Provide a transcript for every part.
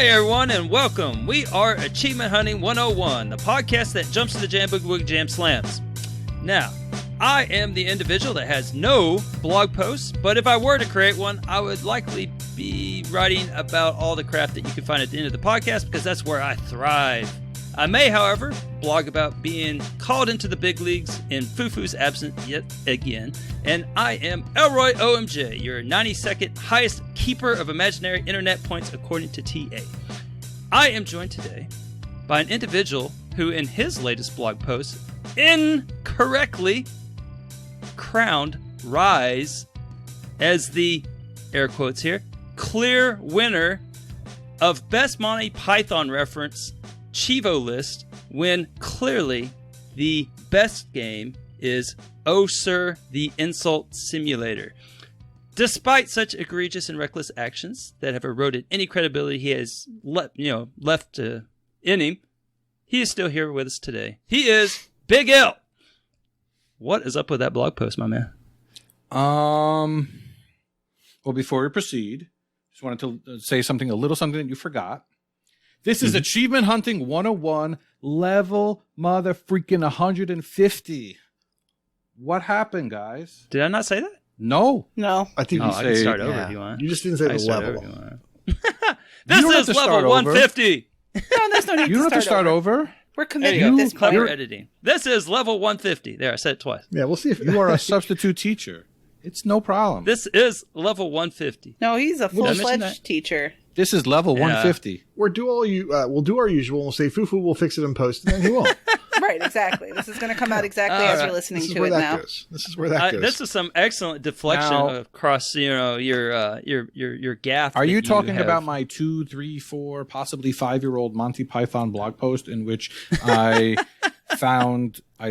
Hey everyone, and welcome. We are Achievement Hunting 101, the podcast that jumps to the jam boogie woogie jam slams. Now, I am the individual that has no blog posts, but if I were to create one, I would likely be writing about all the crap that you can find at the end of the podcast because that's where I thrive. I may, however, blog about being called into the big leagues in Fufu's absence yet again. And I am ElroyOMJ, your 92nd highest keeper of imaginary internet points according to TA. I am joined today by an individual who, in his latest blog post, incorrectly crowned Rise as the, air quotes here, clear winner of Best Monty Python reference Cheevo list, when clearly the best game is Oh Sir, the Insult Simulator. Despite such egregious and reckless actions that have eroded any credibility he has left in him, he is still here with us today. He is Big L. What is up with that blog post, my man? Well, before we proceed, just wanted to say something that you forgot. This is Achievement Hunting 101, level motherfreaking 150. What happened, guys? Did I not say that? No. I think I can start over if you want. You just didn't say the level. This is level 150. No, there's no need You don't have to start over. We're committed at this point. Clever editing. This is level 150. There, I said it twice. Yeah, we'll see if You are a substitute teacher. It's no problem. This is level 150. No, he's a Did I mention full-fledged that? teacher. This is level 150. we'll do our usual. We'll say Fufu will fix it in post, and then he won't. Right, exactly. This is going to come out exactly as you're listening to it now. This is where that goes. This is some excellent deflection Now- across, your gaff. Are that you talking have. about my 2, 3, 4, possibly 5-year-old Monty Python blog post in which I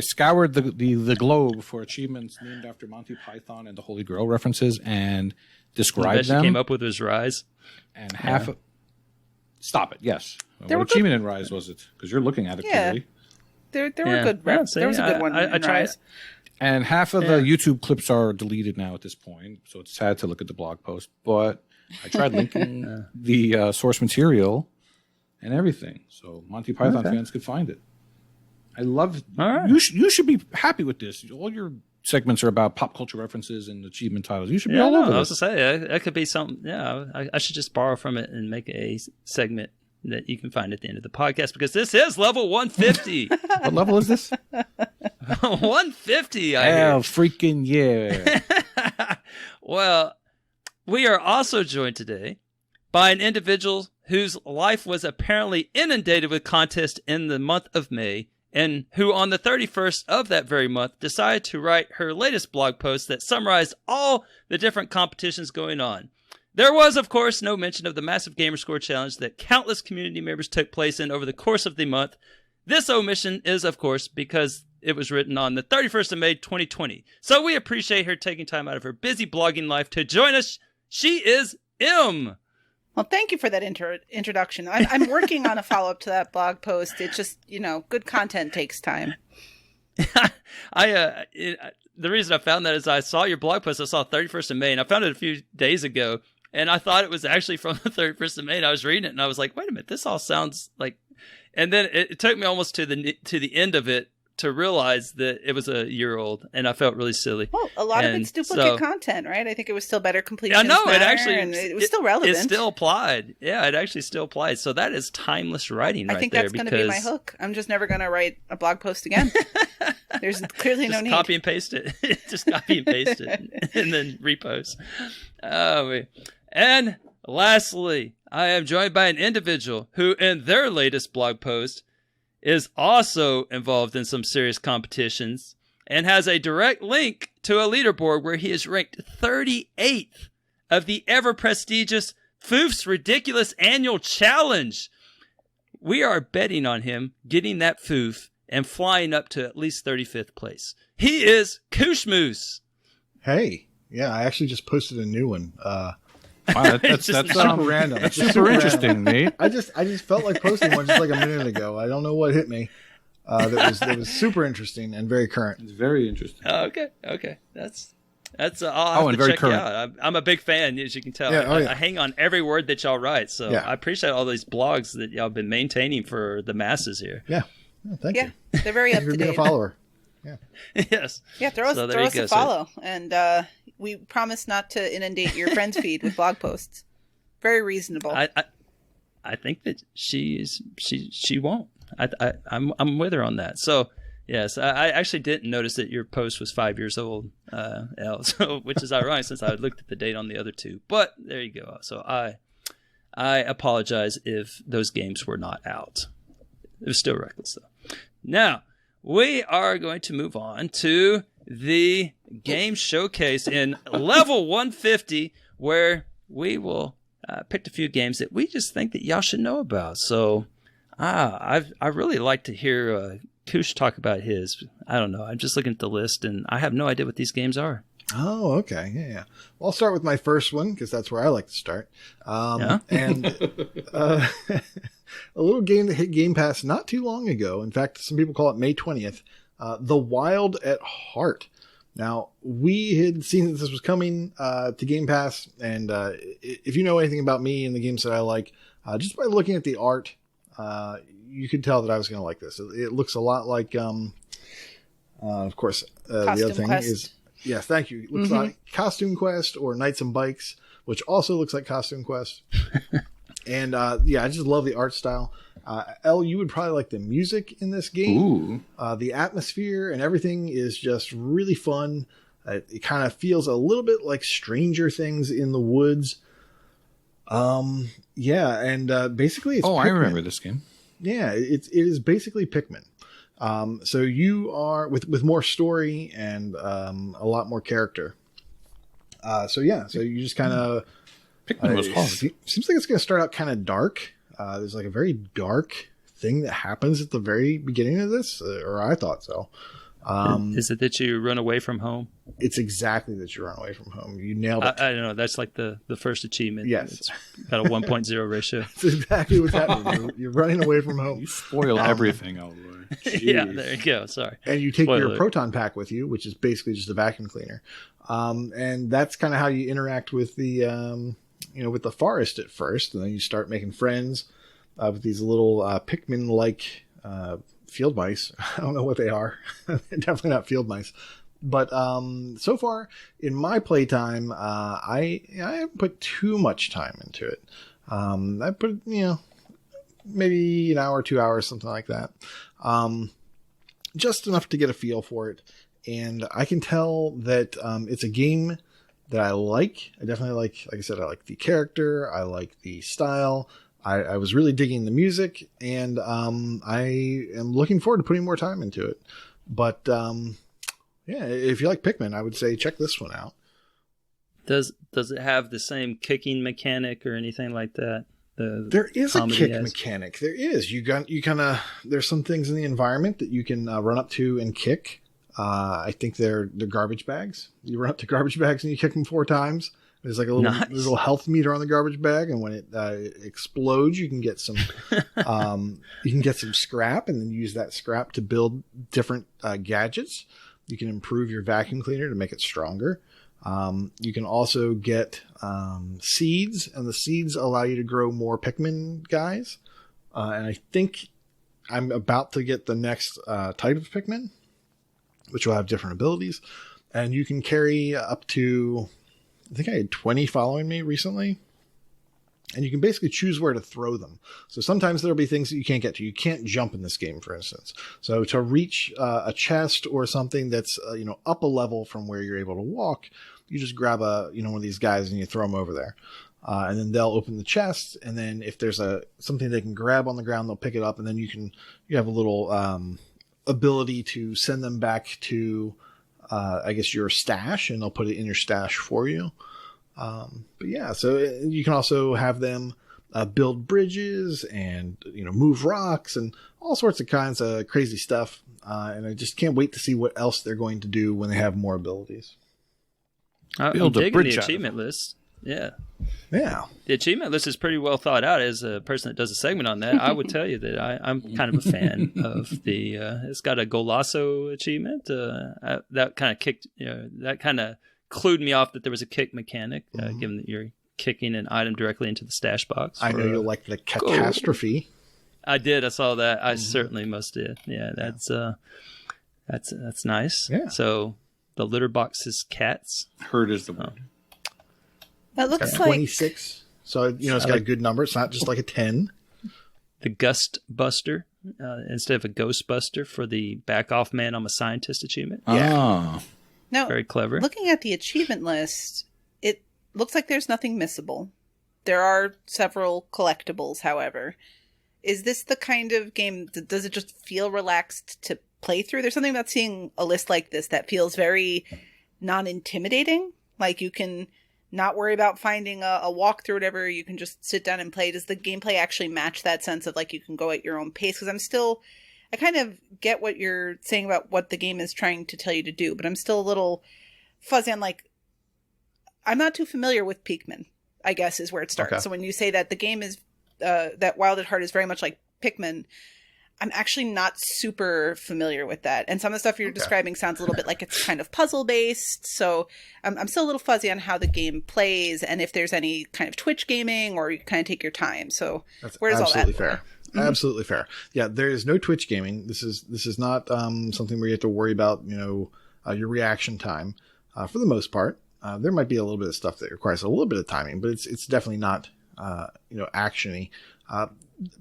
scoured the globe for achievements named after Monty Python and the Holy Grail references and the described best them? you came up with was Rise? And half of... Stop it, yes. They were What achievement in Rise was it? Because you're looking at it Yeah. clearly. There were good reps. see, There was a good one I in tried. Rise. And half of the YouTube clips are deleted now at this point, so it's sad to look at the blog post. But I tried linking the source material and everything, so Monty Python fans could find it. I love. All right. You should be happy with this. All your segments are about pop culture references and achievement titles. You should be all over I was this. to say that could be something. Yeah, I should just borrow from it and make a segment that you can find at the end of the podcast because this is level 150. What level is this? 150. Hell, freaking yeah! Well, we are also joined today by an individual whose life was apparently inundated with contests in the month of May, and who on the 31st of that very month decided to write her latest blog post that summarized all the different competitions going on. There was, of course, no mention of the massive gamerscore challenge that countless community members took place in over the course of the month. This omission is, of course, because it was written on the 31st of May, 2020. So we appreciate her taking time out of her busy blogging life to join us. She is M. Well, thank you for that introduction. I'm working on a follow-up to that blog post. It's just, good content takes time. The reason I found that is I saw your blog post. I saw 31st of May, and I found it a few days ago. And I thought it was actually from the 31st of May. And I was reading it, and I was like, "Wait a minute, this all sounds like." And then it took me almost to the end of it to realize that it was a year old, and I felt really silly. Well, a lot of it's duplicate content, right? I think it was still better completion. I know matter, it actually. and it was still relevant. It still applied. Yeah, it actually still applied. So that is timeless writing right there. I think that's going to be my hook. I'm just never going to write a blog post again. There's clearly no need. Copy and paste it. Just copy and paste it, and then repost. And lastly, I am joined by an individual who, in their latest blog post, is also involved in some serious competitions and has a direct link to a leaderboard where he is ranked 38th of the ever prestigious Foof's Ridiculous Annual Challenge. We are betting on him getting that Foof and flying up to at least 35th place. He is KooshMoose. Hey, yeah, I actually just posted a new one. Wow, that's super random. That's super interesting, Nate. I just felt like posting one just like a minute ago. I don't know what hit me. That was super interesting and very current. It's very interesting. Oh, okay. That's That's I'll have and to very check current. it out. I'm a big fan, as you can tell. Yeah, I hang on every word that y'all write, so Yeah. I appreciate all these blogs that y'all been maintaining for the masses here. Yeah. Thank you. They're very up Thank you to for being a date. follow. Yes. Yeah, throw So us there you go. a follow, and we promise not to inundate your friends' feed with blog posts. Very reasonable. I think that she won't. I'm with her on that. So yes, I actually didn't notice that your post was 5 years old, Elle, so which is ironic since I looked at the date on the other two. But there you go. So I apologize if those games were not out. It was still reckless though. Now we are going to move on to the game showcase in level 150, where we will pick a few games that we just think that y'all should know about. So I really like to hear Koosh talk about his. I don't know. I'm just looking at the list, and I have no idea what these games are. Oh, okay. Yeah. Well, I'll start with my first one because that's where I like to start. And a little game that hit Game Pass not too long ago. In fact, some people call it May 20th. The Wild at Heart. Now, we had seen that this was coming to Game Pass, and if you know anything about me and the games that I like, just by looking at the art, you could tell that I was going to like this. It looks a lot like, of course, the other thing Quest. is, yes, thank you. It looks like Costume Quest or Knights and Bikes, which also looks like Costume Quest. And I just love the art style. Elle, you would probably like the music in this game. Ooh. The atmosphere and everything is just really fun. It kind of feels a little bit like Stranger Things in the woods. And basically it's I Pikmin. remember this game. Yeah, it is basically Pikmin. So you are with more story and a lot more character. So you just kind of Pikmin was hard. seems like it's going to start out kind of dark. There's like a very dark thing that happens at the very beginning of this, or I thought so. Is it that you run away from home? It's exactly that you run away from home. You nailed it. I don't know. That's like the first achievement. Yes. It's got a 1.0 ratio. That's exactly what's happening. You're running away from home. You spoil everything, Elroy. Yeah, there you go. Sorry. And you take Spoiler your alert. proton pack with you, which is basically just a vacuum cleaner. And that's kind of how you interact with the, with the forest at first. And then you start making friends with these little Pikmin-like field mice. I don't know what they are. They're definitely not field mice. But so far in my playtime, I haven't put too much time into it. I put, maybe an hour, 2 hours, something like that. Just enough to get a feel for it. And I can tell that it's a game that I like. I definitely like I said, I like the character. I like the style. I was really digging the music, and I am looking forward to putting more time into it. But if you like Pikmin, I would say check this one out. Does it have the same kicking mechanic or anything like that? There is a comedy kick has? mechanic. There is. You kind of there's some things in the environment that you can run up to and kick. I think they're garbage bags. You run up to garbage bags and you kick them 4 times. There's like a little health meter on the garbage bag, and when it explodes, you can get some scrap, and then use that scrap to build different gadgets. You can improve your vacuum cleaner to make it stronger. You can also get seeds, and the seeds allow you to grow more Pikmin guys. And I think I'm about to get the next type of Pikmin, which will have different abilities. And you can carry up to, I think I had 20 following me recently. And you can basically choose where to throw them. So sometimes there'll be things that you can't get to. You can't jump in this game, for instance. So to reach a chest or something that's up a level from where you're able to walk, you just grab one of these guys and you throw them over there. And then they'll open the chest. And then if there's something they can grab on the ground, they'll pick it up. And then you have a little ability to send them back to your stash, and they'll put it in your stash for you. So you can also have them build bridges and move rocks and all sorts of kinds of crazy stuff. And I just can't wait to see what else they're going to do when they have more abilities. I'm Build a digging bridge the out of achievement list. Yeah. Yeah. The achievement list is pretty well thought out. As a person that does a segment on that, I would tell you that I'm kind of a fan of the. It's got a Golasso achievement that kind of kicked. That kind of clued me off that there was a kick mechanic, given that you're kicking an item directly into the stash box. I know you'll like the catastrophe. I did. I saw that. I certainly most did. Yeah, that's nice. Yeah. So the litter box is cats. Herd is the word. That looks like 26. So, it's got a good number. It's not just like a 10. The Gust Buster instead of a Ghost Buster for the Back Off Man, I'm a Scientist achievement. Yeah. now. Very clever. Looking at the achievement list, it looks like there's nothing missable. There are several collectibles, however. Is this the kind of game that does it just feel relaxed to play through? There's something about seeing a list like this that feels very non-intimidating. Like you can not worry about finding a walkthrough or whatever. You can just sit down and play. Does the gameplay actually match that sense of like you can go at your own pace? Because I kind of get what you're saying about what the game is trying to tell you to do, but I'm still a little fuzzy on like, I'm not too familiar with Pikmin, I guess is where it starts. Okay. So when you say that the game is, that Wild at Heart is very much like Pikmin, I'm actually not super familiar with that. And some of the stuff you're describing sounds a little bit like it's kind of puzzle based. So I'm still a little fuzzy on how the game plays and if there's any kind of Twitch gaming or you kind of take your time. So where does all that fair? Absolutely fair. Yeah, there is no Twitch gaming. This is not something where you have to worry about, your reaction time. For the most part, there might be a little bit of stuff that requires a little bit of timing, but it's definitely not, action-y.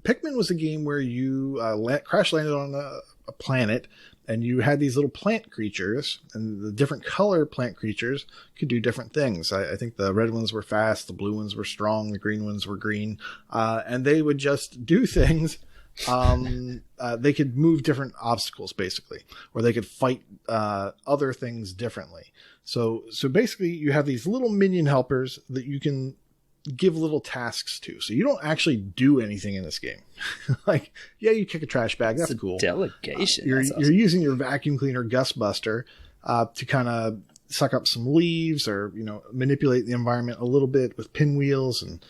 Pikmin was a game where you crash landed on a planet and you had these little plant creatures, and the different color plant creatures could do different things. I think the red ones were fast, the blue ones were strong, the green ones were green, and they would just do things. They could move different obstacles basically, or they could fight other things differently. So basically you have these little minion helpers that you can give little tasks to. So you don't actually do anything in this game. Like, yeah, you kick a trash bag. That's cool. Delegation. You're using your vacuum cleaner Gust Buster to kind of suck up some leaves or, manipulate the environment a little bit with pinwheels and,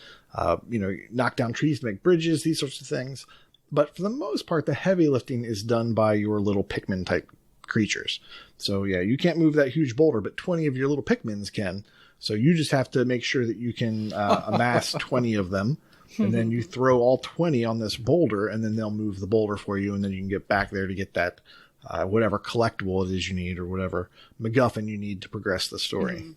knock down trees to make bridges, these sorts of things. But for the most part, the heavy lifting is done by your little Pikmin type creatures. So yeah, you can't move that huge boulder, but 20 of your little Pikmins can. So you just have to make sure that you can amass 20 of them, and then you throw all 20 on this boulder, and then they'll move the boulder for you, and then you can get back there to get that whatever collectible it is you need or whatever MacGuffin you need to progress the story. Mm-hmm.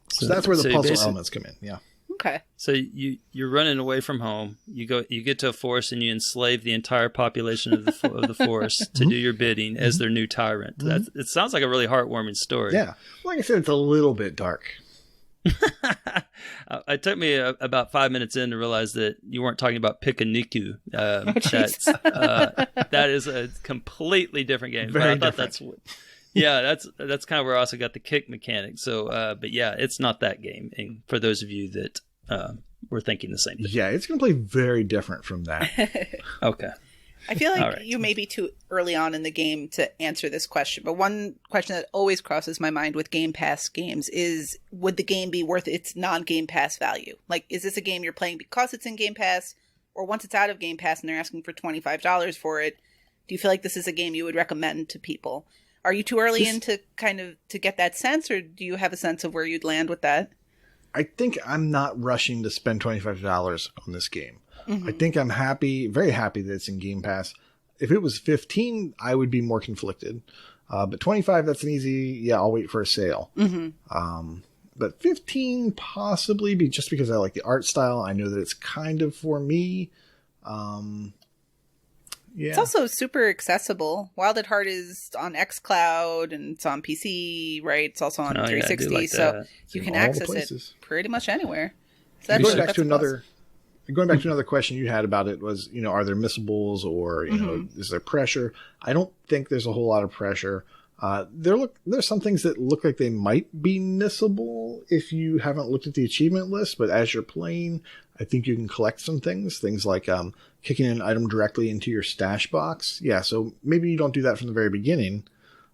So that's where the puzzle elements come in. Yeah. Okay. So you're running away from home. You get to a forest and you enslave the entire population of the forest to do your bidding as their new tyrant. It sounds like a really heartwarming story. Yeah. Like I said, it's a little bit dark. It took me about 5 minutes in to realize that you weren't talking about Pikaniku. That is a completely different game. Very but I thought different. that's kind of where I also got the kick mechanic. So, but yeah, it's not that game. And for those of you that were thinking the same thing, yeah, it's going to play very different from that. Okay. I feel like you may be too early on in the game to answer this question, but one question that always crosses my mind with Game Pass games is, would the game be worth its non-Game Pass value? Like, is this a game you're playing because it's in Game Pass, or once it's out of Game Pass and they're asking for $25 for it, do you feel like this is a game you would recommend to people? Are you too early in to kind of to get that sense, or do you have a sense of where you'd land with that? I think I'm not rushing to spend $25 on this game. I think I'm very happy that it's in Game Pass. If it was $15, I would be more conflicted. But $25, that's an easy, I'll wait for a sale. But $15 possibly just because I like the art style. I know that it's kind of for me. Yeah. It's also super accessible. Wild at Heart is on xCloud and it's on PC, right? It's also on 360, like so you can access it pretty much anywhere. So going back to another question you had about it was, are there missables or, is there pressure? I don't think there's a whole lot of pressure. There's some things that look like they might be missable if you haven't looked at the achievement list, but as you're playing, I think you can collect some things like kicking an item directly into your stash box. Yeah, so maybe you don't do that from the very beginning,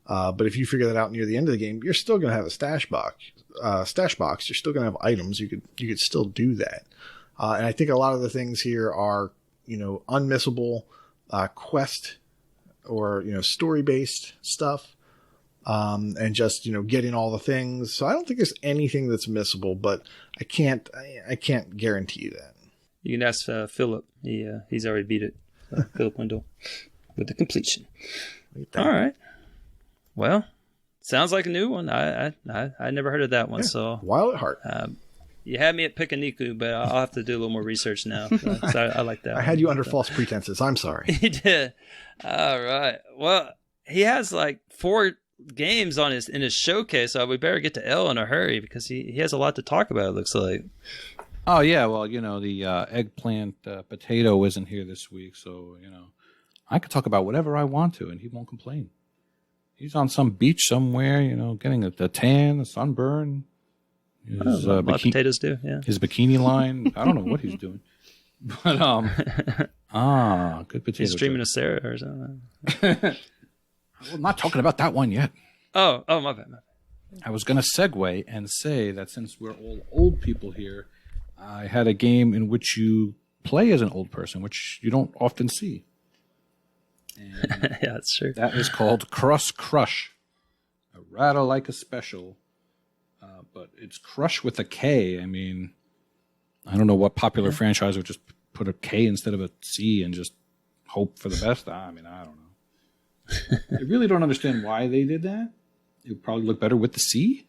but if you figure that out near the end of the game, you're still going to have a stash box. You're still going to have items. You could still do that. And I think a lot of the things here are, unmissable quest or, story-based stuff. and just, getting all the things. So I don't think there's anything that's missable, but I can't guarantee you that. You can ask Philip. He's already beat it. Philip Wendell with the completion. All right. Well, sounds like a new one. I never heard of that one. Yeah, so Wild at Heart. You had me at Pikaniku, but I'll have to do a little more research now. So I like that. I had you under false pretenses. I'm sorry. He did. All right. Well, he has like 4 games in his showcase, so we better get to El in a hurry because he has a lot to talk about, it looks like. Oh, yeah. Well, the eggplant potato isn't here this week, so, I could talk about whatever I want to, and he won't complain. He's on some beach somewhere, getting a tan, a sunburn. His, a lot of potatoes do, yeah. His bikini line. I don't know what he's doing. But, good potato. He's dreaming of Sarah or something. I'm not talking about that one yet. Oh, my bad. I was going to segue and say that since we're all old people here, I had a game in which you play as an old person, which you don't often see. And yeah, that's true. That is called CrossKrush, a rattle like a special, but it's Crush with a K. I mean, I don't know what popular franchise would just put a K instead of a C and just hope for the best. I mean, I don't know. I really don't understand why they did that. It would probably look better with the C,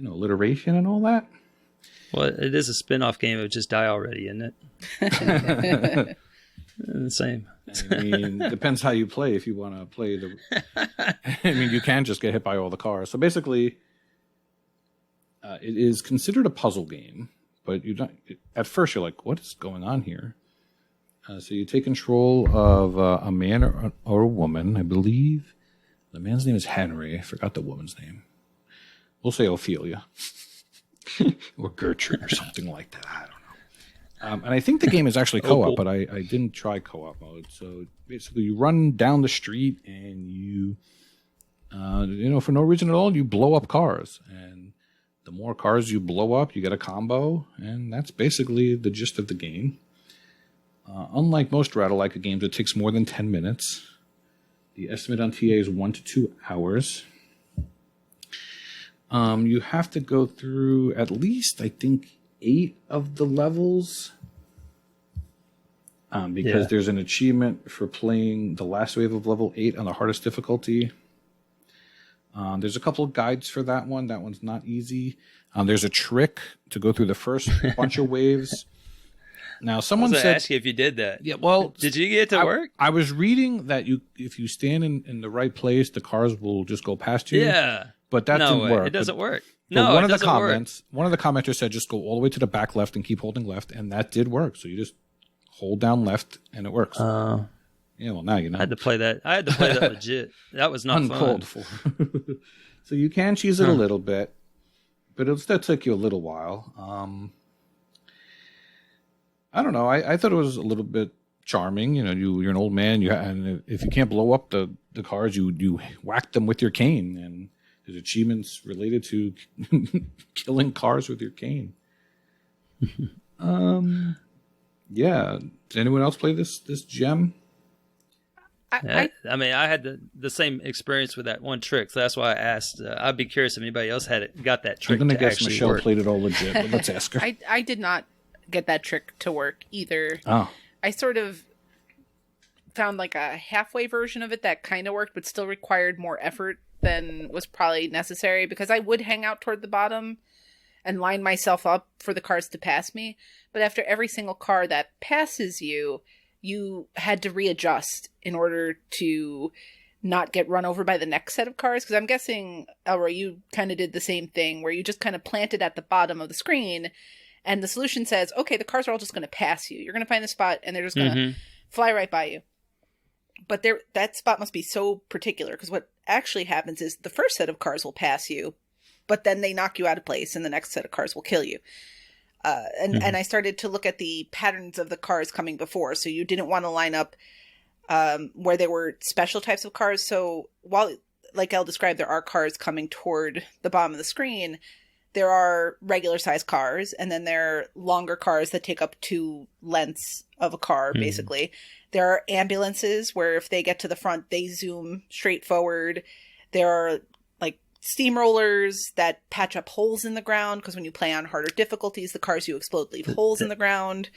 alliteration and all that. Well, it is a spin-off game of Just Die Already, isn't it? The same. I mean, depends how you play. If you want to play you can just get hit by all the cars. So basically, it is considered a puzzle game, but you don't. At first, you're like, "What is going on here?" So you take control of a man or a woman. I believe the man's name is Henry. I forgot the woman's name. We'll say Ophelia or Gertrude or something like that. I don't know. And I think the game is actually co-op, but I didn't try co-op mode. So basically, you run down the street and you, for no reason at all, you blow up cars. And the more cars you blow up, you get a combo. And that's basically the gist of the game. Unlike most Rattle-like games, it takes more than 10 minutes. The estimate on TA is 1 to 2 hours. You have to go through at least, I think, 8 of the levels. Because there's an achievement for playing the last wave of level 8 on the hardest difficulty. There's a couple of guides for that one. That one's not easy. There's a trick to go through the first bunch of waves. Now, someone said, ask you if you did that. Yeah, well, did you get it to work? I was reading that if you stand in the right place, the cars will just go past you. Yeah, but that didn't work. It doesn't work. No, one of the commenters said just go all the way to the back left and keep holding left, and that did work. So you just hold down left, and it works. Yeah, well, now you know. I had to play that legit. That was not uncalled fun. For. So you can cheese it a little bit, but it'll still take you a little while. I don't know. I thought it was a little bit charming. You're an old man. And if you can't blow up the cars, you whack them with your cane. And there's achievements related to killing cars with your cane. Yeah. Does anyone else play this gem? I mean, I had the same experience with that one trick. So that's why I asked. I'd be curious if anybody else got that trick. I'm going to guess actually Michelle work. played it all legit, but let's ask her. I did not get that trick to work either. Oh. I sort of found like a halfway version of it that kind of worked, but still required more effort than was probably necessary, because I would hang out toward the bottom and line myself up for the cars to pass me. But after every single car that passes you, you had to readjust in order to not get run over by the next set of cars. Because I'm guessing, Elroy, you kind of did the same thing where you just kind of planted at the bottom of the screen. And the solution says, okay, the cars are all just going to pass you. You're going to find the spot and they're just going to fly right by you. But that spot must be so particular, because what actually happens is the first set of cars will pass you, but then they knock you out of place and the next set of cars will kill you. And I started to look at the patterns of the cars coming before. So you didn't want to line up where there were special types of cars. So while, like Elle described, there are cars coming toward the bottom of the screen, there are regular size cars, and then there are longer cars that take up 2 lengths of a car, basically. There are ambulances where if they get to the front, they zoom straight forward. There are like steamrollers that patch up holes in the ground, because when you play on harder difficulties, the cars you explode leave holes in the ground.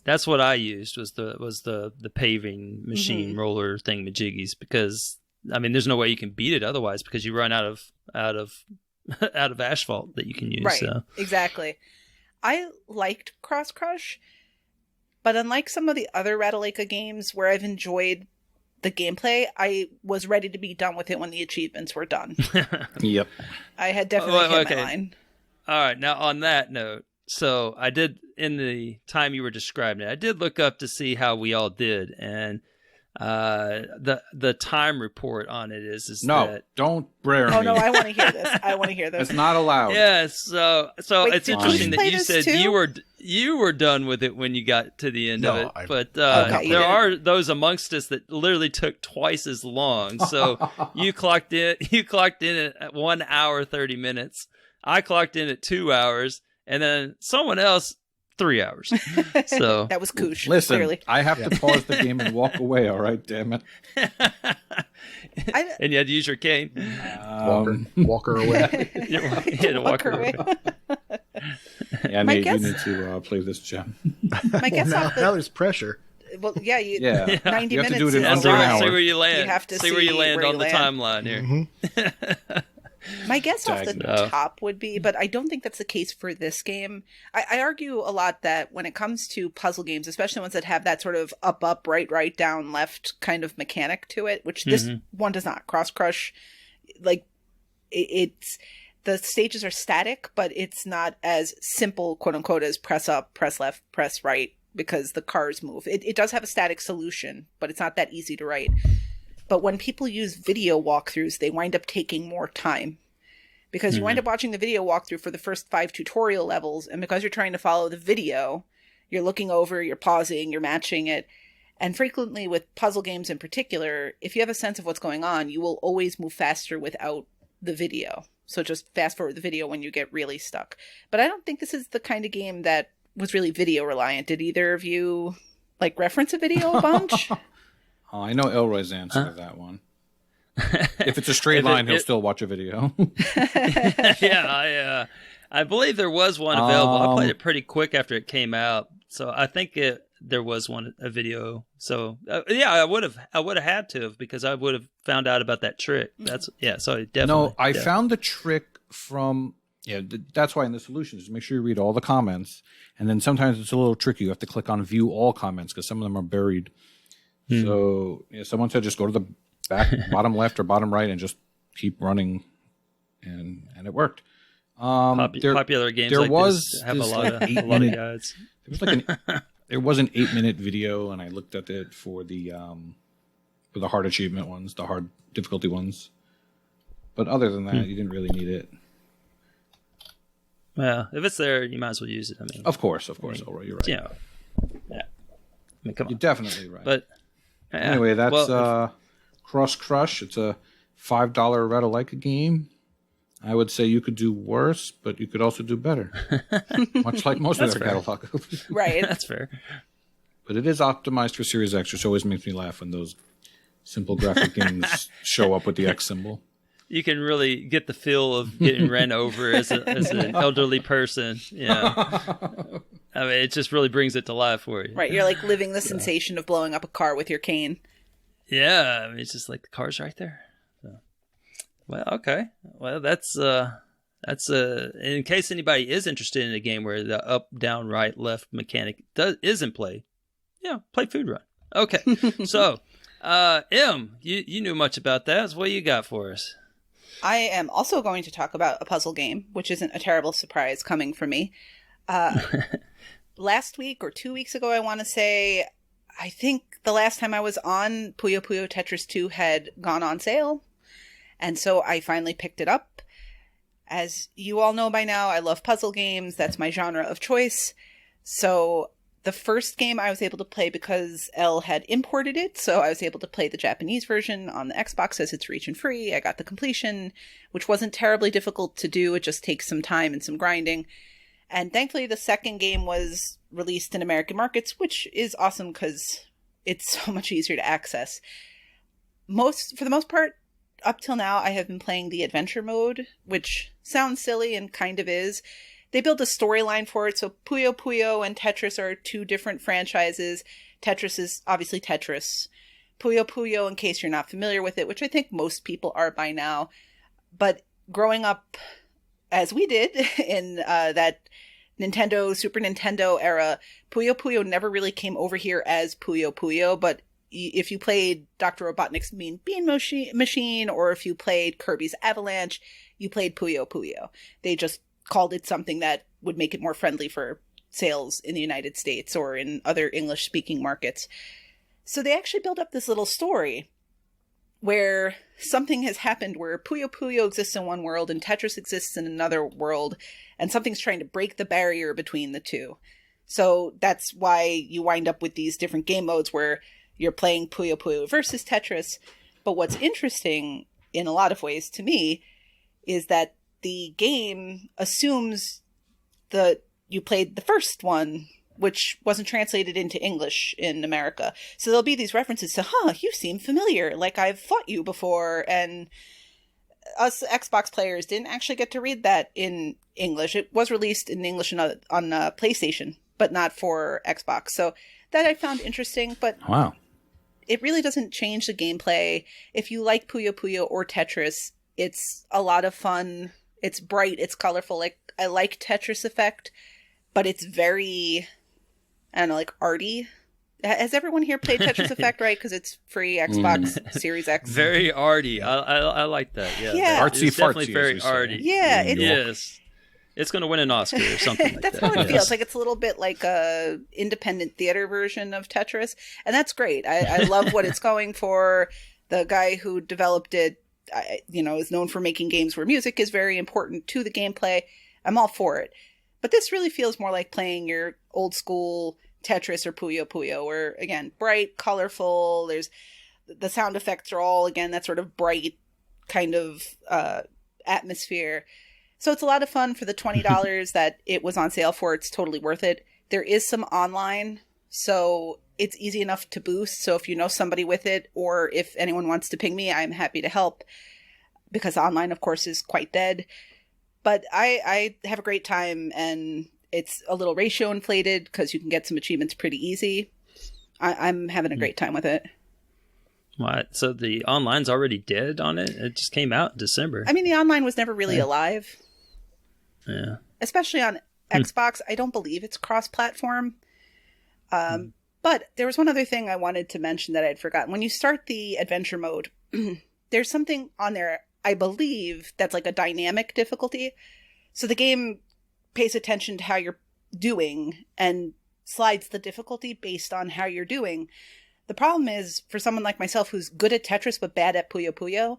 That's what I used was the paving machine roller thingamajiggies, because I mean there's no way you can beat it otherwise, because you run out of asphalt that you can use. Right, so. Exactly. I liked CrossKrush, but unlike some of the other Ratalaika games where I've enjoyed the gameplay, I was ready to be done with it when the achievements were done. Yep. I had definitely hit my line. All right, now on that note, so I did, in the time you were describing it, I did look up to see how we all did, and the time report on it is no, that... don't brare me. Oh no, I want to hear this. It's not allowed. Yeah, so Wait, it's did interesting Koosh that play you this said too? you were done with it when you got to the end of it, but Okay, there are those amongst us that literally took twice as long. So you clocked in at 1 hour 30 minutes. I clocked in at 2 hours, and then someone else 3 hours. So that was Koosh. Listen, Clearly. I have to pause the game and walk away. All right, damn it. And you had to use your cane. Walker away. You had to walk away. Yeah, My Nate, guess- you need to play this gem. My guess now, off now the... there's pressure. Well, yeah, Yeah. 90 You have to minutes do it in is under a an lot. hour. See where you land. You have to see where you land where on you the land. timeline here. My guess off the Diagonal. top would be, but I don't think that's the case for this game. I argue a lot that when it comes to puzzle games, especially ones that have that sort of up, right, down, left kind of mechanic to it, which this one does not. CrossKrush, like, it's... The stages are static, but it's not as simple, quote unquote, as press up, press left, press right, because the cars move. It does have a static solution, but it's not that easy to write. But when people use video walkthroughs, they wind up taking more time. Because you wind up watching the video walkthrough for the first 5 tutorial levels, and because you're trying to follow the video, you're looking over, you're pausing, you're matching it. And frequently with puzzle games in particular, if you have a sense of what's going on, you will always move faster without the video. So just fast forward the video when you get really stuck. But I don't think this is the kind of game that was really video reliant. Did either of you like reference a video a bunch? I know Elroy's answer to that one. If it's a straight line, he'll still watch a video. Yeah, I believe there was one available. I played it pretty quick after it came out, so I think there was a video. So yeah, I would have had to have, because I would have found out about that trick. So definitely. No, I found the trick from that's why in the solutions, make sure you read all the comments, and then sometimes it's a little tricky. You have to click on view all comments because some of them are buried. So someone said just go to the back bottom left or bottom right and just keep running, and it worked. Popular games like this have a lot of guides. There was an 8-minute video, and I looked at it for the hard achievement ones, the hard difficulty ones. But other than that, you didn't really need it. Well, if it's there, you might as well use it. I mean, of course, Elroy, you're right. Yeah. I mean, come on. You're definitely right. But anyway, that's CrossKrush. It's a $5 Ratalaika game. I would say you could do worse, but you could also do better. Much like most of their catalog. Right. That's fair. But it is optimized for Series X, which always makes me laugh when those simple graphic games show up with the X symbol. You can really get the feel of getting ran over as an elderly person. Yeah. I mean, it just really brings it to life for you. Right. You're like living the sensation of blowing up a car with your cane. Yeah. I mean, it's just like the car's right there. So, well, okay. Well, that's in case anybody is interested in a game where the up, down, right, left mechanic is in play. Yeah. Play Food Run. Okay. So, M, you knew much about that. So what you got for us? I am also going to talk about a puzzle game, which isn't a terrible surprise coming from me. Last week or 2 weeks ago, I want to say, I think the last time I was on, Puyo Puyo Tetris 2 had gone on sale. And so I finally picked it up. As you all know by now, I love puzzle games. That's my genre of choice. So the first game I was able to play because Elle had imported it, so I was able to play the Japanese version on the Xbox as it's region free. I got the completion, which wasn't terribly difficult to do. It just takes some time and some grinding. And thankfully the second game was released in American markets, which is awesome because it's so much easier to access. For the most part, up till now, I have been playing the adventure mode, which sounds silly and kind of is. They built a storyline for it, so Puyo Puyo and Tetris are two different franchises. Tetris is obviously Tetris. Puyo Puyo, in case you're not familiar with it, which I think most people are by now. But growing up, as we did, in that Nintendo, Super Nintendo era, Puyo Puyo never really came over here as Puyo Puyo, but if you played Dr. Robotnik's Mean Bean Machine, or if you played Kirby's Avalanche, you played Puyo Puyo. They just called it something that would make it more friendly for sales in the United States or in other English-speaking markets. So they actually built up this little story where something has happened where Puyo Puyo exists in one world and Tetris exists in another world, and something's trying to break the barrier between the two. So that's why you wind up with these different game modes where you're playing Puyo Puyo versus Tetris. But what's interesting in a lot of ways to me is that the game assumes that you played the first one, which wasn't translated into English in America. So there'll be these references to, you seem familiar, like I've fought you before. And us Xbox players didn't actually get to read that in English. It was released in English on PlayStation, but not for Xbox. So that I found interesting, but Wow. It really doesn't change the gameplay. If you like Puyo Puyo or Tetris, it's a lot of fun. It's bright, it's colorful. Like, I like Tetris Effect, but it's very, I don't know, like arty. Has everyone here played Tetris Effect, right? Because it's free Xbox Series X. Very arty. I like that. Yeah. Yeah. Artsy It's definitely fartsy, very as we say. arty. Yeah, it's, Yes. It's going to win an Oscar or something like that's that. how it Yes. feels. Like, it's a little bit like a independent theater version of Tetris. And that's great. I love what it's going for. The guy who developed it, is known for making games where music is very important to the gameplay. I'm all for it. But this really feels more like playing your old school Tetris or Puyo Puyo, where, again, bright, colorful. There's the sound effects are all, again, that sort of bright kind of atmosphere. So it's a lot of fun for the $20 that it was on sale for. It's totally worth it. There is some online, so it's easy enough to boost. So if you know somebody with it, or if anyone wants to ping me, I'm happy to help, because online, of course, is quite dead. But I have a great time, and it's a little ratio inflated because you can get some achievements pretty easy. I'm having a great time with it. What? So the online's already dead on it? It just came out in December. I mean, the online was never really alive. Yeah. Especially on Xbox. I don't believe it's cross-platform. But there was one other thing I wanted to mention that I had forgotten. When you start the adventure mode, there's something on there, I believe, that's like a dynamic difficulty. So the game pays attention to how you're doing and slides the difficulty based on how you're doing. The problem is, for someone like myself who's good at Tetris but bad at Puyo Puyo,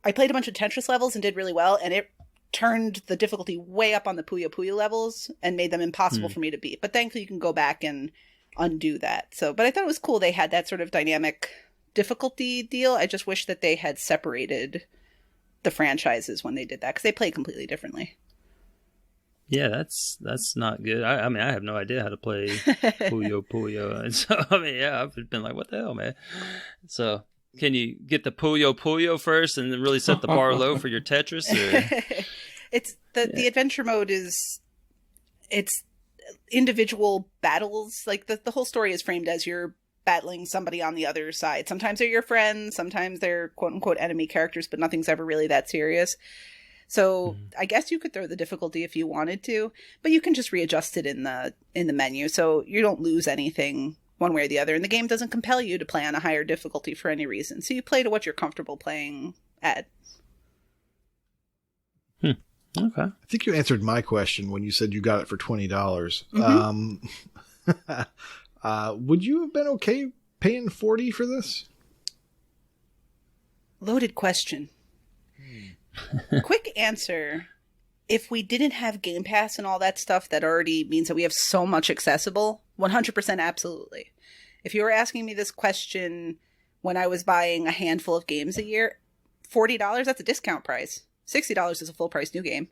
I played a bunch of Tetris levels and did really well, and it turned the difficulty way up on the Puyo Puyo levels and made them impossible for me to beat. But thankfully you can go back and undo that. But I thought it was cool they had that sort of dynamic difficulty deal. I just wish that they had separated the franchises when they did that, because they play completely differently. Yeah, that's not good. I mean, I have no idea how to play Puyo Puyo. And so, I mean, yeah, I've been like, what the hell, man? So, can you get the Puyo Puyo first and then really set the bar low for your Tetris? Or? It's the adventure mode it's individual battles. Like the whole story is framed as you're battling somebody on the other side. Sometimes they're your friends, sometimes they're quote unquote enemy characters, but nothing's ever really that serious. So I guess you could throw the difficulty if you wanted to, but you can just readjust it in the menu, so you don't lose anything one way or the other. And the game doesn't compel you to play on a higher difficulty for any reason. So you play to what you're comfortable playing at. Okay. I think you answered my question when you said you got it for $20. Would you have been okay paying $40 for this? Loaded question. Quick answer. If we didn't have Game Pass and all that stuff, that already means that we have so much accessible. 100% absolutely. If you were asking me this question when I was buying a handful of games a year, $40, that's a discount price. $60 is a full price new game.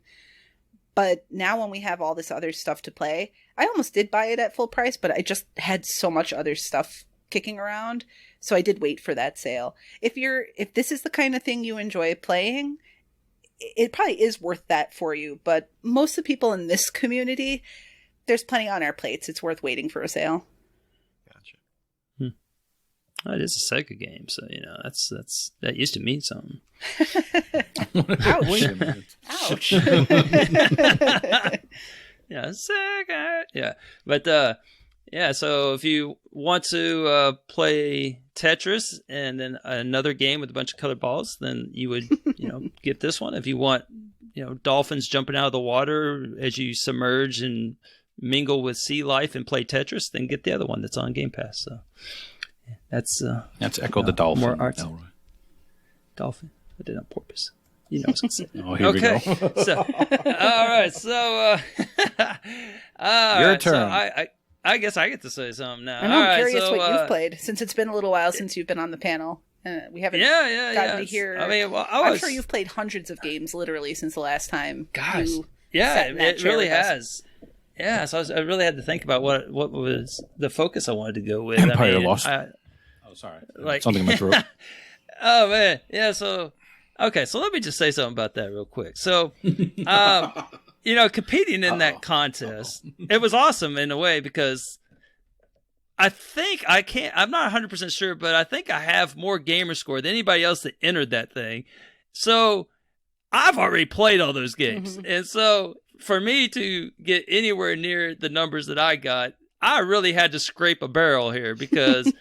But now when we have all this other stuff to play, I almost did buy it at full price, but I just had so much other stuff kicking around. So I did wait for that sale. If this is the kind of thing you enjoy playing, it probably is worth that for you. But most of the people in this community, there's plenty on our plates. It's worth waiting for a sale. Gotcha. It is a Sega game, so that used to mean something. Ouch! Ouch! Yeah, Sega. Yeah, but yeah. So if you want to play Tetris and then another game with a bunch of colored balls, then you would get this one. If you want dolphins jumping out of the water as you submerge and mingle with sea life and play Tetris, then get the other one that's on Game Pass. So. That's Echo the Dolphin. More arts. Elroy. Dolphin. I did it on purpose. You know what I'm saying. Oh, here we go. So, all right. So, your turn. So I guess I get to say something now. I'm curious what you've played, since it's been a little while since you've been on the panel. We haven't gotten to hear. I mean, I'm sure you've played hundreds of games literally since the last time. Gosh. You Yeah, sat in that it chair really with us. has. Yeah, so I really had to think about what was the focus I wanted to go with. Empire Lost. Oh, sorry. Like, Something in my throat. Oh man, yeah. So, okay, so let me just say something about that real quick. So, competing in that contest, it was awesome in a way because I think I'm not 100% sure, but I think I have more gamer score than anybody else that entered that thing. So, I've already played all those games, and so for me to get anywhere near the numbers that I got, I really had to scrape a barrel here because,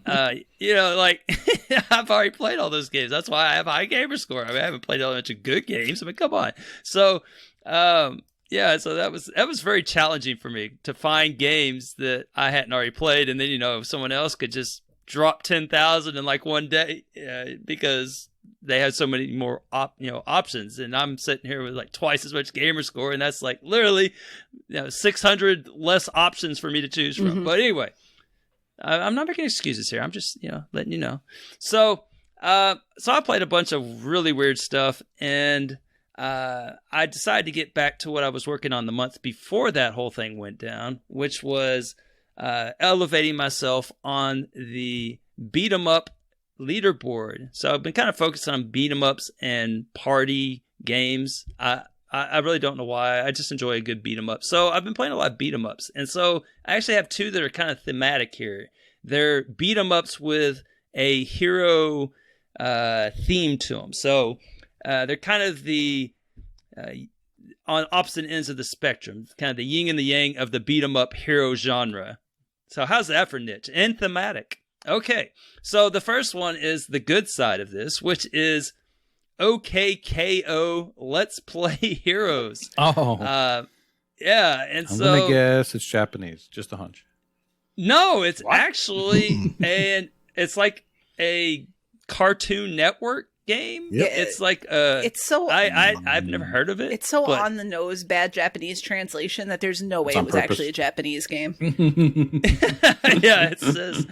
I've already played all those games. That's why I have a high gamer score. I mean, I haven't played a bunch of good games. I mean, come on. So, so that was very challenging for me to find games that I hadn't already played. And then, someone else could just drop 10,000 in like one day because they had so many more options, and I'm sitting here with like twice as much gamer score, and that's like literally 600 less options for me to choose from. But anyway, I'm not making excuses here. I'm just letting you know. So I played a bunch of really weird stuff, and I decided to get back to what I was working on the month before that whole thing went down, which was elevating myself on the beat 'em up leaderboard. So I've been kind of focused on beat 'em ups and party games. I really don't know why. I just enjoy a good beat 'em up. So I've been playing a lot of beat 'em ups, and so I actually have two that are kind of thematic here. They're beat 'em ups with a hero theme to them. So they're kind of the on opposite ends of the spectrum, kind of the yin and the yang of the beat 'em up hero genre. So how's that for niche and thematic? Okay, so the first one is the good side of this, which is OKKO Let's Play Heroes. Oh. Yeah, and I'm going to guess it's Japanese. Just a hunch. No, it's actually it's like a Cartoon Network game. Yep. It's like it's so I've never heard of it. It's so on the nose bad Japanese translation that there's no way it was actually a Japanese game. Yeah, it says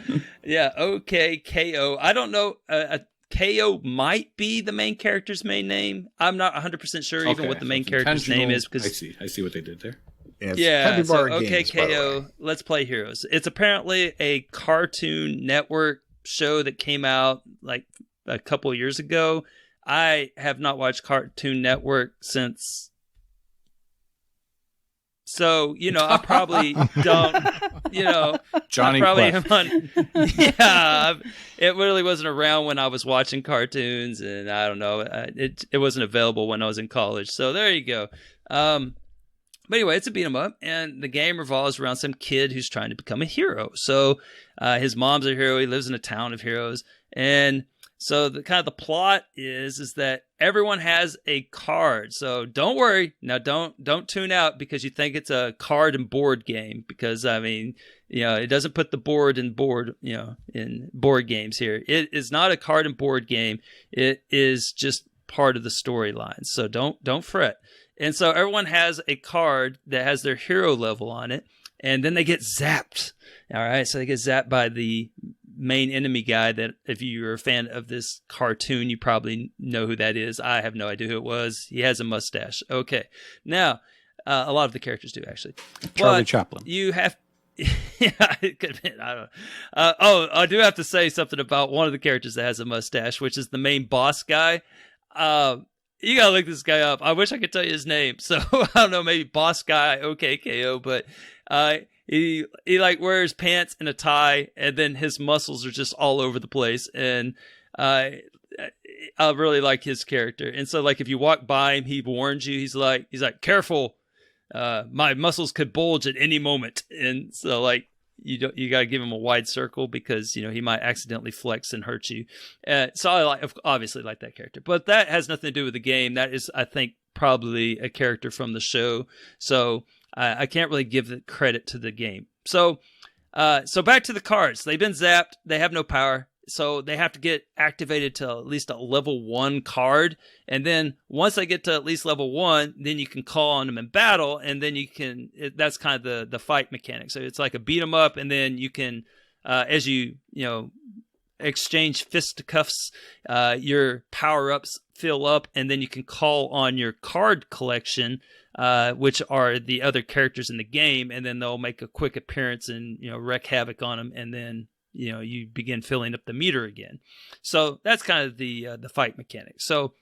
OKKO. I don't know. KO might be the main character's main name. I'm not 100% sure even what the main character's name is because I see what they did there. Yeah, so OKKO Let's Play Heroes. It's apparently a Cartoon Network show that came out like a couple of years ago. I have not watched Cartoon Network since. So, I probably don't, Johnny Quest. It really wasn't around when I was watching cartoons, and I don't know, it wasn't available when I was in college. So there you go. But anyway, it's a beat 'em up, and the game revolves around some kid who's trying to become a hero. So his mom's a hero. He lives in a town of heroes, and so the kind of the plot is that everyone has a card. So don't worry. Now don't tune out because you think it's a card and board game, because I mean, it doesn't put the board in board games here. It is not a card and board game. It is just part of the storyline. So don't fret. And so everyone has a card that has their hero level on it, and then they get zapped. All right, so they get zapped by the main enemy guy that, if you're a fan of this cartoon, you probably know who that is. I have no idea who it was. He has a mustache. Okay. Now, a lot of the characters do, actually. Charlie Chaplin. You have... Yeah, it could have been. I don't know. I do have to say something about one of the characters that has a mustache, which is the main boss guy. You gotta look this guy up. I wish I could tell you his name. So I don't know, maybe boss guy, OKKO, but he like wears pants and a tie, and then his muscles are just all over the place. And I really like his character. And so like if you walk by him, he warns you. He's like, careful. My muscles could bulge at any moment. And so like you got to give him a wide circle because, you know, he might accidentally flex and hurt you. So I obviously like that character, but that has nothing to do with the game. That is, I think, probably a character from the show. So I can't really give the credit to the game. So back to the cards. They've been zapped. They have no power. So they have to get activated to at least a level 1 card. And then once they get to at least level 1, then you can call on them in battle. And then that's kind of the fight mechanic. So it's like a beat 'em up. And then you can, as you exchange fisticuffs, your power ups fill up. And then you can call on your card collection, which are the other characters in the game. And then they'll make a quick appearance and, wreak havoc on them. And then, you begin filling up the meter again. So that's kind of the fight mechanic. So,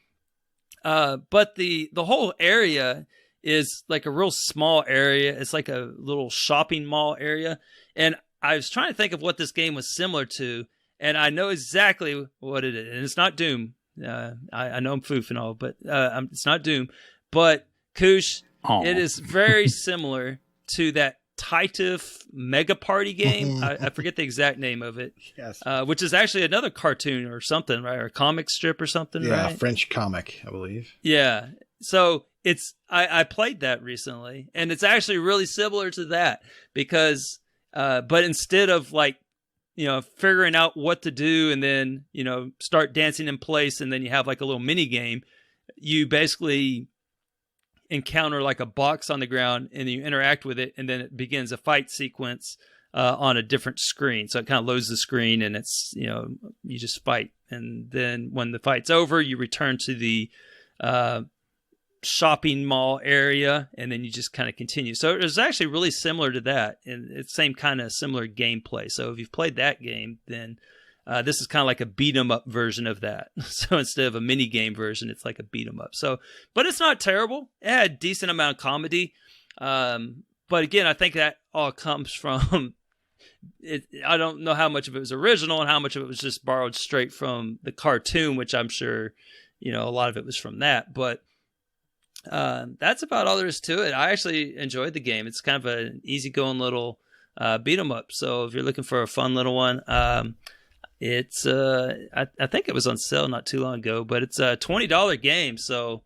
but the whole area is like a real small area. It's like a little shopping mall area. And I was trying to think of what this game was similar to, and I know exactly what it is. And it's not Doom. I know I'm foofing all, but it's not Doom. But Koosh, it is very similar to that Titif Mega Party game. I forget the exact name of it. Yes. Which is actually another cartoon or something, right? Or a comic strip or something, yeah, right? French comic, I believe. Yeah. So I played that recently, and it's actually really similar to that because, but instead of like, figuring out what to do and then, start dancing in place and then you have like a little mini game, you basically encounter like a box on the ground and you interact with it, and then it begins a fight sequence on a different screen. So it kind of loads the screen and it's, you just fight. And then when the fight's over, you return to the shopping mall area, and then you just kind of continue. So it was actually really similar to that, and it's same kind of similar gameplay. So if you've played that game, then this is kind of like a beat 'em up version of that. So instead of a mini game version, it's like a beat 'em up. So, but it's not terrible. It had a decent amount of comedy. But again, I think that all comes from it. I don't know how much of it was original and how much of it was just borrowed straight from the cartoon, which I'm sure, a lot of it was from that. But that's about all there is to it. I actually enjoyed the game. It's kind of an easygoing little beat 'em up. So if you're looking for a fun little one, it's I think it was on sale not too long ago, but it's a $20 game. So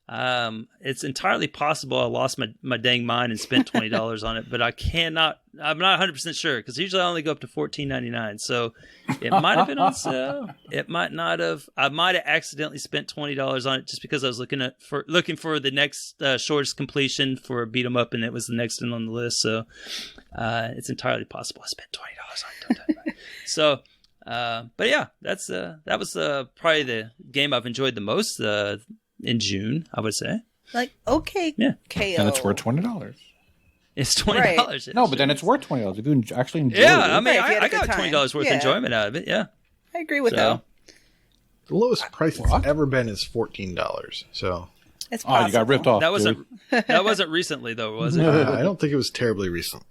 it's entirely possible I lost my dang mind and spent $20 on it, but I'm not 100% sure because usually I only go up to $14.99. So it might have been on sale. It might not have. I might have accidentally spent $20 on it just because I was looking for the next shortest completion for a beat 'em up, and it was the next one on the list. So it's entirely possible I spent $20 on it. Don't tell me about it. So. But yeah, that was probably the game I've enjoyed the most in June, I would say. Like, okay, yeah, KO. And it's worth $20. It's $20. Right. No, but then it's worth $20 if you actually enjoy it. Yeah, I mean, right, I got $20 worth of enjoyment out of it. Yeah, I agree with that. The lowest price it's ever been is $14. So it's possible. You got ripped off. That wasn't recently though, was it? I don't think it was terribly recent.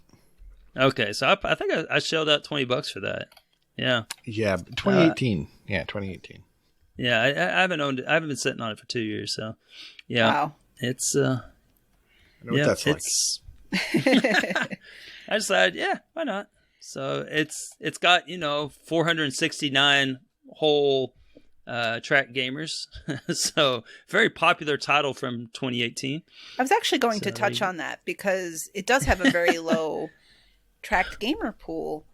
Okay, so I think I shelled out $20 for that. Yeah. Yeah, 2018. 2018. Yeah, I haven't owned it. I haven't been sitting on it for 2 years. So, yeah, wow. It's I know what that's like. I decided, why not? So it's got 469 whole track gamers. So very popular title from 2018. I was actually going to touch on that because it does have a very low tracked gamer pool.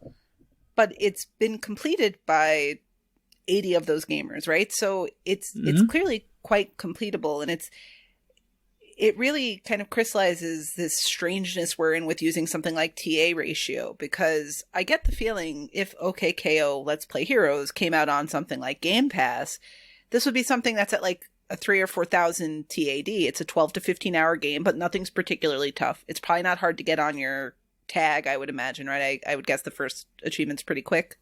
But it's been completed by 80 of those gamers, right? So it's clearly quite completable, and it really kind of crystallizes this strangeness we're in with using something like TA ratio, because I get the feeling if OKKO Let's Play Heroes came out on something like Game Pass, this would be something that's at like a 3,000 or 4,000 TAD. It's a 12 to 15 hour game, but nothing's particularly tough. It's probably not hard to get on your tag, I would imagine, right? I would guess the first achievement's pretty quick.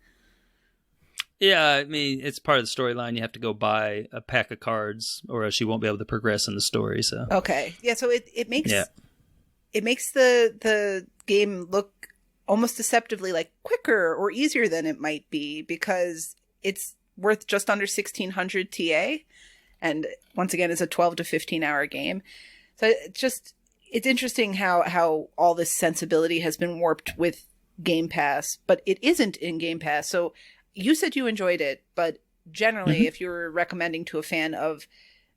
Yeah, I mean, it's part of the storyline. You have to go buy a pack of cards, or else you won't be able to progress in the story. So okay, yeah. So it makes the game look almost deceptively like quicker or easier than it might be, because it's worth just under 1,600 TA, and once again, it's a 12 to 15 hour game. So it's interesting how all this sensibility has been warped with Game Pass, but it isn't in Game Pass. So you said you enjoyed it, but generally, if you're recommending to a fan of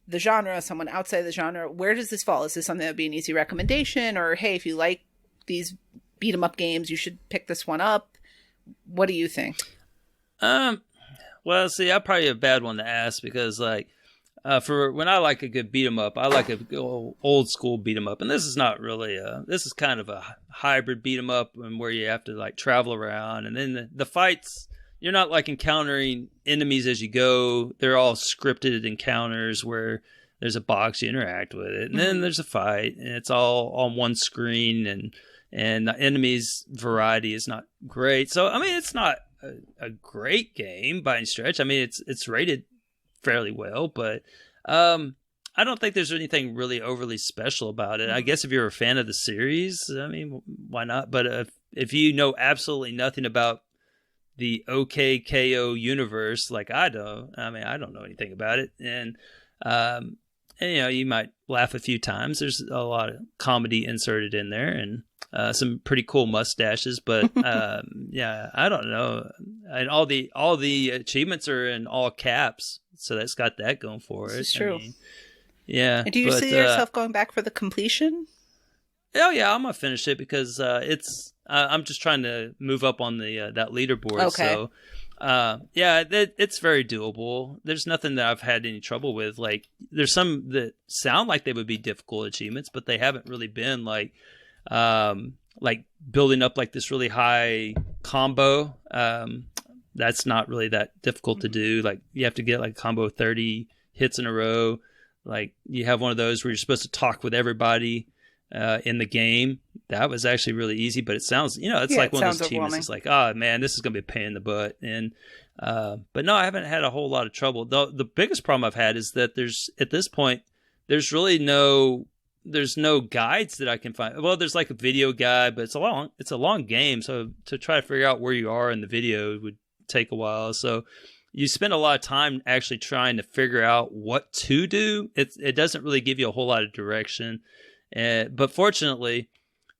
the genre, someone outside the genre, where does this fall? Is this something that would be an easy recommendation? Or, hey, if you like these beat 'em up games, you should pick this one up? What do you think? Well, see, I'm probably a bad one to ask, because like, for when I like a good beat 'em up, I like a old school beat 'em up, and this is not really this is kind of a hybrid beat 'em up, and where you have to like travel around, and then the fights, you're not like encountering enemies as you go. They're all scripted encounters where there's a box, you interact with it, and then there's a fight, and it's all on one screen, and the enemies variety is not great. So I mean, it's not a great game by any stretch. I mean, it's rated fairly well, but I don't think there's anything really overly special about it. I guess if you're a fan of the series, I mean, why not? But if you know absolutely nothing about the OKKO universe like I don't know anything about it, and you know, you might laugh a few times. There's a lot of comedy inserted in there, and some pretty cool mustaches, but yeah, I don't know. And all the achievements are in all caps, so that's got that going for it. This is true. I mean, yeah. And do you see yourself going back for the completion? Oh yeah, I'm gonna finish it, because it's I'm just trying to move up on the that leaderboard. Okay. So yeah, it's very doable. There's nothing that I've had any trouble with. Like, there's some that sound like they would be difficult achievements, but they haven't really been like building up like this really high combo. That's not really that difficult to do. Like, you have to get like combo 30 hits in a row. Like, you have one of those where you're supposed to talk with everybody in the game. That was actually really easy, but it sounds, it's like one of those achievements. It's like, oh man, this is gonna be a pain in the butt. And but no, I haven't had a whole lot of trouble. The biggest problem I've had is that at this point there's really no guides that I can find. Well, there's like a video guide, but it's a long game, so to try to figure out where you are in the video would take a while. So you spend a lot of time actually trying to figure out what to do. It doesn't really give you a whole lot of direction. But fortunately,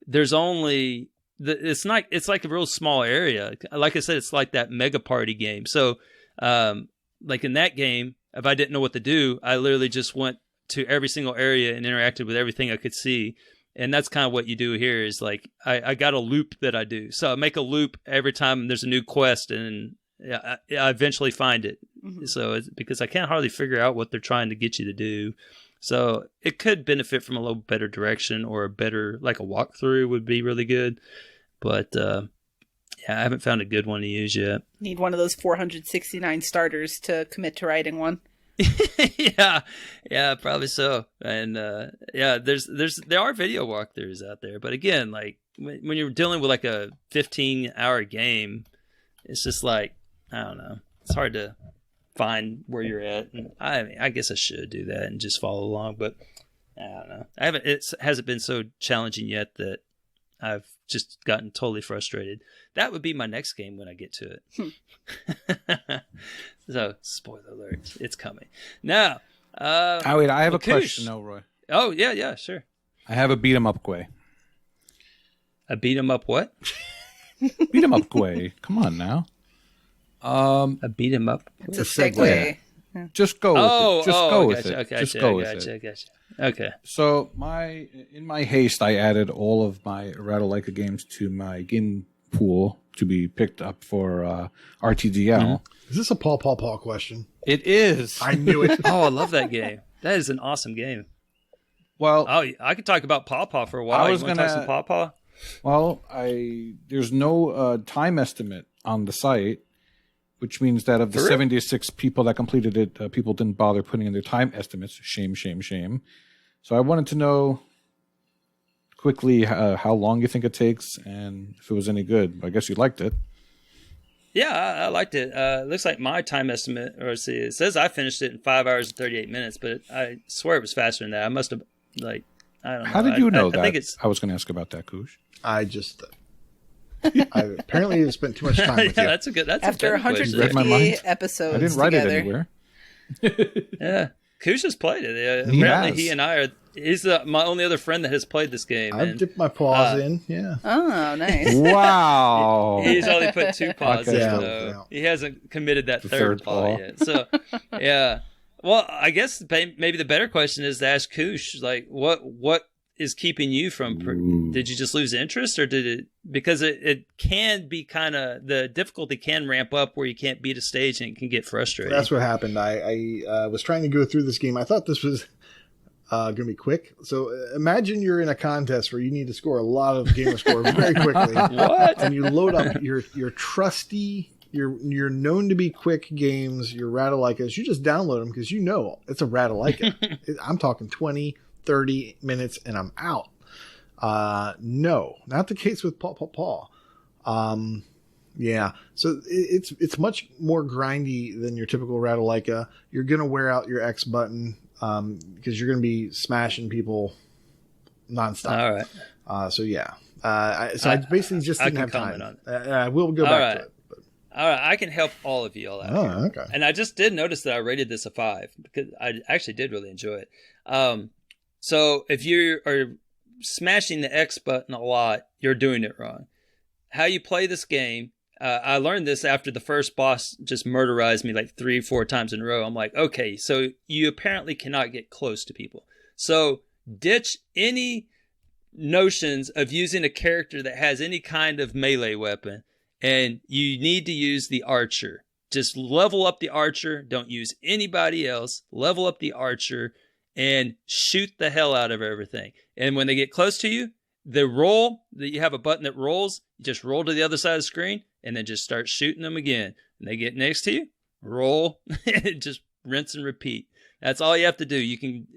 there's only it's like a real small area. Like I said, it's like that mega party game. So like in that game, if I didn't know what to do, I literally just went to every single area and interacted with everything I could see. And that's kind of what you do here is like, I got a loop that I do. So I make a loop every time there's a new quest, and I eventually find it. Mm-hmm. So it's because I can't hardly figure out what they're trying to get you to do. So it could benefit from a little better direction, or a better, like a walkthrough would be really good. But yeah, I haven't found a good one to use yet. Need one of those 469 starters to commit to writing one. yeah, probably so. And yeah, there are video walkthroughs out there, but again, like when you're dealing with like a 15-hour game, it's just like, I don't know, it's hard to find where you're at. And I guess I should do that and just follow along, but I don't know. It hasn't been so challenging yet that I've just gotten totally frustrated. That would be my next game when I get to it. So, spoiler alert, it's coming. Now, wait, I have a Koosh. question, Elroy. Oh, yeah, sure. I have a beat 'em up quay. A beat 'em up what? Beat 'em up quay. Come on now. A beat 'em up? It's a segue. Yeah. Just go with it. Just go with it. Okay, just go with it. Gotcha. Okay. So in my haste, I added all of my Rattle Like a games to my game pool to be picked up for RTDL. Mm-hmm. Is this a Paw question? It is. I knew it. Oh, I love that game. That is an awesome game. Well, I could talk about Paw for a while. I was going to talk some Paw? Well, there's no time estimate on the site, which means that of the 76 people that completed it, people didn't bother putting in their time estimates. Shame. So I wanted to know, quickly how long you think it takes and if it was any good. I guess you liked it. Yeah, I liked it. It looks like my time estimate, or see, it says I finished it in 5 hours and 38 minutes, but I swear it was faster than that. I must have, I don't know. How did you know that? I think it's. I was going to ask about that, Koosh. I just I apparently spent too much time with Yeah, you. that's a good. That's After a good question. read my mind? 158 episodes I didn't write together. it anywhere. Yeah, Koosh has played it. He Apparently, has. he and I are. He's my only other friend that has played this game. I've and dipped my paws in. Yeah. Oh, nice. Wow. he's only put 2 paws Okay. in, Yeah, though. yeah. He hasn't committed that The third third paw paw. yet. So, yeah. Well, I guess maybe the better question is to ask Koosh, like, what is keeping you from? Did you just lose interest, or did it? Because it can be kind of, the difficulty can ramp up where you can't beat a stage and it can get frustrating. That's what happened. I was trying to go through this game. I thought this was going to be quick. So imagine you're in a contest where you need to score a lot of gamer score very quickly. What? And you load up your trusty, your known to be quick games, your Ratalaikas. You just download them because you know it's a Ratalaika. I'm talking 20, 30 minutes and I'm out. No, not the case with Paw. Yeah, so it's much more grindy than your typical Ratalaika. You're gonna wear out your X button because you're gonna be smashing people nonstop. All right. So yeah, I basically just didn't have comment time. on I will go back to it. But. All right, I can help all of you all out. here. Oh, okay. And I just did notice that I rated this a 5 because I actually did really enjoy it. So if you are smashing the X button a lot, you're doing it wrong. How you play this game, I learned this after the first boss just murderized me like 3-4 times in a row. I'm like, okay, so you apparently cannot get close to people. So ditch any notions of using a character that has any kind of melee weapon, and you need to use the archer. Just level up the archer. Don't use anybody else. Level up the archer and shoot the hell out of everything. And when they get close to you, you have a button that rolls. You just roll to the other side of the screen and then just start shooting them again. When they get next to you, roll, just rinse and repeat. That's all you have to do.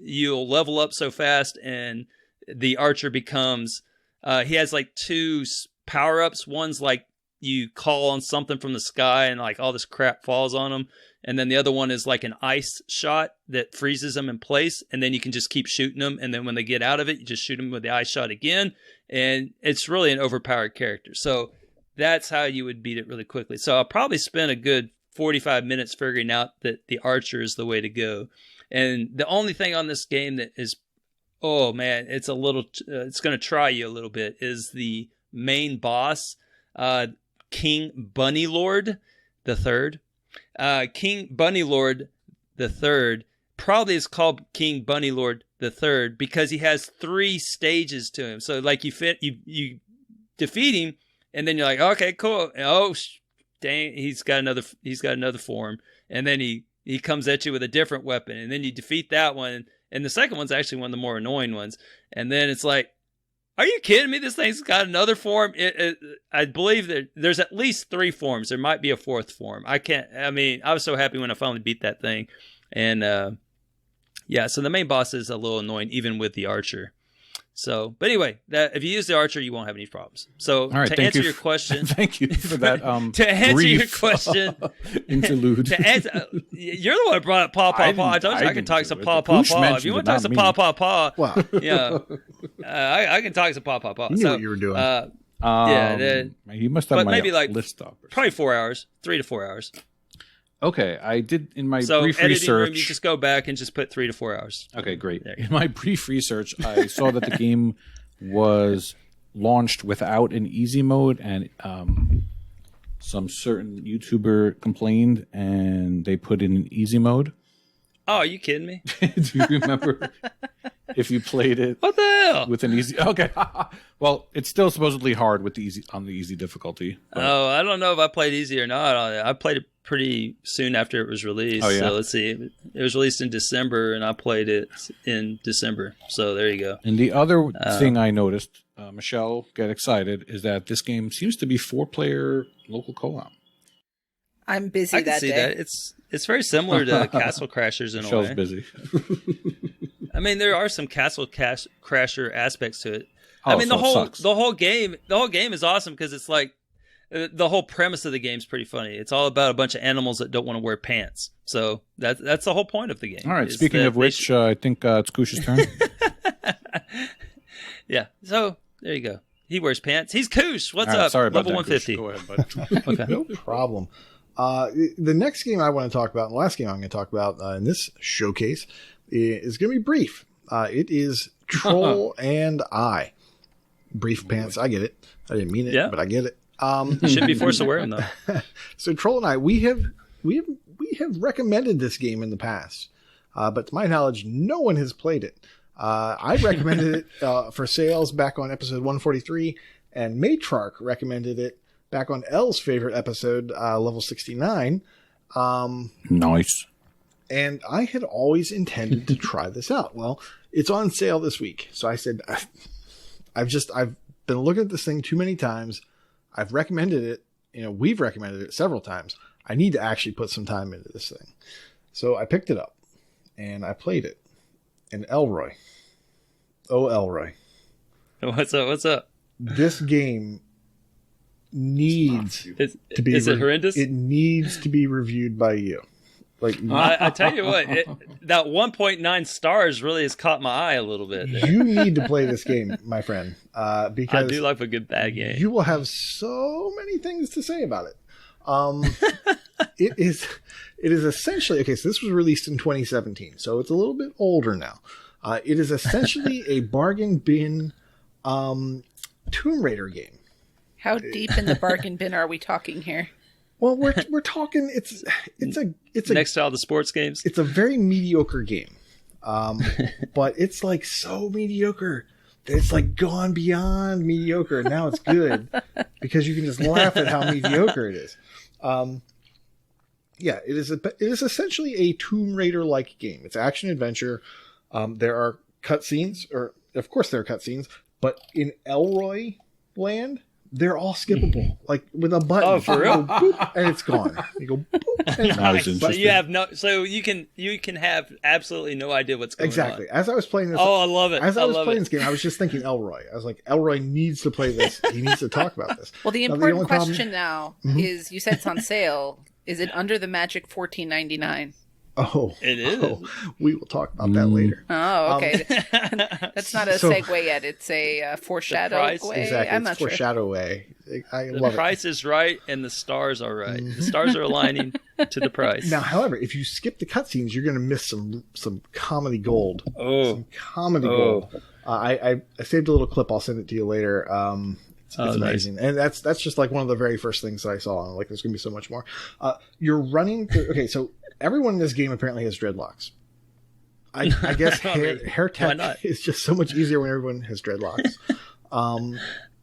You'll level up so fast, and the archer becomes, he has like 2 power-ups. One's like you call on something from the sky and like all this crap falls on them. And then the other one is like an ice shot that freezes them in place. And then you can just keep shooting them. And then when they get out of it, you just shoot them with the ice shot again. And it's really an overpowered character. So that's how you would beat it really quickly. So I'll probably spend a good 45 minutes figuring out that the archer is the way to go. And the only thing on this game that is, oh man, it's it's going to try you a little bit, is the main boss, King Bunnylord III. King Bunnylord III probably is called King Bunnylord III because he has 3 stages to him. So like you defeat him, and then you're like, okay, cool. Oh, dang, he's got another form, and then he comes at you with a different weapon, and then you defeat that one, and the second one's actually one of the more annoying ones, and then it's like, are you kidding me? This thing's got another form. I believe that there's at least 3 forms. There might be a 4th form. I was so happy when I finally beat that thing. And yeah, so the main boss is a little annoying, even with the archer. So, but anyway, if you use the archer, you won't have any problems. So, All right, to answer your question, thank you for that. to answer brief, your question, interlude. you're the one that brought up paw. I told you I can talk some paw. If you want to talk some paw, Wow. yeah, I can talk some paw. You knew what you were doing. He must have but my maybe like list up. probably 4 hours, 3 to 4 hours. Okay, I did in my So brief editing research. room, you just go back and just put 3 to 4 hours. Okay, great. There. In my brief research, I saw that the game was launched without an easy mode, and some certain YouTuber complained, and they put in an easy mode. Oh, are you kidding me? Do you remember if you played it What the hell? with an easy? Okay, well, it's still supposedly hard with the easy difficulty. But Oh, I don't know if I played easy or not. I played it pretty soon after it was released. Oh, yeah? So let's see. It was released in December, and I played it in December. So there you go. And the other thing I noticed, Michelle, get excited, is that this game seems to be 4-player local co-op. I'm busy I can that see day. that. It's very similar to Castle Crashers in a Michelle's way. busy. I mean, there are some Castle Crasher aspects to it. I mean, so it sucks. the whole game is awesome because it's like the whole premise of the game is pretty funny. It's all about a bunch of animals that don't want to wear pants. So that's the whole point of the game. All right. Speaking of which, I think it's Koosh's turn. Yeah. So there you go. He wears pants. He's Koosh. What's up? Sorry about Level that, 150. Koosh. Go ahead, bud. Okay. No problem. The next game I want to talk about, and the last game I'm going to talk about in this showcase, is going to be brief. It is Troll and I. Brief pants. I get it. I didn't mean it, but I get it. You should be forced to wear them though. So Troll and I, we have recommended this game in the past, but to my knowledge, no one has played it. I recommended it for sales back on episode 143, and Matrarch recommended it back on L's favorite episode, level 69. Nice. And I had always intended to try this out. Well, it's on sale this week, so I said, I've been looking at this thing too many times. I've recommended it. We've recommended it several times. I need to actually put some time into this thing. So I picked it up and I played it. And Elroy. Oh, Elroy. What's up? This game needs to be... Is it horrendous? It needs to be reviewed by you. Like, I tell you what, that 1.9 stars really has caught my eye a little bit. you need to play this game, my friend, because I do like a good bad game. You will have so many things to say about it. It is essentially, okay, so this was released in 2017, so it's a little bit older now. It is essentially a bargain bin Tomb Raider game. How deep in the bargain bin are we talking here? Well, we're talking. It's a next to all the sports games. It's a very mediocre game, but it's like so mediocre that it's like gone beyond mediocre. And now it's good because you can just laugh at how mediocre it is. Yeah, it is essentially a Tomb Raider like game. It's action adventure. There are cutscenes, or of course there are cutscenes, but in Elroy land, they're all skippable, like with a button. Oh, for real? You go, boop, and it's gone. You go, boop, and it's gone. So you have you can have absolutely no idea what's going on. Exactly. As I was playing this, I love it. As I was playing this game, I was just thinking Elroy. I was like, Elroy needs to play this. He needs to talk about this. Well, the important question now is: you said it's on sale. Is it under the magic $14.99? Oh, it is. Oh, we will talk about that later. Oh, okay. That's not a segue yet. It's a foreshadow way. Exactly. I'm not it's foreshadow way. I love it. The price is right and the stars are right. The stars are aligning to the price. Now, however, if you skip the cutscenes, you're going to miss some comedy gold. Some comedy gold. I saved a little clip. I'll send it to you later. It's amazing. Nice. And that's just like one of the very first things that I saw. I'm like, there's going to be so much more. You're running through... Okay, so everyone in this game apparently has dreadlocks. I guess hair tech is just so much easier when everyone has dreadlocks.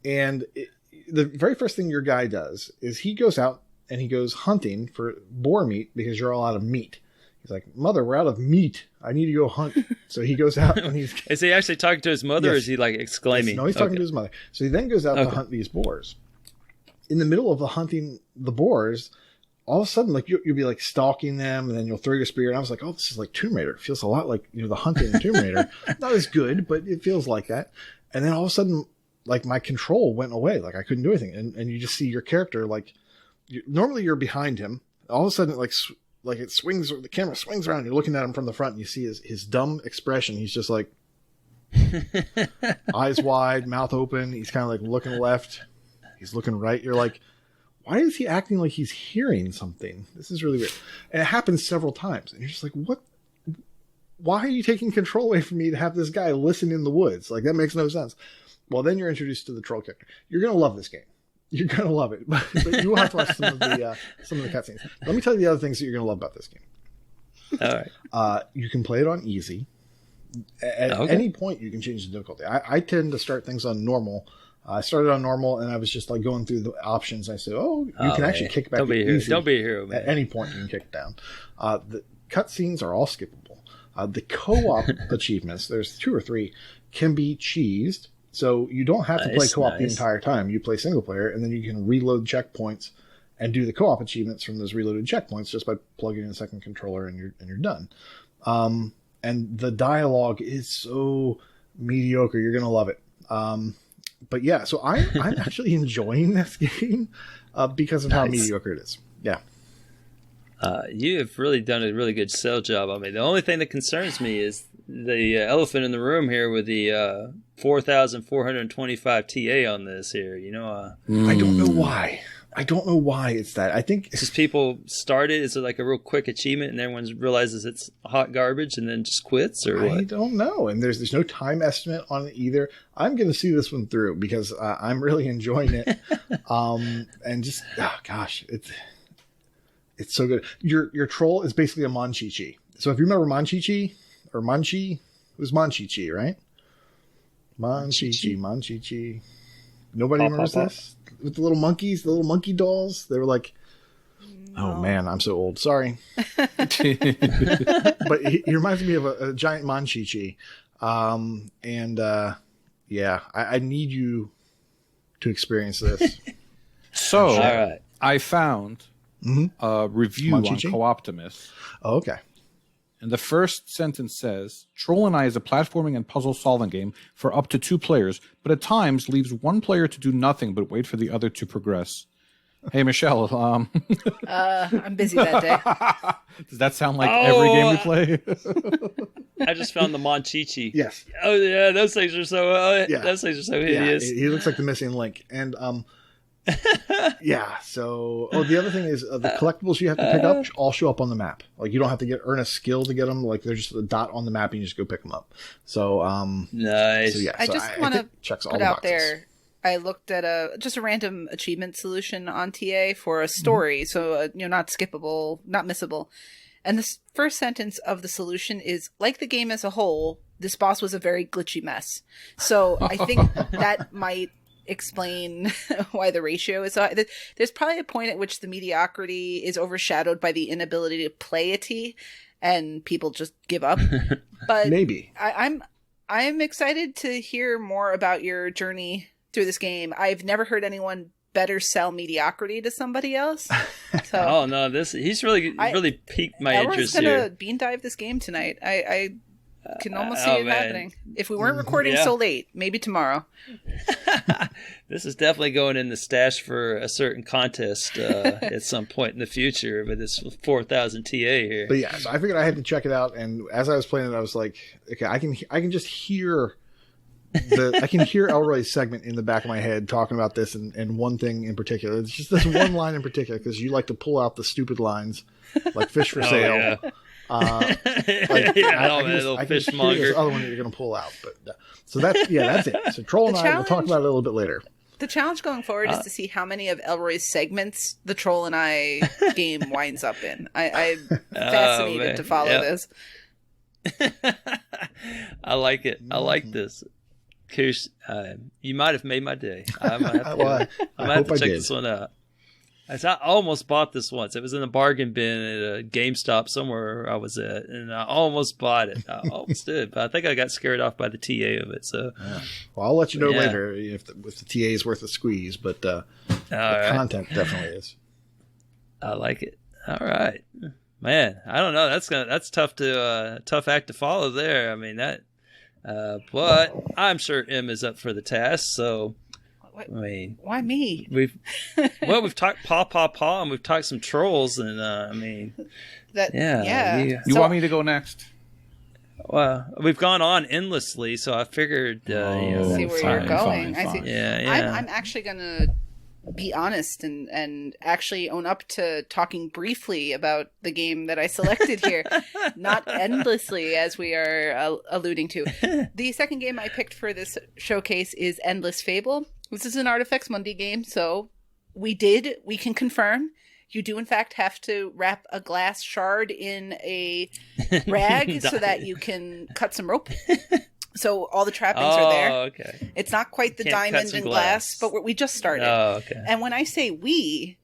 The very first thing your guy does is he goes out and he goes hunting for boar meat because you're all out of meat. He's like, Mother, we're out of meat. I need to go hunt. So he goes out and he's... Is he actually talking to his mother or is he like exclaiming? Yes, no, he's talking to his mother. So he then goes out to hunt these boars. In the middle of hunting the boars, all of a sudden, like you'll be like stalking them and then you'll throw your spear. And I was like, oh, this is like Tomb Raider. It feels a lot like, the hunting in Tomb Raider. Not as good, but it feels like that. And then all of a sudden, like my control went away. Like I couldn't do anything. And you just see your character, like normally you're behind him. All of a sudden, it swings, the camera swings around. You're looking at him from the front and you see his dumb expression. He's just like eyes wide, mouth open. He's kind of like looking left. He's looking right. You're like, why is he acting like he's hearing something? This is really weird. And it happens several times. And you're just like, what? Why are you taking control away from me to have this guy listen in the woods? Like, that makes no sense. Well, then you're introduced to the troll character. You're going to love this game. You're going to love it. But you will have to watch some of the cutscenes. Let me tell you the other things that you're going to love about this game. All right. You can play it on easy. At any point, you can change the difficulty. I tend to start things on normal. I started on normal, and I was just like going through the options. I said, you can actually kick back to easy. Don't be a hero, man. At any point, you can kick down. The cutscenes are all skippable. The co-op achievements, there's 2 or 3, can be cheesed. So you don't have to play co-op the entire time. You play single player, and then you can reload checkpoints and do the co-op achievements from those reloaded checkpoints just by plugging in a second controller, and you're done. And the dialogue is so mediocre. You're going to love it. But yeah, so I'm actually enjoying this game because of how mediocre it is. Yeah. You have really done a really good sell job on me. The only thing that concerns me is the elephant in the room here with the 4,425 TA on this here. You know, I don't know why. I don't know why it's that. I think it's just people started. Is it like a real quick achievement, and everyone realizes it's hot garbage, and then just quits, or what? I don't know. And there's no time estimate on it either. I'm going to see this one through because I'm really enjoying it. And just gosh, it's so good. Your troll is basically a Monchichi. So if you remember Monchichi or Monchi, it was Monchichi, right? Monchichi. Nobody remembers this? With the little monkeys, the little monkey dolls. They were like, oh man, I'm so old. Sorry. But he reminds me of a giant Monchichi. Yeah, I need you to experience this. So, all right. I found a review Monchichi? on Co-Optimus. Oh, okay. And the first sentence says, Troll and I is a platforming and puzzle solving game for up to 2 players, but at times leaves one player to do nothing but wait for the other to progress. Hey, Michelle. I'm busy that day. Does that sound like every game we play? I just found the Monchichi. Yes. Oh yeah, those things are so. Those things are so hideous. Yeah, he looks like the missing link. And yeah. So, the other thing is the collectibles you have to pick up all show up on the map. Like you don't have to earn a skill to get them. Like they're just a dot on the map, and you just go pick them up. So, nice. So, yeah, I just want to put out boxes. there. I looked at a random achievement solution on TA for a story, so not skippable, not missable. And the first sentence of the solution is, like the game as a whole, this boss was a very glitchy mess. So I think that might explain why the ratio is so high. There's probably a point at which the mediocrity is overshadowed by the inability to play a T, and people just give up. But maybe I'm excited to hear more about your journey through this game. I've never heard anyone better sell mediocrity to somebody else. So oh no, he's really piqued my interest here. Elroy's gonna bean dive this game tonight. I can almost see it happening. If we weren't recording so late, maybe tomorrow. This is definitely going in the stash for a certain contest at some point in the future. But this 4,000 TA here. But yeah, so I figured I had to check it out. And as I was playing it, I was like, okay, I can just hear. I can hear Elroy's segment in the back of my head talking about this and one thing in particular. It's just this one line in particular because you like to pull out the stupid lines like fish for sale. Yeah. I can just hear this other one that you're going to pull out. But so that's it. So Troll and I will talk about it a little bit later. The challenge going forward is to see how many of Elroy's segments the Troll and I game winds up in. I'm fascinated to follow this. I like it. I like this. Koosh, you might have made my day. I might have to check this one out. I almost bought this once. It was in a bargain bin at a GameStop somewhere I was at, and I almost bought it. I almost did, but I think I got scared off by the TA of it. So, well, I'll let you know later if the TA is worth a squeeze, but the content definitely is. I like it. All right, man. I don't know. That's tough act to follow there. I mean that. But I'm sure M is up for the task. So, I mean, why me? We've talked paw, and we've talked some trolls, and I mean, You want me to go next? Well, we've gone on endlessly, so I figured. See where you're going. Fine. I see. Yeah. I'm actually gonna be honest and actually own up to talking briefly about the game that I selected here, not endlessly as we are alluding to. The second game I picked for this showcase is Endless Fable. This is an Artifex Mundi game, so we can confirm you do in fact have to wrap a glass shard in a rag so that you can cut some rope. So all the trappings are there. Okay. It's not quite the diamond and glass, but we just started. Oh, okay. And when I say we,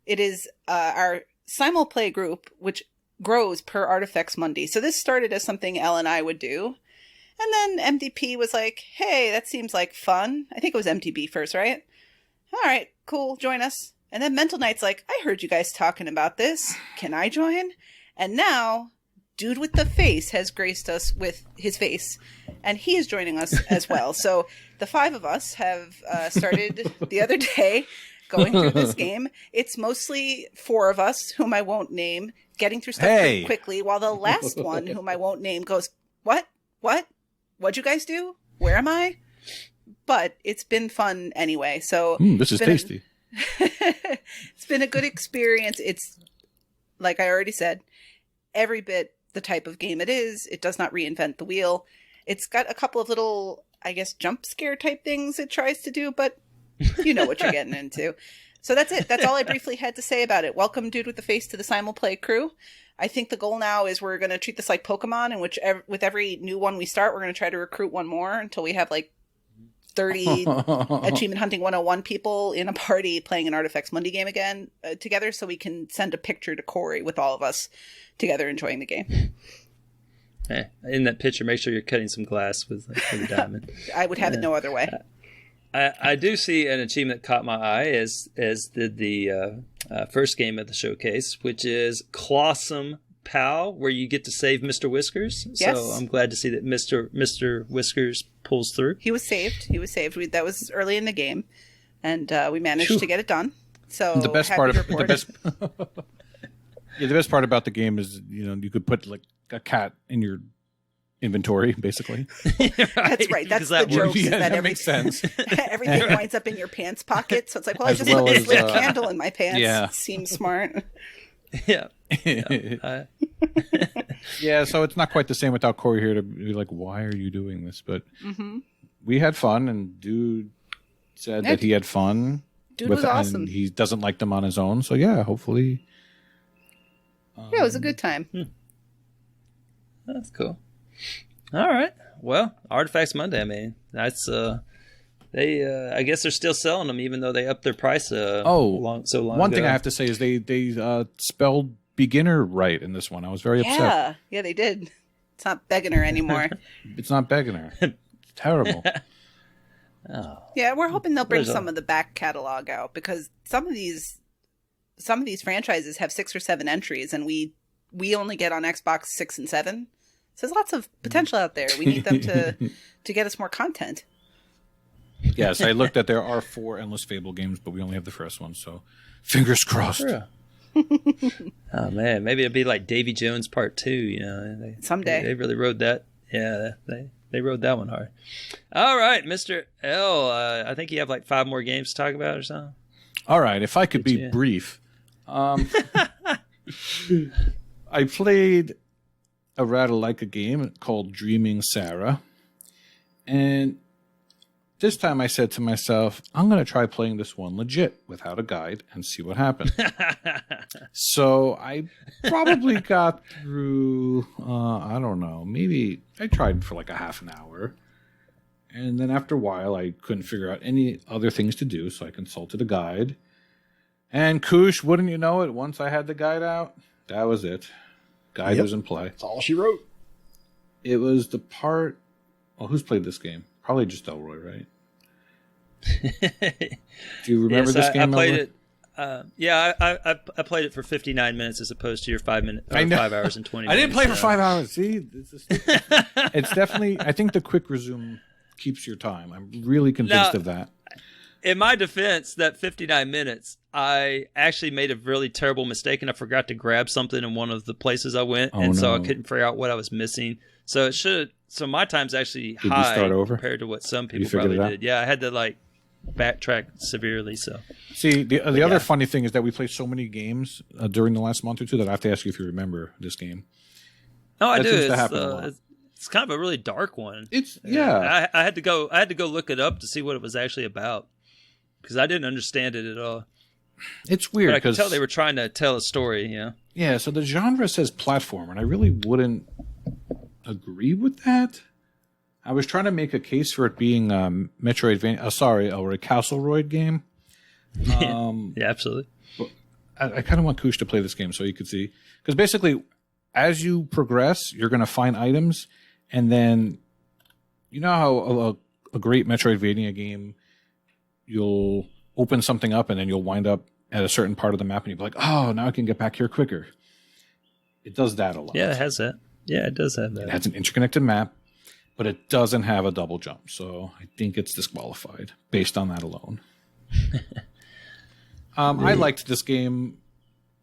it is our simulplay group, which grows per Artifex Mundi. So this started as something Elle and I would do. And then MDP was like, hey, that seems like fun. I think it was MTB first, right? All right, cool, join us. And then Mental Knight's like, I heard you guys talking about this. Can I join? And now Dude with the Face has graced us with his face, and he is joining us as well. So the 5 of us have started the other day going through this game. It's mostly 4 of us, whom I won't name, getting through stuff pretty quickly, while the last one, whom I won't name, goes, What? What'd you guys do? Where am I? But it's been fun anyway. So this is tasty. It's been a good experience. It's, like I already said, every bit the type of game it is. It does not reinvent the wheel. It's got a couple of little, I guess, jump scare type things it tries to do, but you know what you're getting into. So that's it. That's all I briefly had to say about it. Welcome, Dude with the Face, to the Simulplay crew. I think the goal now is we're going to treat this like Pokemon, and with every new one we start, we're going to try to recruit one more until we have like 30 Achievement Hunting 101 people in a party playing an Artifacts Monday game again together, so we can send a picture to Corey with all of us together enjoying the game. In that picture, make sure you're cutting some glass with a diamond. I would have it no other way. I do see an achievement caught my eye, as did the first game of the showcase, which is Clawsome Pal, where you get to save Mr. Whiskers. Yes. So I'm glad to see that Mr. Whiskers pulls through. He was saved. That was early in the game, and we managed to get it done. So the best part about the game is, you could put like a cat in your inventory, basically. That's right. That's the joke. That makes sense. Everything winds up in your pants pocket. So it's like, well, I just put this lit candle in my pants. Yeah. Seems smart. Yeah. Yeah, so it's not quite the same without Corey here to be like, why are you doing this? But we had fun, and Dude said that he had fun. Dude was awesome. And he doesn't like them on his own. So yeah, hopefully. Yeah, it was a good time. That's cool. All right. Well, Artifacts Monday, I mean, that's I guess they're still selling them even though they upped their price so long one ago. thing I have to say is they spelled beginner right in this one. I was very upset. Yeah, they did. It's not beginner anymore. It's not beginner. It's terrible. Oh. Yeah, we're hoping they'll bring some of the back catalog out, because some of these franchises have 6 or 7 entries, and we only get on Xbox 6 and 7. So there's lots of potential out there. We need them to get us more content. Yes, I looked at there are 4 Endless Fable games, but we only have the first one, so fingers crossed. Yeah. Oh man, maybe it'll be like Davy Jones Part 2. Someday they really rode that. Yeah, they rode that one hard. All right, Mr. L. I think you have like 5 more games to talk about or something. All right, if I could be brief, I played a rather like a game called Dreaming Sarah, and this time I said to myself, I'm going to try playing this one legit without a guide and see what happens. So I probably got through, I don't know, maybe I tried for like a half an hour. And then after a while, I couldn't figure out any other things to do, so I consulted a guide. And Koosh, wouldn't you know it, once I had the guide out, that was it. Guide was in play. That's all she wrote. It was the part... Well, who's played this game? Probably just Elroy, right? Do you remember this game? I played it. I played it for 59 minutes as opposed to your 5 minutes. 5 hours and 20 minutes. I didn't play for 5 hours. See? It's definitely... I think the quick resume keeps your time. I'm really convinced of that. In my defense, that 59 minutes, I actually made a really terrible mistake, and I forgot to grab something in one of the places I went, so I couldn't figure out what I was missing. So my time's actually high compared to what some people probably did. Yeah, I had to like backtrack severely. So see, the other funny thing is that we played so many games during the last month or two that I have to ask you if you remember this game. No, I do. It's kind of a really dark one. I had to go look it up to see what it was actually about, because I didn't understand it at all. It's weird. But I could tell they were trying to tell a story. Yeah. So the genre says platformer, and I really wouldn't agree with that. I was trying to make a case for it being Metroidvania. Or a Castleroid game. Yeah, absolutely. I kind of want Koosh to play this game so you could see, because basically, as you progress, you're going to find items, and then you know how a great Metroidvania game, you'll open something up and then you'll wind up at a certain part of the map and you'll be like, oh, now I can get back here quicker. It does that a lot. Yeah, it has that. Yeah, it does have that. It has an interconnected map, but it doesn't have a double jump. So I think it's disqualified based on that alone. I liked this game.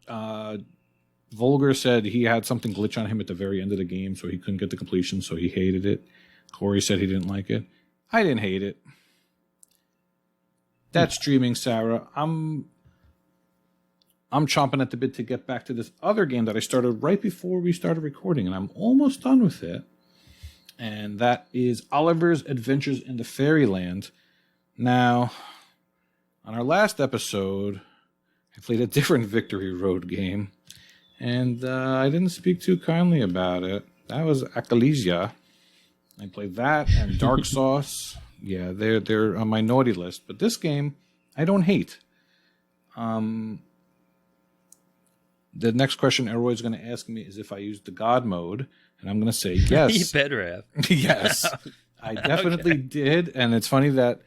Vulgar said he had something glitch on him at the very end of the game, so he couldn't get the completion, so he hated it. Corey said he didn't like it. I didn't hate it. That's streaming, Sarah. I'm chomping at the bit to get back to this other game that I started right before we started recording, and I'm almost done with it. And that is Oliver's Adventures in the Fairyland. Now, on our last episode, I played a different Victory Road game, and I didn't speak too kindly about it. That was Akalesia. I played that and Dark Sauce. Yeah, they're on my naughty list. But this game, I don't hate. The next question Elroy's going to ask me is if I used the God mode, and I'm going to say yes. You better have. Yes, I definitely did. And it's funny that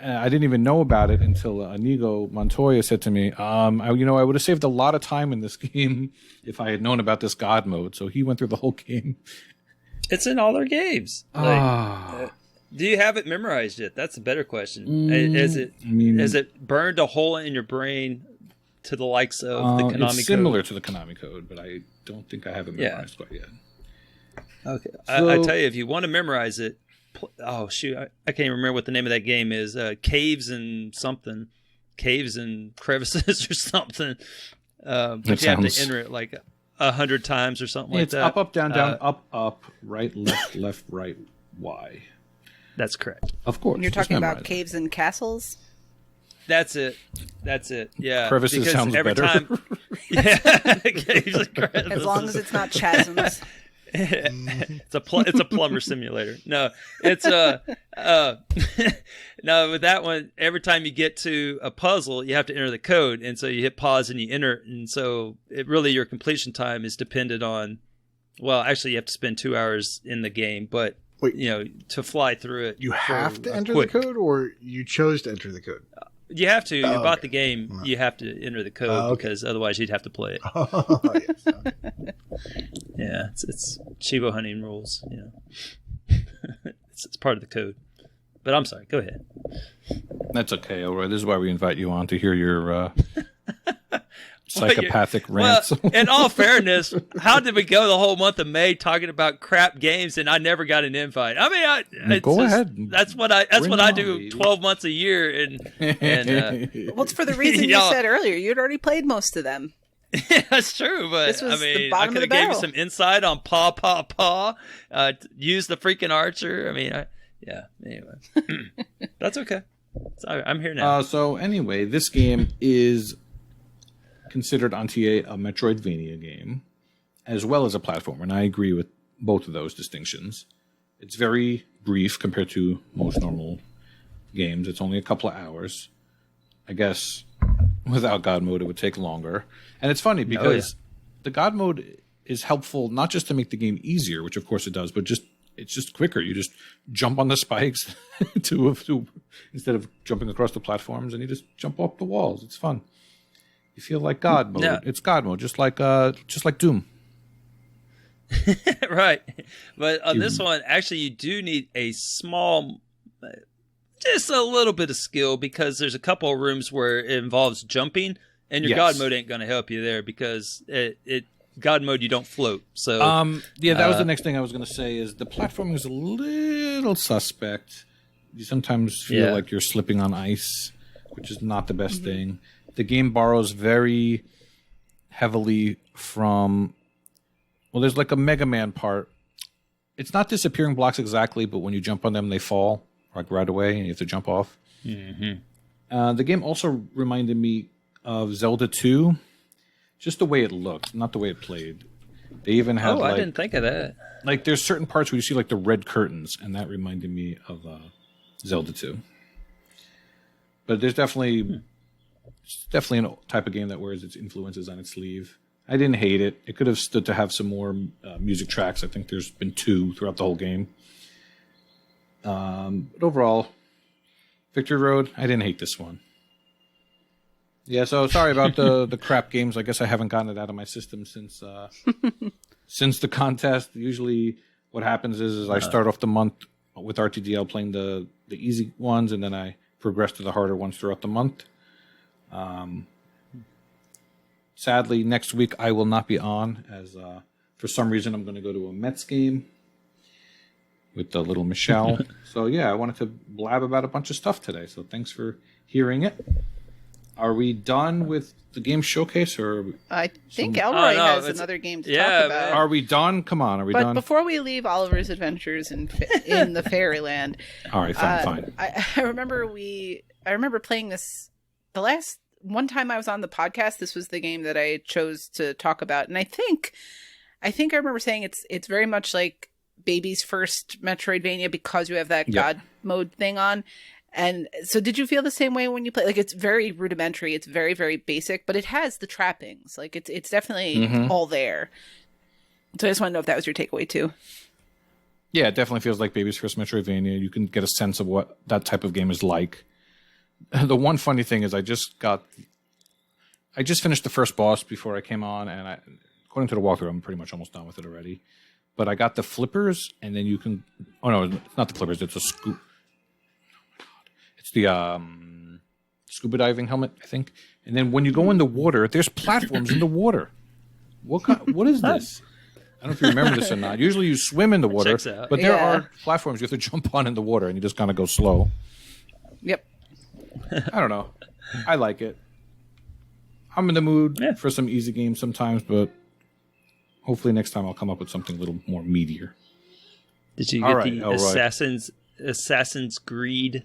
I didn't even know about it until Inigo Montoya said to me, I would have saved a lot of time in this game if I had known about this God mode. So he went through the whole game. It's in all their games. Do you have it memorized yet? That's a better question. Has it burned a hole in your brain to the likes of the Konami code? It's similar to the Konami code, but I don't think I have it memorized quite yet. Okay. So, I tell you, if you want to memorize it, I can't even remember what the name of that game is. Caves and crevices or something. But you have to enter it like 100 times or something like that. It's up, down, down, up, right, left, right, Y. That's correct. Of course. You're talking about caves and castles? That's it. Yeah. Crevices because sounds every better. Time, caves and crevices. As long as it's not chasms. It's a plumber simulator. No, it's no, with that one, every time you get to a puzzle, you have to enter the code, and so you hit pause and you enter, and so your completion time is dependent on. Well, actually, you have to spend 2 hours in the game, but to fly through it, you have to enter the code, or you chose to enter the code. You have to. You bought the game. You have to enter the code because otherwise you'd have to play it. Oh, yes. Okay. Yeah, it's Cheevo hunting rules. It's part of the code. But I'm sorry. Go ahead. That's okay, Elroy. This is why we invite you on to hear your psychopathic rants. Well, in all fairness, how did we go the whole month of May talking about crap games and I never got an invite? I mean, go ahead. That's what I do 12 months a year, and well, it's for the reason you said earlier. You'd already played most of them. Yeah, that's true, but this was the I bottom could of the have gave you barrel. some insight on paw. Use the freaking archer. I mean, anyway, that's okay. I'm here now. So anyway, this game is considered on TA a Metroidvania game, as well as a platformer, and I agree with both of those distinctions. It's very brief compared to most normal games. It's only a couple of hours. I guess without God mode, it would take longer. And it's funny because the God mode is helpful not just to make the game easier, which of course it does, but it's just quicker. You just jump on the spikes instead of jumping across the platforms, and you just jump off the walls. It's fun. You feel like God mode. Yeah. It's God mode, just like Doom. Right. But on this one, actually, you do need a small, just a little bit of skill, because there's a couple of rooms where it involves jumping, and your God mode ain't going to help you there because God mode, you don't float. So that was the next thing I was going to say is the platforming is a little suspect. You sometimes feel like you're slipping on ice, which is not the best thing. The game borrows very heavily from, there's like a Mega Man part. It's not disappearing blocks exactly, but when you jump on them, they fall like right away, and you have to jump off. Mm-hmm. The game also reminded me of Zelda 2, just the way it looked, not the way it played. They even had I didn't think of that. Like there's certain parts where you see like the red curtains, and that reminded me of Zelda 2. But there's definitely a type of game that wears its influences on its sleeve. I didn't hate it. It could have stood to have some more music tracks. I think there's been 2 throughout the whole game. But overall, Victory Road, I didn't hate this one. Yeah, so sorry about the crap games. I guess I haven't gotten it out of my system since since the contest, usually what happens is I start off the month with RTDL playing the easy ones, and then I progress to the harder ones throughout the month. Sadly, next week I will not be on, as for some reason I'm going to go to a Mets game with the little Michelle. So yeah, I wanted to blab about a bunch of stuff today. So thanks for hearing it. Are we done with the game showcase, or I think Elroy has another game to talk about. Are we done? Come on, are we done? But before we leave Oliver's adventures in the fairyland, all right, fine. I remember playing this the last one time I was on the podcast. This was the game that I chose to talk about, and I think I remember saying it's very much like Baby's first Metroidvania because you have that God mode thing on. And so did you feel the same way when you play? Like, it's very rudimentary. It's very, very basic, but it has the trappings. Like, it's definitely all there. So I just want to know if that was your takeaway too. Yeah, it definitely feels like Baby's first Metroidvania. You can get a sense of what that type of game is like. The one funny thing is I just finished the first boss before I came on, and according to the walkthrough, I'm pretty much almost done with it already. But I got the flippers, and then you can... Oh, no, it's not the flippers. It's a scoop. It's the scuba diving helmet, I think. And then when you go in the water, there's platforms in the water. What is this? I don't know if you remember this or not. Usually you swim in the water, but there are platforms you have to jump on in the water, and you just kind of go slow. Yep. I don't know. I like it. I'm in the mood for some easy games sometimes, but hopefully next time I'll come up with something a little more meatier. Did you get the Assassin's Creed?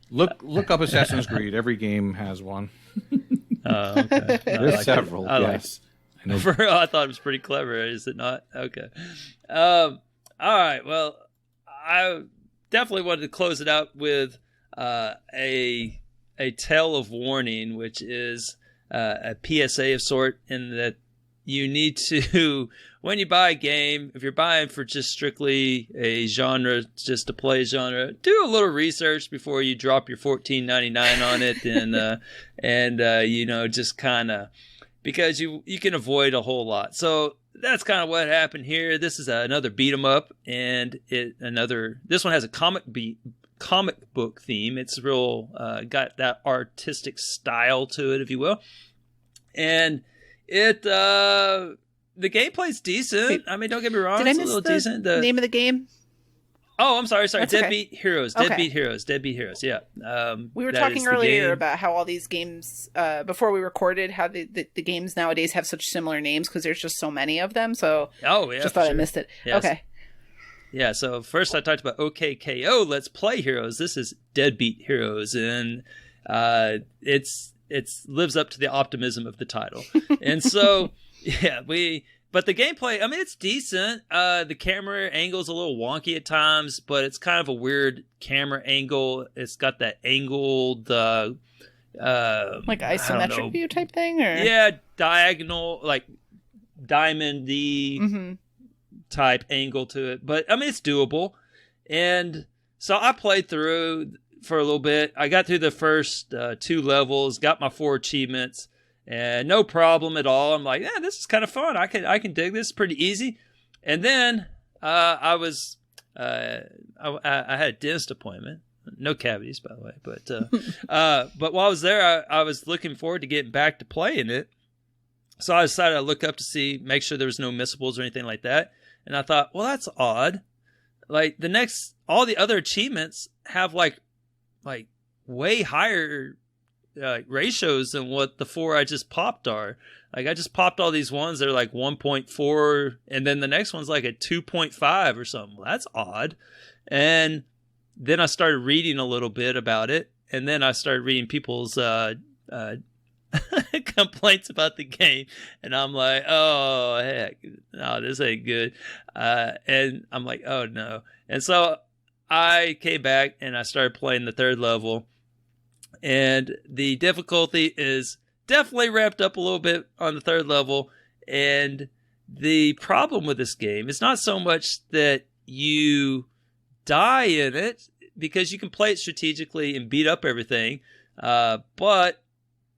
Look up Assassin's Creed. Every game has one. Oh, okay. There's several. Yes, I know. I thought it was pretty clever. Is it not? Okay. All right. Well, I definitely wanted to close it out with a tale of warning, which is a PSA of sort, in that you need to, when you buy a game, if you're buying for just strictly a genre, just to play a genre, do a little research before you drop your $14.99 on it, and just kind of, because you can avoid a whole lot. So that's kind of what happened here. This is another beat 'em up, and this one has a comic book theme. It's real got that artistic style to it, if you will, and the gameplay's decent. Wait, I mean, don't get me wrong. Did It's I miss a little the decent. name of the game? Oh, I'm sorry. That's Deadbeat okay. Heroes. Deadbeat Heroes. Yeah. We were talking earlier about how all these games, before we recorded, how the games nowadays have such similar names because there's just so many of them. So just thought I missed it. Yes. Okay. Yeah, so first I talked about OKKO, Let's Play Heroes. This is Deadbeat Heroes, and it lives up to the optimism of the title. And so, but the gameplay, I mean, it's decent. The camera angle's a little wonky at times, but it's kind of a weird camera angle. It's got that angled, like isometric view type thing, or diagonal, like diamond-y type angle to it. But I mean, it's doable. And so I played through for a little bit. I got through the first 2 levels, got my 4 achievements, and no problem at all. I'm like, this is kind of fun. I can dig this. Pretty easy. And then I had a dentist appointment. No cavities, by the way. But while I was there, I was looking forward to getting back to playing it. So I decided to look up to make sure there was no missables or anything like that. And I thought, well, that's odd. Like all the other achievements have like way higher ratios than what the 4 I just popped are. Like, I just popped all these ones that are like 1.4, and then the next one's like a 2.5 or something. Well, that's odd. And then I started reading a little bit about it, and then I started reading people's complaints about the game, and I'm like, oh heck, no, this ain't good. And I'm like, oh no. And so I came back and I started playing the 3rd level, and the difficulty is definitely ramped up a little bit on the 3rd level. And the problem with this game is not so much that you die in it, because you can play it strategically and beat up everything, but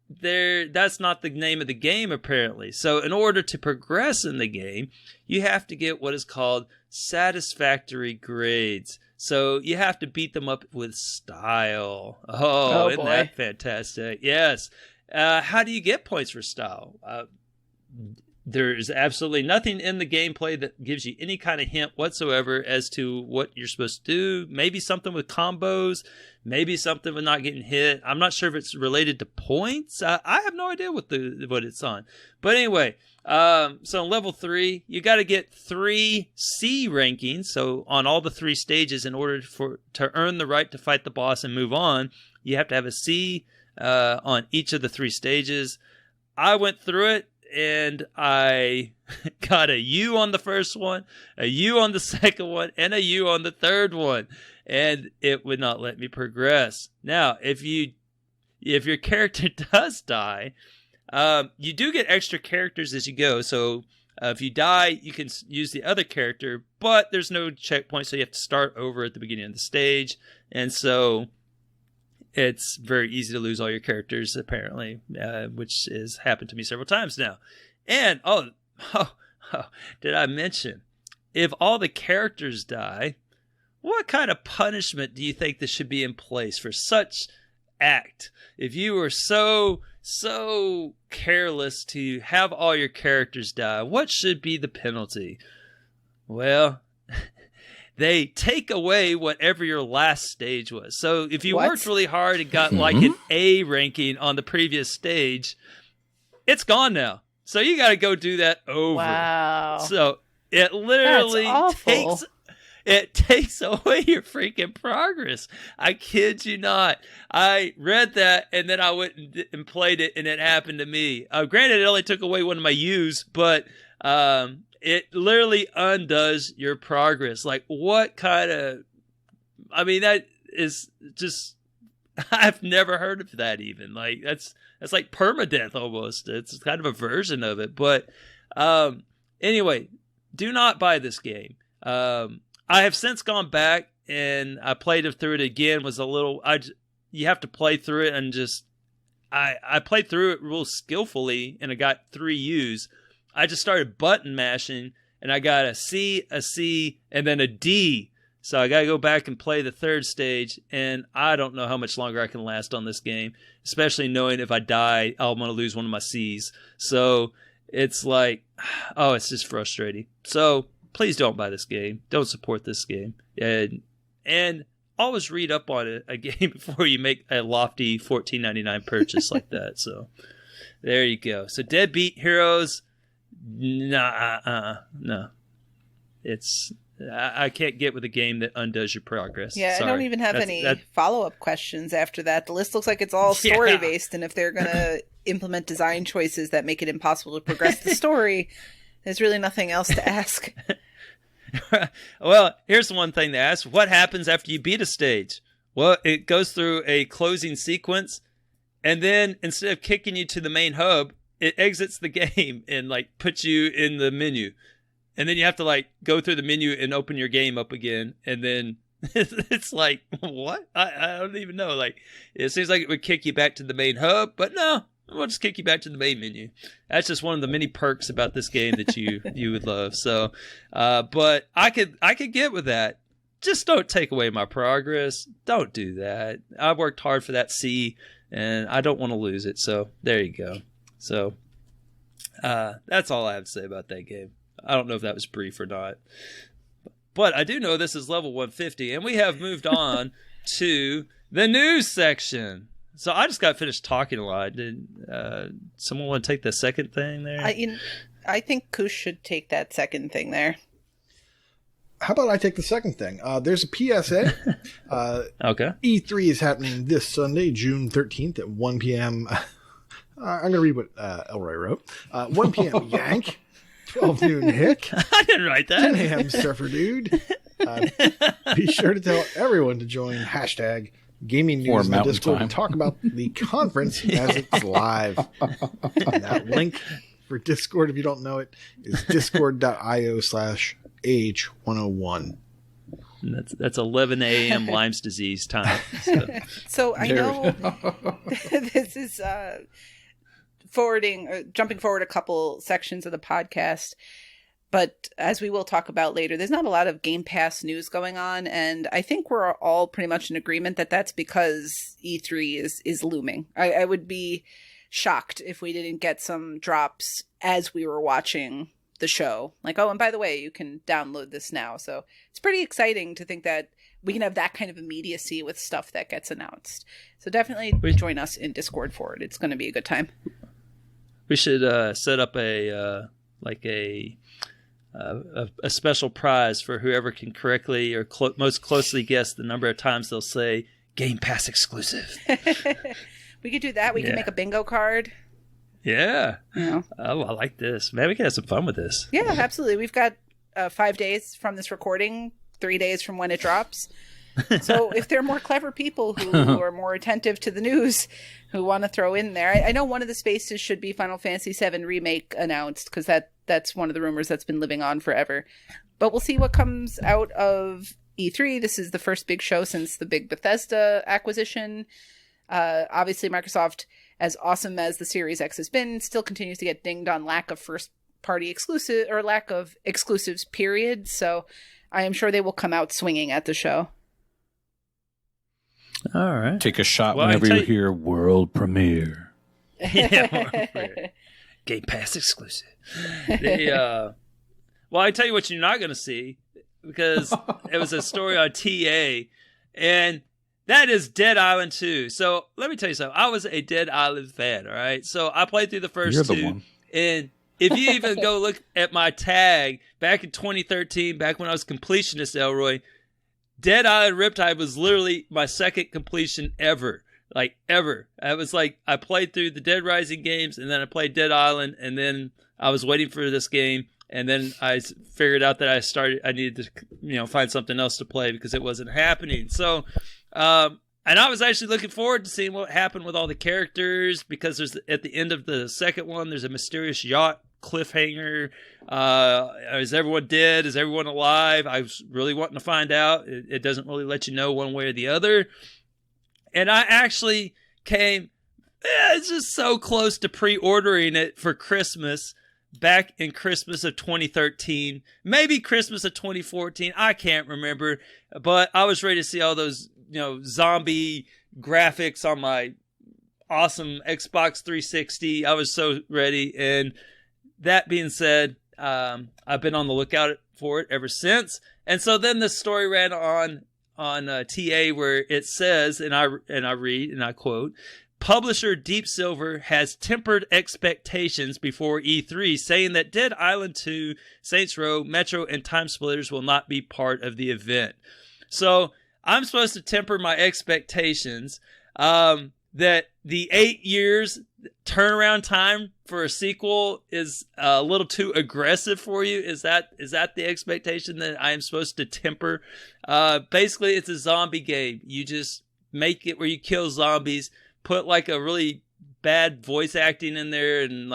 that's not the name of the game, apparently. So in order to progress in the game, you have to get what is called satisfactory grades. So you have to beat them up with style. Oh, isn't that fantastic? Yes. How do you get points for style? There's absolutely nothing in the gameplay that gives you any kind of hint whatsoever as to what you're supposed to do. Maybe something with combos, maybe something with not getting hit. I'm not sure if it's related to points. I have no idea what it's on. But anyway, so on level 3, you got to get 3 C rankings. So on all the 3 stages, in order to earn the right to fight the boss and move on, you have to have a C on each of the 3 stages. I went through it, and I got a U on the first one, a U on the second one, and a U on the third one. And it would not let me progress. Now, if your character does die, you do get extra characters as you go. So if you die, you can use the other character, but there's no checkpoint, so you have to start over at the beginning of the stage. And so it's very easy to lose all your characters, apparently, which has happened to me several times now. And, did I mention, if all the characters die, what kind of punishment do you think that should be in place for such act? If you were so careless to have all your characters die, what should be the penalty? Well, they take away whatever your last stage was. So if you worked really hard and got like an A ranking on the previous stage, it's gone now. So you got to go do that over. Wow. So it literally takes away your freaking progress. I kid you not. I read that and then I went and played it, and it happened to me. Granted, it only took away one of my U's, but it literally undoes your progress. Like, what kind of... I mean, that is just... I've never heard of that even. Like, that's like permadeath almost. It's kind of a version of it. But anyway, do not buy this game. I have since gone back and I played through it again. You have to play through it and just... I played through it real skillfully and I got 3 U's. I just started button mashing, and I got a C, and then a D. So I got to go back and play the 3rd stage, and I don't know how much longer I can last on this game, especially knowing if I die, I'm going to lose one of my C's. So it's like, it's just frustrating. So please don't buy this game. Don't support this game. And always read up on a game before you make a lofty $14.99 purchase like that. So there you go. So Deadbeat Heroes... No. It's I can't get with a game that undoes your progress. Yeah, Sorry. I don't even have any follow-up questions after that. The list looks like it's all story-based, and if they're going to implement design choices that make it impossible to progress the story, there's really nothing else to ask. Well, here's one thing to ask. What happens after you beat a stage? Well, it goes through a closing sequence, and then instead of kicking you to the main hub, it exits the game and like puts you in the menu, and then you have to like go through the menu and open your game up again, and then it's like, what? I don't even know. Like, it seems like it would kick you back to the main hub, but no, we'll just kick you back to the main menu. That's just one of the many perks about this game that you would love. So, but I could get with that. Just don't take away my progress. Don't do that. I worked hard for that C, and I don't want to lose it. So there you go. So that's all I have to say about that game. I don't know if that was brief or not. But I do know this is level 150, and we have moved on to the news section. So I just got finished talking a lot. Did someone want to take the second thing there? I think Koosh should take that second thing there. How about I take the second thing? There's a PSA. Okay. E3 is happening this Sunday, June 13th at 1 p.m. I'm going to read what Elroy wrote. 1 p.m. Yank, 12 noon Hick. I didn't write that. 10 a.m. Surfer Dude. Be sure to tell everyone to join hashtag Gaming News in the Discord and talk about the conference as it's live. And that link for Discord, if you don't know it, is discord.io/AH101. That's 11 a.m. Lyme's disease time. So I know this is jumping forward a couple sections of the podcast. But as we will talk about later, there's not a lot of Game Pass news going on. And I think we're all pretty much in agreement that that's because E3 is looming. I would be shocked if we didn't get some drops as we were watching the show. Like, oh, and by the way, you can download this now. So it's pretty exciting to think that we can have that kind of immediacy with stuff that gets announced. So definitely join us in Discord for it. It's going to be a good time. We should set up a special prize for whoever can correctly or most closely guess the number of times they'll say Game Pass exclusive. We could do that. We can make a bingo card. Yeah. You know. Oh, I like this. Man, we can have some fun with this. Yeah, absolutely. We've got 5 days from this recording, 3 days from when it drops. So if there are more clever people who are more attentive to the news who want to throw in there, I know one of the spaces should be Final Fantasy VII Remake announced, because that's one of the rumors that's been living on forever. But we'll see what comes out of E3. This is the first big show since the big Bethesda acquisition. Obviously, Microsoft, as awesome as the Series X has been, still continues to get dinged on lack of first-party exclusive or lack of exclusives, period. So I am sure they will come out swinging at the show. All right. Take a shot whenever you hear world premiere. Yeah, Game Pass exclusive. Well, I tell you what you're not going to see, because it was a story on TA, and that is Dead Island 2. So let me tell you something. I was a Dead Island fan, all right? So I played through the first two. And if you even go look at my tag back in 2013, back when I was completionist, Elroy, Dead Island Riptide was literally my second completion ever. Like, ever. I was like, I played through the Dead Rising games, and then I played Dead Island, and then I was waiting for this game, and then I figured out that I needed to, find something else to play because it wasn't happening. So, and I was actually looking forward to seeing what happened with all the characters, because at the end of the second one, there's a mysterious yacht cliffhanger. Is everyone dead? Is everyone alive? I was really wanting to find out. It doesn't really let you know one way or the other. And I actually came it's just so close to pre-ordering it for Christmas back in Christmas of 2013, maybe Christmas of 2014. I can't remember, but I was ready to see all those, zombie graphics on my awesome Xbox 360. I was so ready. And that being said, I've been on the lookout for it ever since. And so then the story ran on TA, where it says, and I read, and I quote, "Publisher Deep Silver has tempered expectations before E3, saying that Dead Island 2, Saints Row, Metro, and Time Splitters will not be part of the event." So I'm supposed to temper my expectations that the 8 years turnaround time for a sequel is a little too aggressive for you. Is that the expectation that I am supposed to temper? Basically, it's a zombie game. You just make it where you kill zombies, put like a really bad voice acting in there, and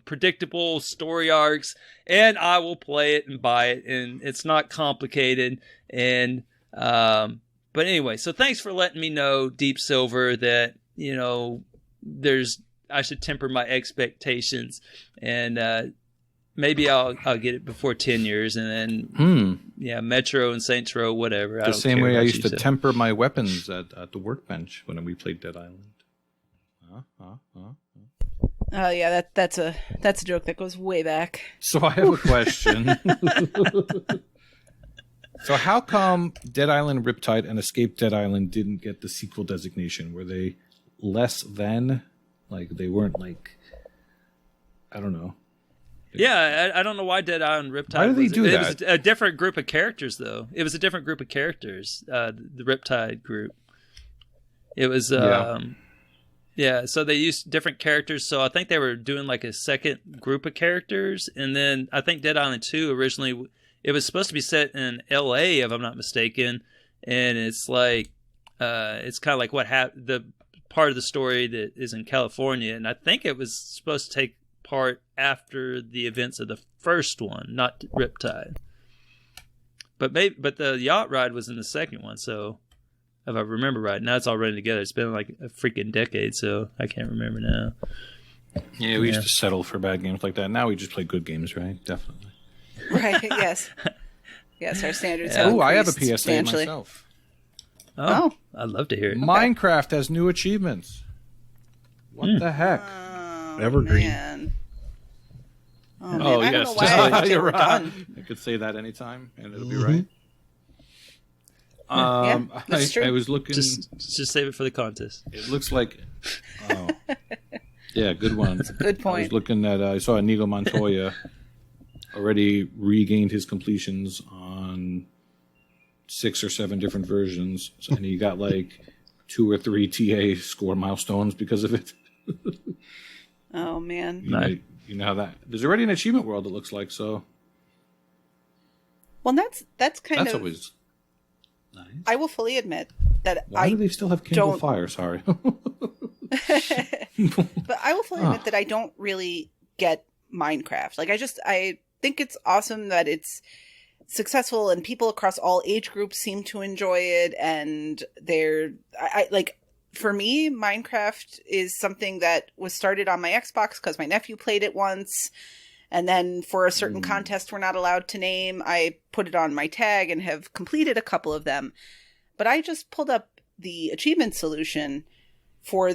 predictable story arcs, and I will play it and buy it, and it's not complicated. And but anyway, so thanks for letting me know, Deep Silver, that I should temper my expectations, and maybe I'll get it before 10 years, and then Metro and Saints Row, whatever. The same way I used to temper my weapons at the workbench when we played Dead Island. Oh yeah, that's a joke that goes way back. So I have a question. So how come Dead Island Riptide and Escape Dead Island didn't get the sequel designation? Were they less than? Like, they weren't like, I don't know. Yeah, I don't know why Dead Island Riptide. Why did they do that? It was a different group of characters, though. It was a different group of characters, the Riptide group. It was, so they used different characters. So I think they were doing like a second group of characters. And then I think Dead Island 2 originally, it was supposed to be set in LA, if I'm not mistaken. And it's like, it's kind of like what happened, the part of the story that is in California. And I think it was supposed to take part after the events of the first one, not Riptide. But the yacht ride was in the second one, so if I remember right. Now it's all running together. It's been like a freaking decade, so I can't remember now. Yeah, we used to settle for bad games like that. Now we just play good games, right? Definitely. Right, yes. Yes, our standards Yeah. have Oh, I have a increased PSA substantially. myself. Oh, I'd love to hear it. Minecraft has new achievements. What the heck? Oh, Evergreen. man. Oh, man. Oh, I don't yes. know why I thought they You're were right. done. I could say that anytime, and it'll be right. That's true. I was looking. Just save it for the contest. It looks like. Oh. Yeah, good one. Good I point. was looking at. I saw Inigo Montoya already regained his completions on 6 or 7 different versions, and he got like 2 or 3 TA score milestones because of it. Oh, man. You know how that. There's already an achievement world. It looks like so. Well, that's kind That's of. always nice. I will fully admit that Why do they still have Kindle Fire? Sorry. But I will fully admit that I don't really get Minecraft. Like, I think it's awesome that it's successful and people across all age groups seem to enjoy it. And I like, for me, Minecraft is something that was started on my Xbox because my nephew played it once. And then for a certain contest we're not allowed to name, I put it on my tag and have completed a couple of them. But I just pulled up the achievement solution for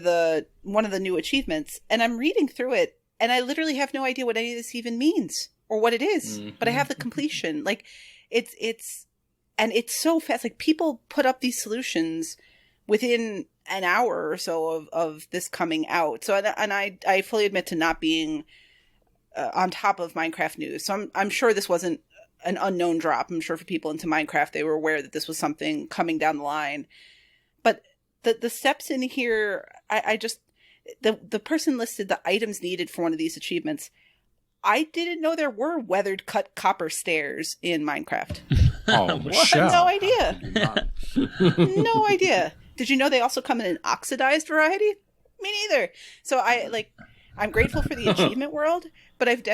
one of the new achievements, and I'm reading through it, and I literally have no idea what any of this even means or what it is. But I have the completion. Like, it's so fast. Like, people put up these solutions within an hour or so of this coming out. So, and I fully admit to not being on top of Minecraft news. So I'm sure this wasn't an unknown drop. I'm sure for people into Minecraft, they were aware that this was something coming down the line. But the steps in here, I just, the person listed the items needed for one of these achievements. I didn't know there were weathered cut copper stairs in Minecraft. Oh, Michelle. No idea. No idea. Did you know they also come in an oxidized variety? Me neither. So I'm grateful for the achievement world, but it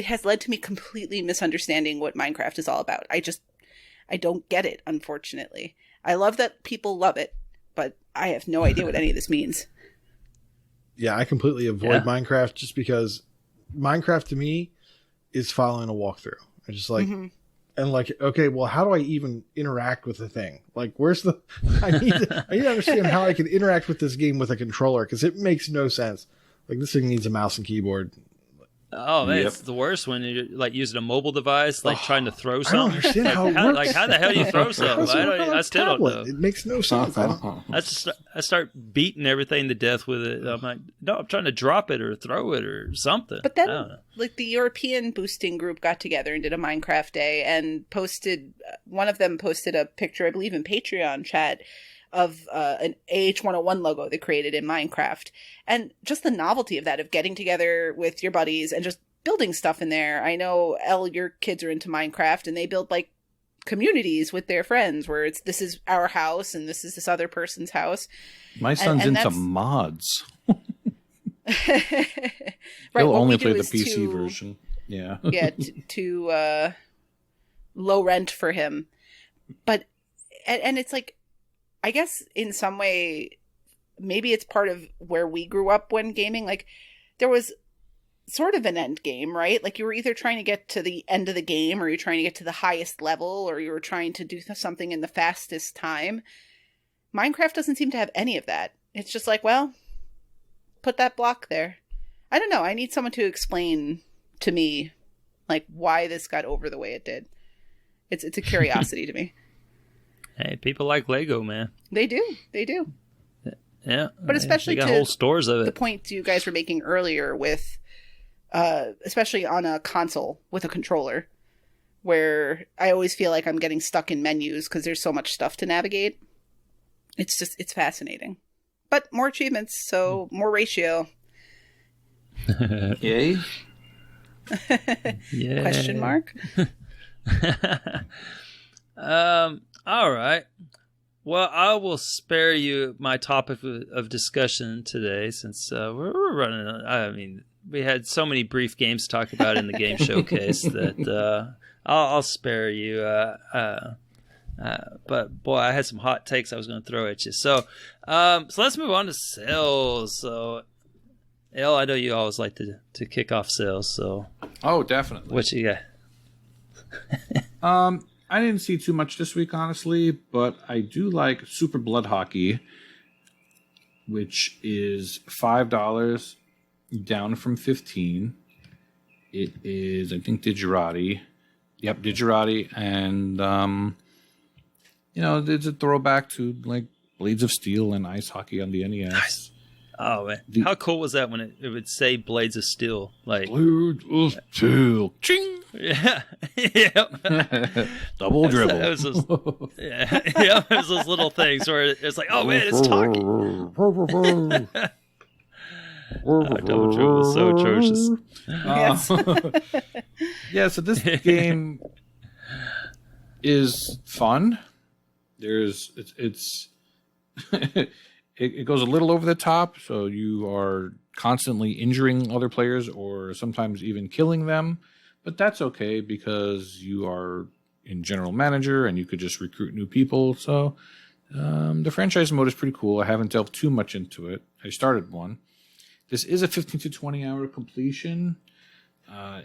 has led to me completely misunderstanding what Minecraft is all about. I don't get it, unfortunately. I love that people love it, but I have no idea what any of this means. Yeah, I completely avoid Minecraft just because Minecraft to me is following a walkthrough. I just like, and like, okay, well, how do I even interact with the thing? Like, I need to understand how I can interact with this game with a controller because it makes no sense. Like, this thing needs a mouse and keyboard. Oh man, it's the worst when you're like using a mobile device, like trying to throw something. I don't understand how it works. Like, how the hell do you throw something? I still don't know. It makes no sense. I start beating everything to death with it. I'm like, no, I'm trying to drop it or throw it or something. But then, like, the European boosting group got together and did a Minecraft day and one of them posted a picture, I believe in Patreon chat, of an AH101 logo they created in Minecraft. And just the novelty of that, of getting together with your buddies and just building stuff in there. I know, Elle, your kids are into Minecraft, and they build, like, communities with their friends where this is our house and this is this other person's house. My son's into mods. Right, He'll only play the PC version. Yeah. Yeah, to low rent for him. But, and it's like, I guess in some way, maybe it's part of where we grew up when gaming. Like, there was sort of an end game, right? Like, you were either trying to get to the end of the game, or you're trying to get to the highest level, or you were trying to do something in the fastest time. Minecraft doesn't seem to have any of that. It's just like, well, put that block there. I don't know. I need someone to explain to me, like, why this got over the way it did. It's a curiosity to me. Hey, people like Lego, man. They do. Yeah, but especially they got to whole stores of it. The point you guys were making earlier with, especially on a console with a controller, where I always feel like I'm getting stuck in menus because there's so much stuff to navigate. It's fascinating. But more achievements, so more ratio. Yay? Yeah. Question mark? All right. Well, I will spare you my topic of discussion today since we're running. I mean, we had so many brief games to talk about in the game showcase that I'll spare you. But boy, I had some hot takes I was going to throw at you. So let's move on to sales. So El, I know you always like to kick off sales, so Oh, definitely. what you got? I didn't see too much this week, honestly, but I do like Super Blood Hockey, which is $5 down from $15. It is, I think, Digerati. Yep, Digerati, and it's a throwback to like Blades of Steel and ice hockey on the NES. Nice. Oh man, how cool was that when it would say Blades of Steel? Like Blades of Steel, ching. Yeah, yeah. Double dribble. It was those, it was those little things where it's like, oh man, it's talking. Double dribble was so atrocious. Yes. Yeah, so this game is fun. It's it goes a little over the top, so you are constantly injuring other players or sometimes even killing them. But that's okay because you are in general manager and you could just recruit new people. So the franchise mode is pretty cool. I haven't delved too much into it. I started one. This is a 15 to 20 hour completion.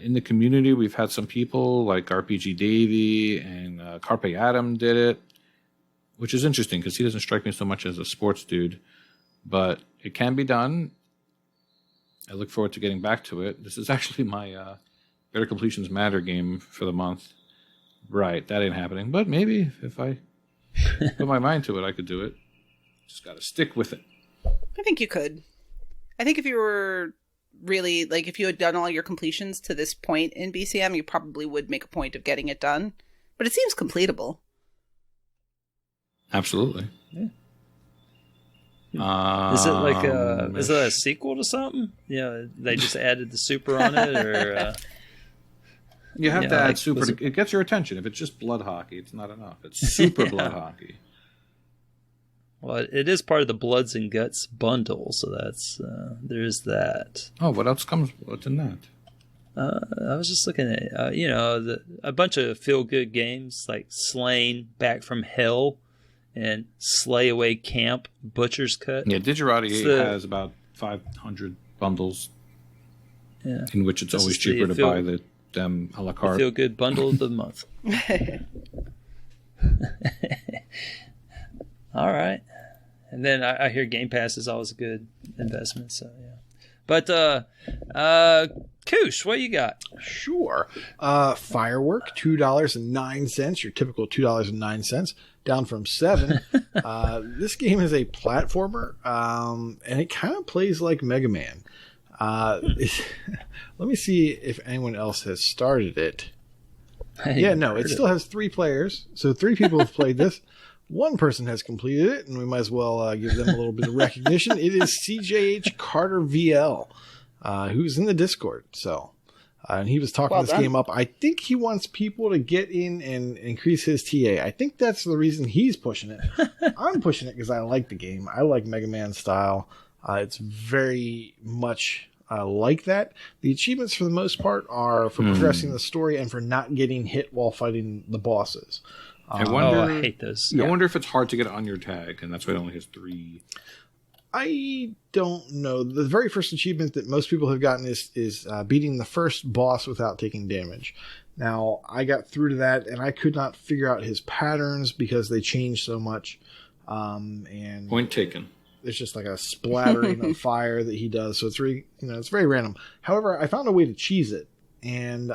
In the community, we've had some people like RPG Davey and Carpe Adam did it, which is interesting because he doesn't strike me so much as a sports dude. But it can be done. I look forward to getting back to it. This is actually my Better Completions Matter game for the month. Right, that ain't happening. But maybe if I put my mind to it, I could do it. Just got to stick with it. I think you could. I think if you were really, like, if you had done all your completions to this point in BCM, you probably would make a point of getting it done. But it seems completable. Absolutely. Yeah. Is it like is it a sequel to something? Yeah, they just added the super on it, or you have to add super. It gets your attention. If it's just blood hockey, it's not enough. It's super blood hockey. Well, it is part of the Bloods and Guts bundle, so that's there's that. Oh, what else comes? What's in that? I was just looking at a bunch of feel good games like Slain, Back from Hell, and Slay Away Camp, Butcher's Cut. Yeah, Digerati has about 500 bundles. Yeah, in which it's always cheaper to buy them a la carte. Feel good bundle of the month. All right, and then I hear Game Pass is always a good investment. So yeah, but Koosh, what you got? Sure. Firework, $2.09. Your typical $2.09, down from $7. This game is a platformer, and it kind of plays like Mega Man. Let me see if anyone else has started it. Yeah, no, it still has 3 players, so 3 people have played this. 1 person has completed it, and we might as well give them a little bit of recognition. It is CJH Carter VL, who's in the Discord. So, and he was talking this game up. I think he wants people to get in and increase his TA. I think that's the reason he's pushing it. I'm pushing it because I like the game. I like Mega Man style. It's very much like that. The achievements, for the most part, are for progressing the story and for not getting hit while fighting the bosses. I wonder. I hate those. I wonder if it's hard to get on your tag, and that's why it only has 3. I don't know. The very first achievement that most people have gotten is beating the first boss without taking damage. Now, I got through to that, and I could not figure out his patterns because they changed so much. And point taken. There's just like a splattering of fire that he does, so it's it's very random. However, I found a way to cheese it, and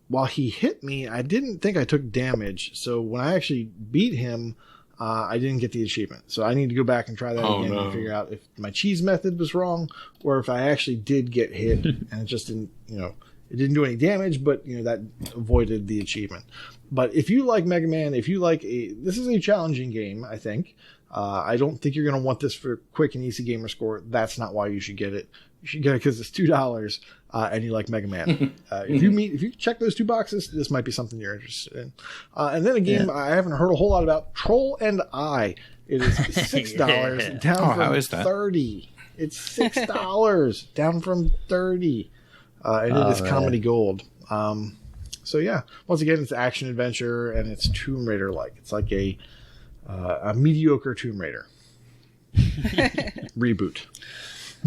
while he hit me, I didn't think I took damage. So when I actually beat him, I didn't get the achievement. So I need to go back and try that again and figure out if my cheese method was wrong or if I actually did get hit and it just didn't, it didn't do any damage, but that avoided the achievement. But if you like Mega Man, if you like this is a challenging game, I think. I don't think you're going to want this for quick and easy gamer score. That's not why you should get it. You should get it because it's $2 and you like Mega Man. If you check those 2 boxes, this might be something you're interested in. And then a game I haven't heard a whole lot about, Troll and I. It is $6 down from $30. It's $6 down from $30. And it is comedy gold. So yeah, once again, it's action adventure and it's Tomb Raider like. It's like a mediocre Tomb Raider reboot.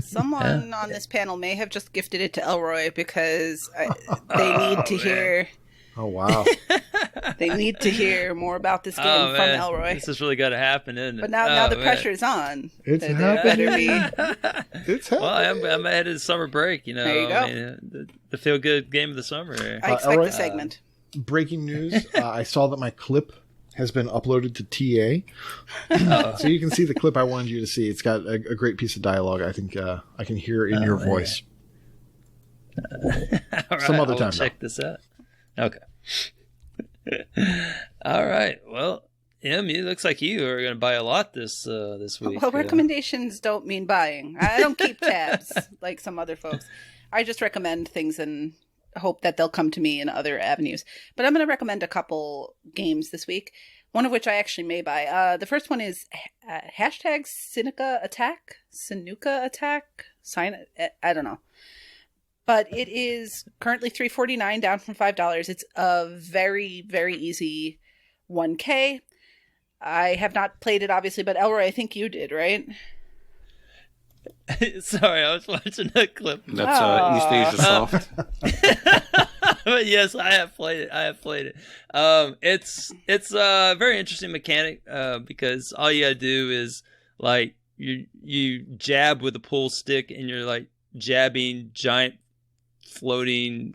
Someone on this panel may have just gifted it to Elroy because they need to hear. Oh wow! They need to hear more about this game from Elroy. This has really got to happen, isn't it? But now the pressure's on. It's happening. It's happening. Well, I'm ahead of the summer break. You know, there you go. I mean, the feel good game of the summer. I expect Elroy, the segment. Breaking news: I saw that my clip has been uploaded to TA, so you can see the clip I wanted you to see. It's got a great piece of dialogue. I think I can hear in your voice. Some other time. Check this out. Okay. All right. Well, Em, it looks like you are going to buy a lot this week. Well, recommendations don't mean buying. I don't keep tabs like some other folks. I just recommend things and hope that they'll come to me in other avenues. But I'm going to recommend a couple games this week, one of which I actually may buy. The first one is hashtag Sinuka Attack. I don't know. But it is currently $3.49, down from $5. It's a very, very easy 1K. I have not played it, obviously, but Elroy, I think you did, right? Sorry, I was watching a clip. That's East Asia Soft. But yes, I have played it. It's a very interesting mechanic because all you gotta do is like you jab with a pull stick and you're like jabbing giant floating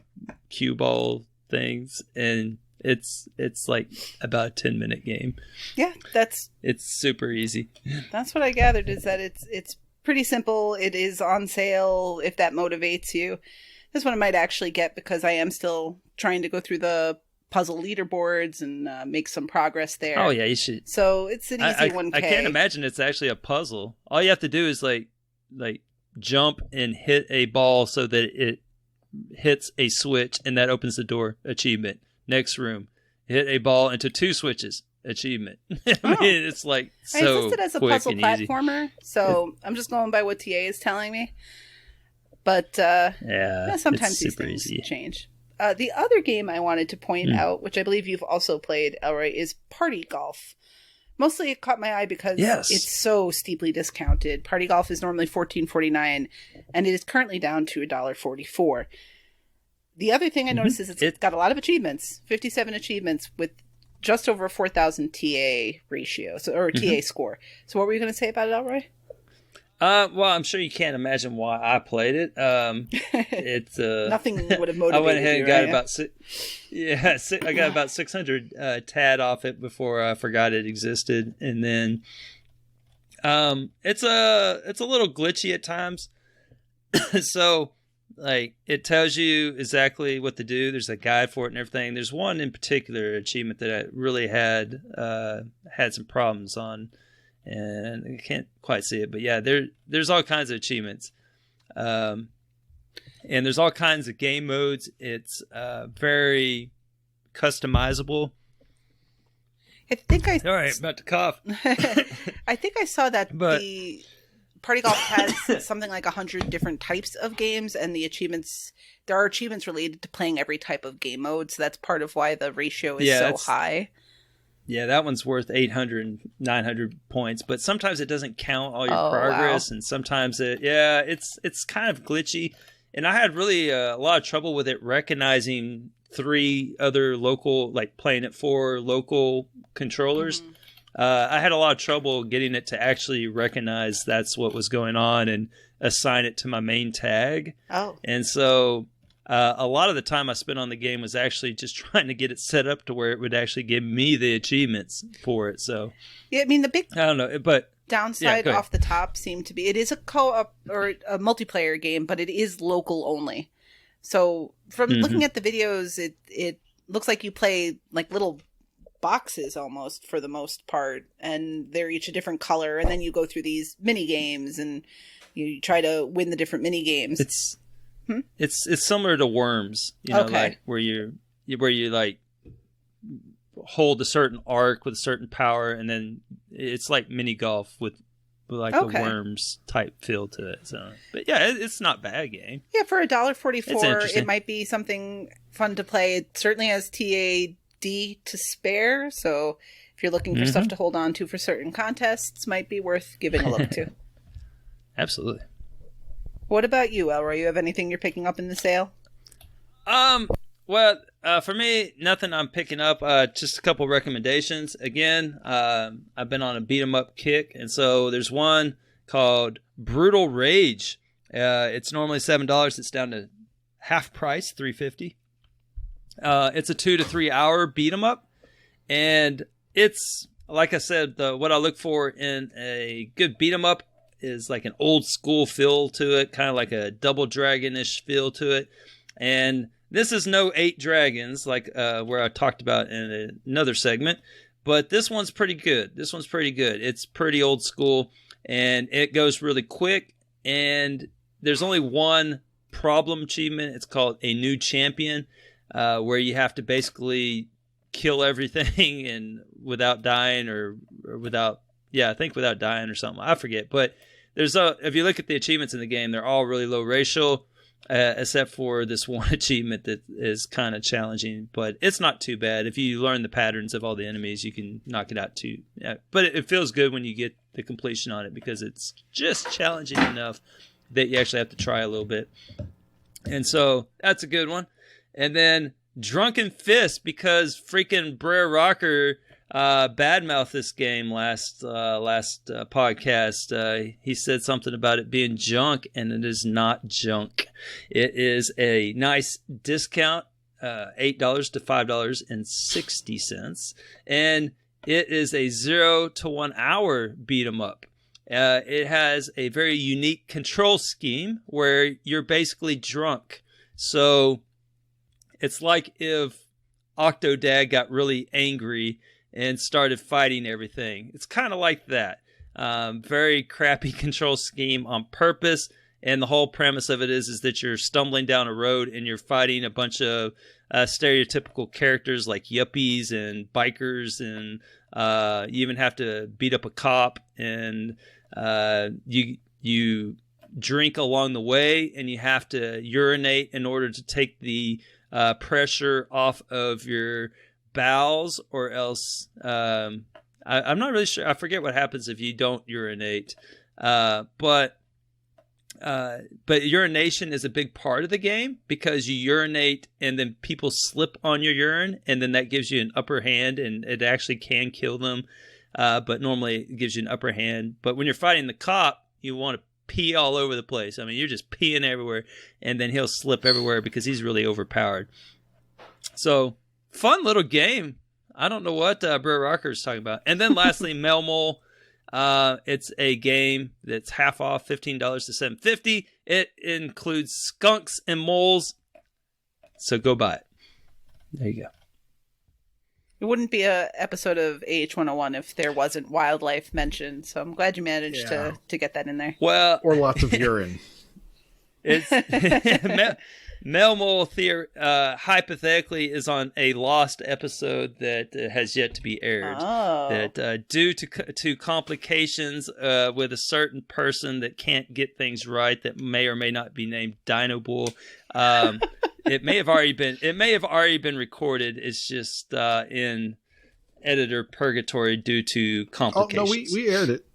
cue ball things, and it's like about a 10-minute game. Yeah, it's super easy. That's what I gathered, is that it's pretty simple. It is on sale if that motivates you. This one I might actually get because I am still trying to go through the puzzle leaderboards and make some progress there. Oh yeah, you should. So it's an easy 1K. I can't imagine it's actually a puzzle. All you have to do is like jump and hit a ball so that it hits a switch, and that opens the door. Achievement. Next room. Hit a ball into 2 switches. Achievement. I mean, it's like so I listed as a quick puzzle and platformer, so I'm just going by what TA is telling me. But sometimes these things change. The other game I wanted to point out, which I believe you've also played, Elroy, is Party Golf. Mostly it caught my eye because it's so steeply discounted. Party Golf is normally $14.49, and it is currently down to $1.44. The other thing I noticed is it's got a lot of achievements, 57 achievements with just over 4,000 TA ratio, or TA score. So what were you going to say about it, Elroy? Well, I'm sure you can't imagine why I played it. It's nothing would have motivated you. I went ahead and got right? I got about 600 TAD off it before I forgot it existed, and then it's a little glitchy at times. So like it tells you exactly what to do. There's a guide for it and everything. There's one in particular achievement that I really had some problems on. And I can't quite see it, but yeah, there's all kinds of achievements, and there's all kinds of game modes. It's very customizable. I think all right, about to cough. I think I saw that the Party Golf has something like 100 different types of games, and the achievements, there are achievements related to playing every type of game mode. So that's part of why the ratio is so high. Yeah, that one's worth 800, 900 points, but sometimes it doesn't count all your progress, and sometimes it's kind of glitchy. And I had really a lot of trouble with it recognizing 3 other local, like playing it 4 local controllers. I had a lot of trouble getting it to actually recognize that's what was going on and assign it to my main tag. And so a lot of the time I spent on the game was actually just trying to get it set up to where it would actually give me the achievements for it. So yeah, I mean the big I don't know, but downside off the top seemed to be it is a co-op or a multiplayer game, but it is local only. So from looking at the videos, it looks like you play like little boxes almost for the most part, and they're each a different color, and then you go through these mini games and you try to win the different mini games. It's similar to Worms, you know, like where you like hold a certain arc with a certain power, and then it's like mini golf with like a Worms type feel to it. So, but yeah, it's not a bad game. Yeah, for $1.44, it might be something fun to play. It certainly has TAD to spare, so if you're looking for stuff to hold on to for certain contests, might be worth giving a look to. Absolutely. What about you, Elroy? You have anything you're picking up in the sale? Well, for me, nothing I'm picking up. Just a couple recommendations. Again, I've been on a beat 'em up kick, and so there's one called Brutal Rage. It's normally $7. It's down to half price, $3.50. It's a 2 to 3 hour beat 'em up, and it's like I said, what I look for in a good beat 'em up is like an old school feel to it, kind of like a Double Dragon-ish feel to it, and this is no 8 Dragons like where I talked about in another segment, but this one's pretty good. It's pretty old school, and it goes really quick, and there's only one problem achievement. It's called a new champion, where you have to basically kill everything and without dying or without, I think without dying or something. I forget, but if you look at the achievements in the game, they're all really low racial. Except for this one achievement that is kind of challenging, but it's not too bad. If you learn the patterns of all the enemies, you can knock it out too. But it feels good when you get the completion on it because it's just challenging enough that you actually have to try a little bit. And so that's a good one. And then Drunken Fist, because freaking Brer Rocker badmouthed this game last podcast. He said something about it being junk, and it is not junk. It is a nice discount, $8 to $5.60, and it is a 0 to 1 hour beat 'em up. It has a very unique control scheme where you're basically drunk. So it's like if Octodad got really angry and started fighting everything. It's kind of like that. Very crappy control scheme on purpose. And the whole premise of it is that you're stumbling down a road and you're fighting a bunch of stereotypical characters like yuppies and bikers. And you even have to beat up a cop. And you drink along the way, and you have to urinate in order to take the pressure off of your bowels, or else I'm not really sure. I forget what happens if you don't urinate, but urination is a big part of the game because you urinate and then people slip on your urine, and then that gives you an upper hand, and it actually can kill them, but normally it gives you an upper hand. But when you're fighting the cop, you want to pee all over the place. I mean, you're just peeing everywhere, and then he'll slip everywhere because he's really overpowered. So fun little game. I don't know what Brer Rocker is talking about. And then lastly, Melmole. It's a game that's half off, $15 to $7.50. It includes skunks and moles. So go buy it. There you go. It wouldn't be a episode of AH101 if there wasn't wildlife mentioned. So I'm glad you managed to get that in there. Well, or lots of urine. It's Melmole hypothetically is on a lost episode that has yet to be aired. Oh. That due to complications with a certain person that can't get things right, that may or may not be named Dino Bull. It may have already been recorded. It's just in editor purgatory due to complications. Oh no, we aired it.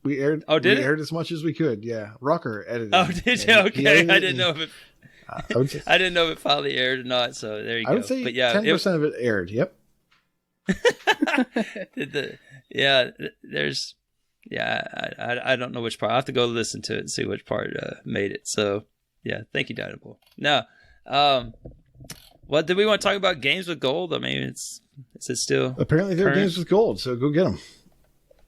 We aired. Oh, did we it? aired as much as we could. Yeah, Rocker edited. Oh, did you? Okay, I didn't know if it. I didn't know if it finally aired or not. So there you go. I would say 10% of it aired. Yep. I don't know which part. I will have to go listen to it and see which part made it. So yeah, thank you, Dino Bull. Now, what did we want to talk about? Games with gold? I mean, is it still? Apparently, there are games with gold, so go get them.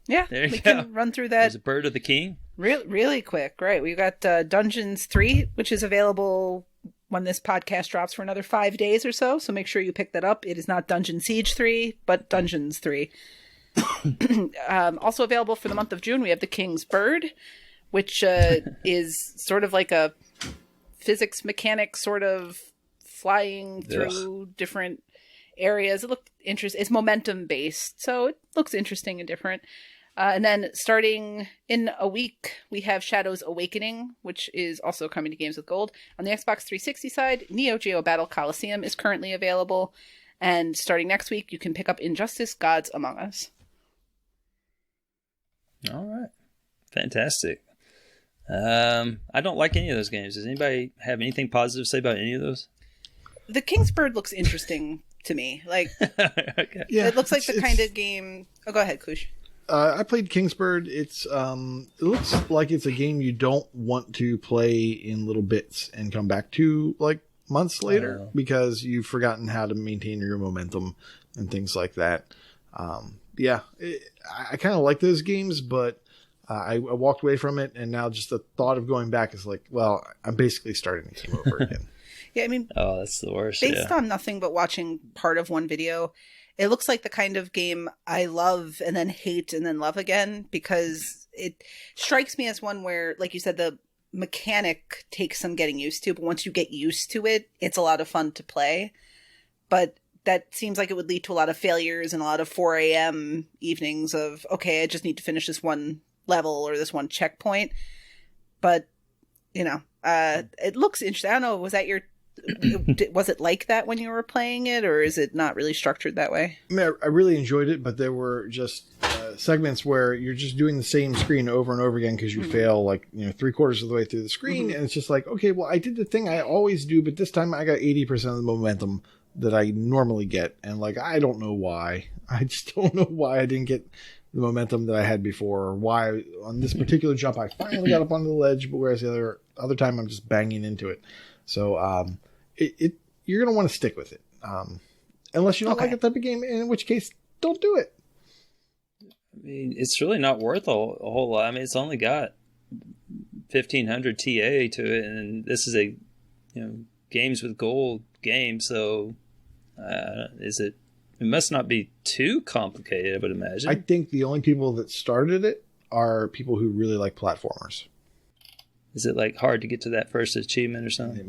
Yeah, we can run through that. There's a Bird of the King. Really quick. Right. We've got Dungeons 3, which is available when this podcast drops for another 5 days or so. So make sure you pick that up. It is not Dungeon Siege 3, but Dungeons 3. Also available for the month of June, we have The King's Bird, which is sort of like a physics mechanic sort of flying through different areas. It looked interesting. It's momentum based, so it looks interesting and different. And then starting in a week, we have Shadows Awakening, which is also coming to Games with Gold. On the Xbox 360 side, Neo Geo Battle Coliseum is currently available. And starting next week, you can pick up Injustice Gods Among Us. All right. Fantastic. I don't like any of those games. Does anybody have anything positive to say about any of those? The Kingsbird looks interesting to me. Like, Okay. Yeah, it looks like the kind of game. Oh, go ahead, Koosh. I played Kingsbird. It looks like it's a game you don't want to play in little bits and come back to like months later because you've forgotten how to maintain your momentum and things like that. I kind of like those games, but I walked away from it, and now just the thought of going back is like, well, I'm basically starting the game over again. Yeah, I mean, Oh, that's the worst. based on nothing but watching part of one video, it looks like the kind of game I love and then hate and then love again, because it strikes me as one where, like you said, the mechanic takes some getting used to, but once you get used to it, it's a lot of fun to play. But that seems like it would lead to a lot of failures and a lot of 4 a.m. evenings of, okay, I just need to finish this one level or this one checkpoint. But, it looks interesting. I don't know, was it like that when you were playing it, or is it not really structured that way? I mean, I really enjoyed it, but there were just segments where you're just doing the same screen over and over again because you fail like 3/4 of the way through the screen, and it's just like, okay, well, I did the thing I always do, but this time I got 80% of the momentum that I normally get, and like I don't know why. I just don't know why I didn't get the momentum that I had before, or why on this particular jump I finally got up onto the ledge, but whereas the other time I'm just banging into it. So you're going to want to stick with it. Unless you don't like that type of game, in which case, don't do it. I mean, it's really not worth a whole lot. I mean, it's only got 1,500 TA to it, and this is a games with gold game, so it must not be too complicated, I would imagine. I think the only people that started it are people who really like platformers. Is it like hard to get to that first achievement or something? It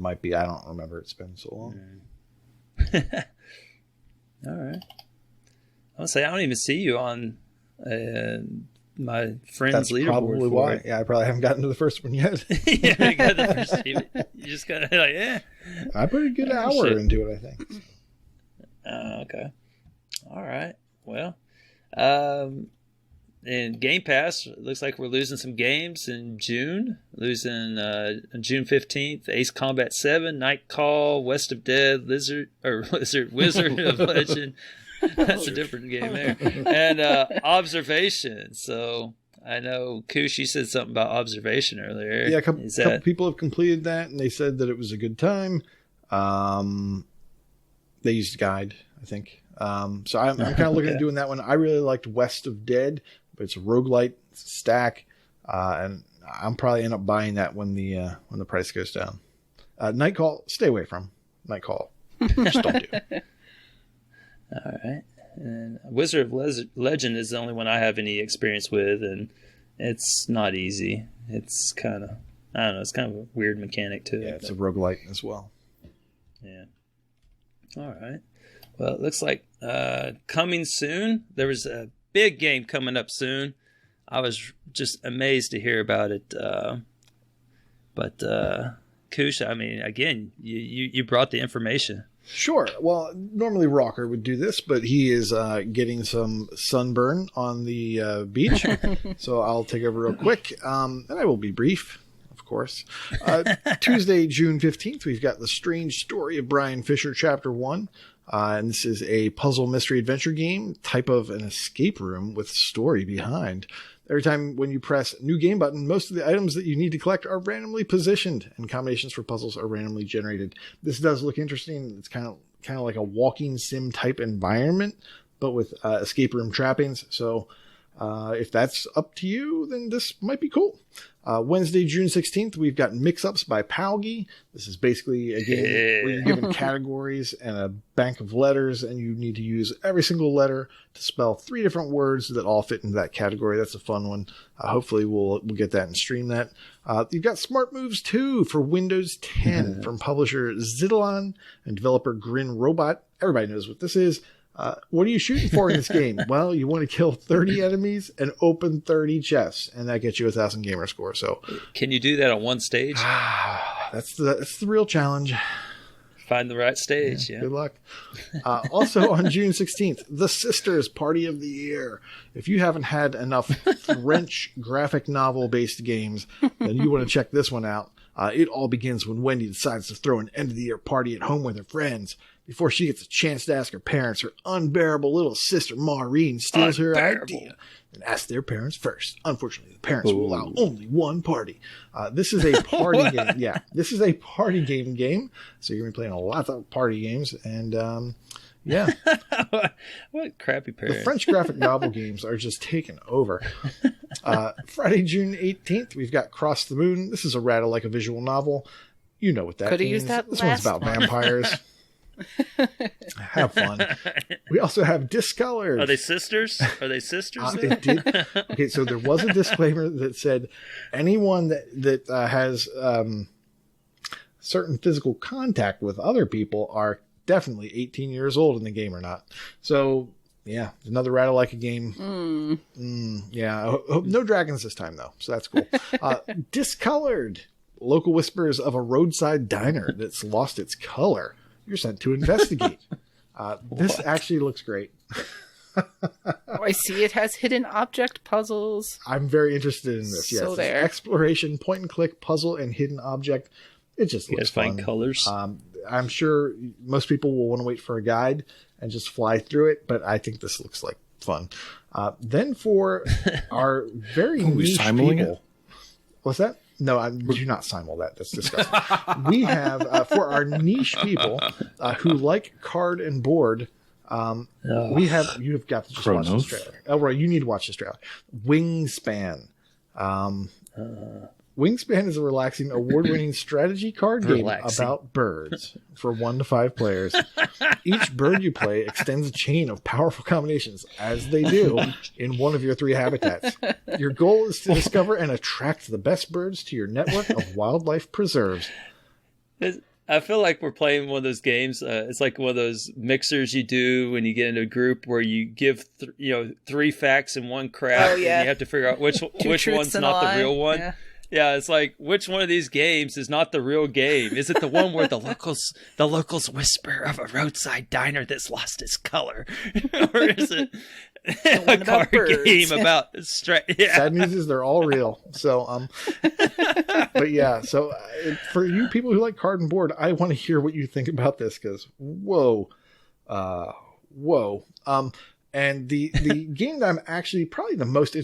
might be. I don't remember. It's been so long. All right. I'll say I don't even see you on my friend's That's leaderboard. probably why. Yeah, I probably haven't gotten to the first one yet. Yeah, I got the first achievement. You just kind of like, I put a good hour into it, I think. Okay. All right. Well, in Game Pass, it looks like we're losing some games in June. Losing June 15th, Ace Combat 7, Night Call, West of Dead, Wizard of Legend. That's a different game there. And Observation. So I know, Koosh, you said something about Observation earlier. Yeah, a couple people have completed that, and they said that it was a good time. They used a guide, I think. So I'm kind of looking at doing that one. I really liked West of Dead, but it's a roguelite, it's a stack, and I'm probably end up buying that when the price goes down. Night Call, stay away from Night Call. Just don't do it. All right. And Wizard of Legend is the only one I have any experience with, and it's not easy. It's kind of, I don't know, it's kind of a weird mechanic to it. Yeah, it's a roguelite as well. Yeah. All right. Well, it looks like coming soon. There was a big game coming up soon. I was just amazed to hear about it. But Koosh, I mean, again, you brought the information. Sure. Well, normally Rocker would do this, but he is getting some sunburn on the beach. So I'll take over real quick. And I will be brief, of course. Tuesday, June 15th, we've got The Strange Story of Brian Fisher, Chapter 1. And this is a puzzle mystery adventure game, type of an escape room with story behind. Every time when you press new game button, most of the items that you need to collect are randomly positioned, and combinations for puzzles are randomly generated. This does look interesting. It's kind of like a walking sim type environment, but with escape room trappings. So if that's up to you, then this might be cool. Wednesday, June 16th, we've got Mix-Ups by Palgi. This is basically a game where you're given categories and a bank of letters, and you need to use every single letter to spell 3 different words that all fit into that category. That's a fun one. Hopefully we'll get that and stream that. You've got Smart Moves 2 for Windows 10 from publisher Zidalon and developer Grin Robot. Everybody knows what this is. What are you shooting for in this game? Well, you want to kill 30 enemies and open 30 chests, and that gets you 1,000 gamer score. So, can you do that on one stage? That's the real challenge. Find the right stage. Yeah. Good luck. Also on June 16th, The Sisters Party of the Year. If you haven't had enough French graphic novel based games, then you want to check this one out. It all begins when Wendy decides to throw an end of the year party at home with her friends. Before she gets a chance to ask her parents, her unbearable little sister Maureen steals her idea and asks their parents first. Unfortunately, the parents will allow only one party. This is a party game. Yeah, this is a party game. So you're going to be playing a lot of party games. And yeah. What crappy parents. The French graphic novel games are just taking over. Friday, June 18th, we've got Cross the Moon. This is a rattle like a visual novel. You know what that Could've means. used that This one's about vampires. Have fun. We also have Discolored. Are they sisters? It did. Okay, so there was a disclaimer that said anyone that has certain physical contact with other people are definitely 18 years old in the game or not. So yeah, another rattle like a game. Yeah, I hope no dragons this time though. So that's cool. Discolored. Local whispers of a roadside diner that's lost its color. You're sent to investigate. This actually looks great. I see it has hidden object puzzles. I'm very interested in this. So Yes, there. Exploration, point and click, puzzle, and hidden object. It just You looks guys find fun. colors. I'm sure most people will want to wait for a guide and just fly through it, but I think this looks like fun. Then for our very niche simuling people, it? What's that? No, I do not simul that. That's disgusting. We have for our niche people who like card and board. We have you have got to just watch this trailer. Elroy, you need to watch this trailer. Wingspan. Wingspan is a relaxing, award-winning strategy card game about birds for 1 to 5 players. Each bird you play extends a chain of powerful combinations, as they do in one of your 3 habitats. Your goal is to discover and attract the best birds to your network of wildlife preserves. I feel like we're playing one of those games. It's like one of those mixers you do when you get into a group where you give 3 facts and 1 crap, and you have to figure out which one's not the real one. Yeah, it's like, which one of these games is not the real game? Is it the one where the locals whisper of a roadside diner that's lost its color? Or is it a card game about Sad news is they're all real. So, but yeah, so for you people who like card and board, I want to hear what you think about this because whoa. And the game that I'm actually probably the most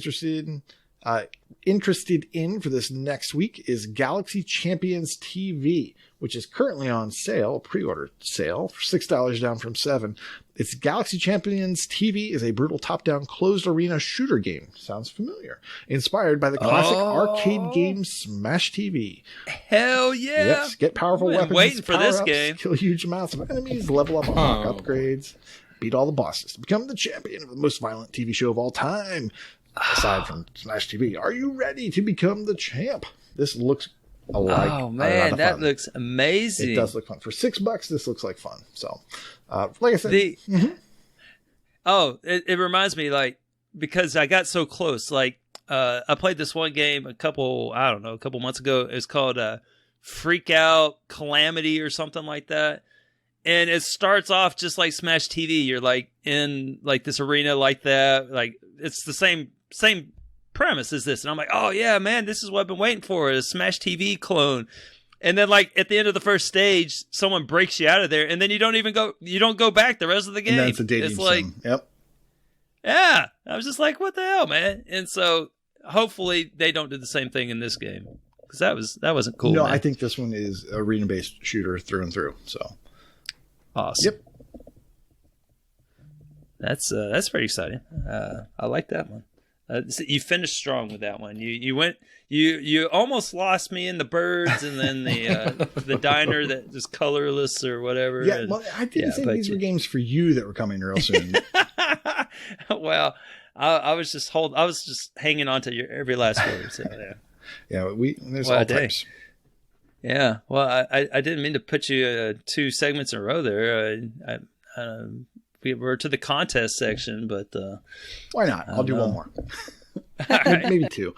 interested in for this next week is Galaxy Champions TV, which is currently on sale, pre-order sale for $6 down from $7. It's Galaxy Champions TV is a brutal top-down closed arena shooter game. Sounds familiar. Inspired by the classic arcade game Smash TV. Hell yeah! Yes, get powerful weapons, waiting for this game. Kill huge amounts of enemies, level up, unlock upgrades, beat all the bosses to become the champion of the most violent TV show of all time. Aside from Smash TV, are you ready to become the champ? This looks alike. Oh man, that looks amazing. It does look fun. For $6, this looks like fun. So, like I said, it reminds me, like, because I got so close. Like, I played this one game a couple months ago. It was called Freak Out Calamity or something like that. And it starts off just like Smash TV. You're like in like this arena like that. Like it's the same premise as this. And I'm like, oh yeah, man, this is what I've been waiting for, a Smash TV clone. And then like at the end of the first stage, someone breaks you out of there, and then you don't go back the rest of the game. And that's a dating it's like, sim. Yep. Yeah. I was just like, what the hell, man? And so hopefully they don't do the same thing in this game. Because that wasn't cool. No, man. I think this one is arena based shooter through and through. So awesome. Yep. That's very exciting. I like that one. So you finished strong with that one. You almost lost me in the birds and then the diner that is colorless or whatever. Yeah, well, I didn't think these were games for you that were coming real soon. Well, I was just hanging on to your every last word. So, yeah. Yeah, there's all types. Yeah, well, I didn't mean to put you 2 segments in a row there. We were to the contest section, but why not? I'll do one more. Right. Maybe 2.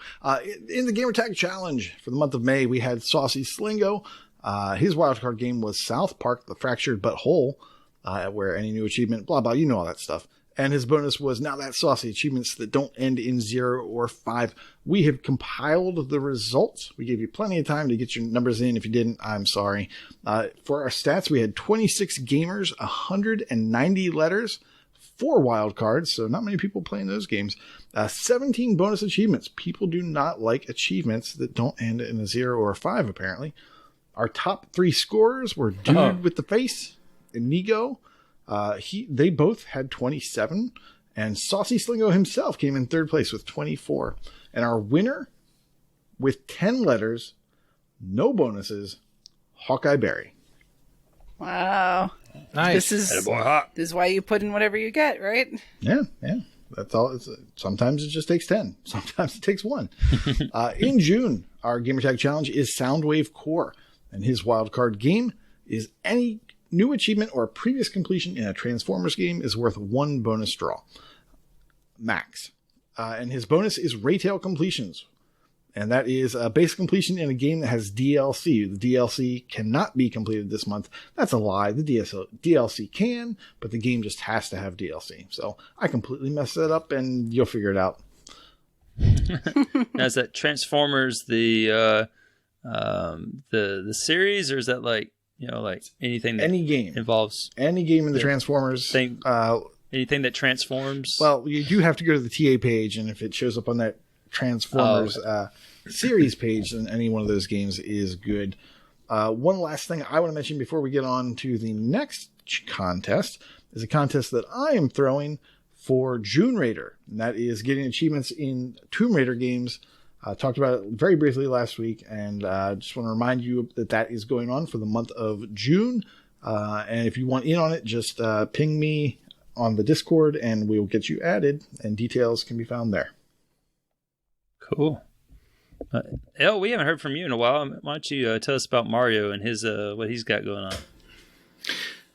In the Gamer Tag Challenge for the month of May, we had Saucy Slingo. His wildcard game was South Park, The Fractured But Whole, where any new achievement, blah, blah, you know all that stuff. And his bonus was Now That's Saucy, achievements that don't end in 0 or 5. We have compiled the results. We gave you plenty of time to get your numbers in. If you didn't, I'm sorry. For our stats, we had 26 gamers, 190 letters, 4 wild cards, so not many people playing those games. 17 bonus achievements. People do not like achievements that don't end in a 0 or a 5, apparently. Our top 3 scorers were Dude with the Face and Nigo. They both had 27, and Saucy Slingo himself came in 3rd place with 24. And our winner, with 10 letters, no bonuses, Hawkeye Berry. Wow. Nice. This is why you put in whatever you get, right? Yeah. That's all. Sometimes it just takes 10. Sometimes it takes 1. In June, our gamertag challenge is Soundwave Core, and his wildcard game is any new achievement or previous completion in a Transformers game is worth 1 bonus draw. Max. And his bonus is Raytail completions. And that is a base completion in a game that has DLC. The DLC cannot be completed this month. That's a lie. The DLC can, but the game just has to have DLC. So I completely messed that up, and you'll figure it out. Now, is that Transformers the series, or is that like anything that any game involves any game in the Transformers thing? Anything that transforms? Well, you do have to go to the TA page, and if it shows up on that Transformers series page, then any one of those games is good. One last thing I want to mention before we get on to the next contest is a contest that I am throwing for June Raider, and that is getting achievements in Tomb Raider games. Talked about it very briefly last week, and just want to remind you that is going on for the month of June. And if you want in on it, just ping me on the Discord, and we will get you added, and details can be found there. Cool. El, we haven't heard from you in a while. Why don't you tell us about Mario and his what he's got going on?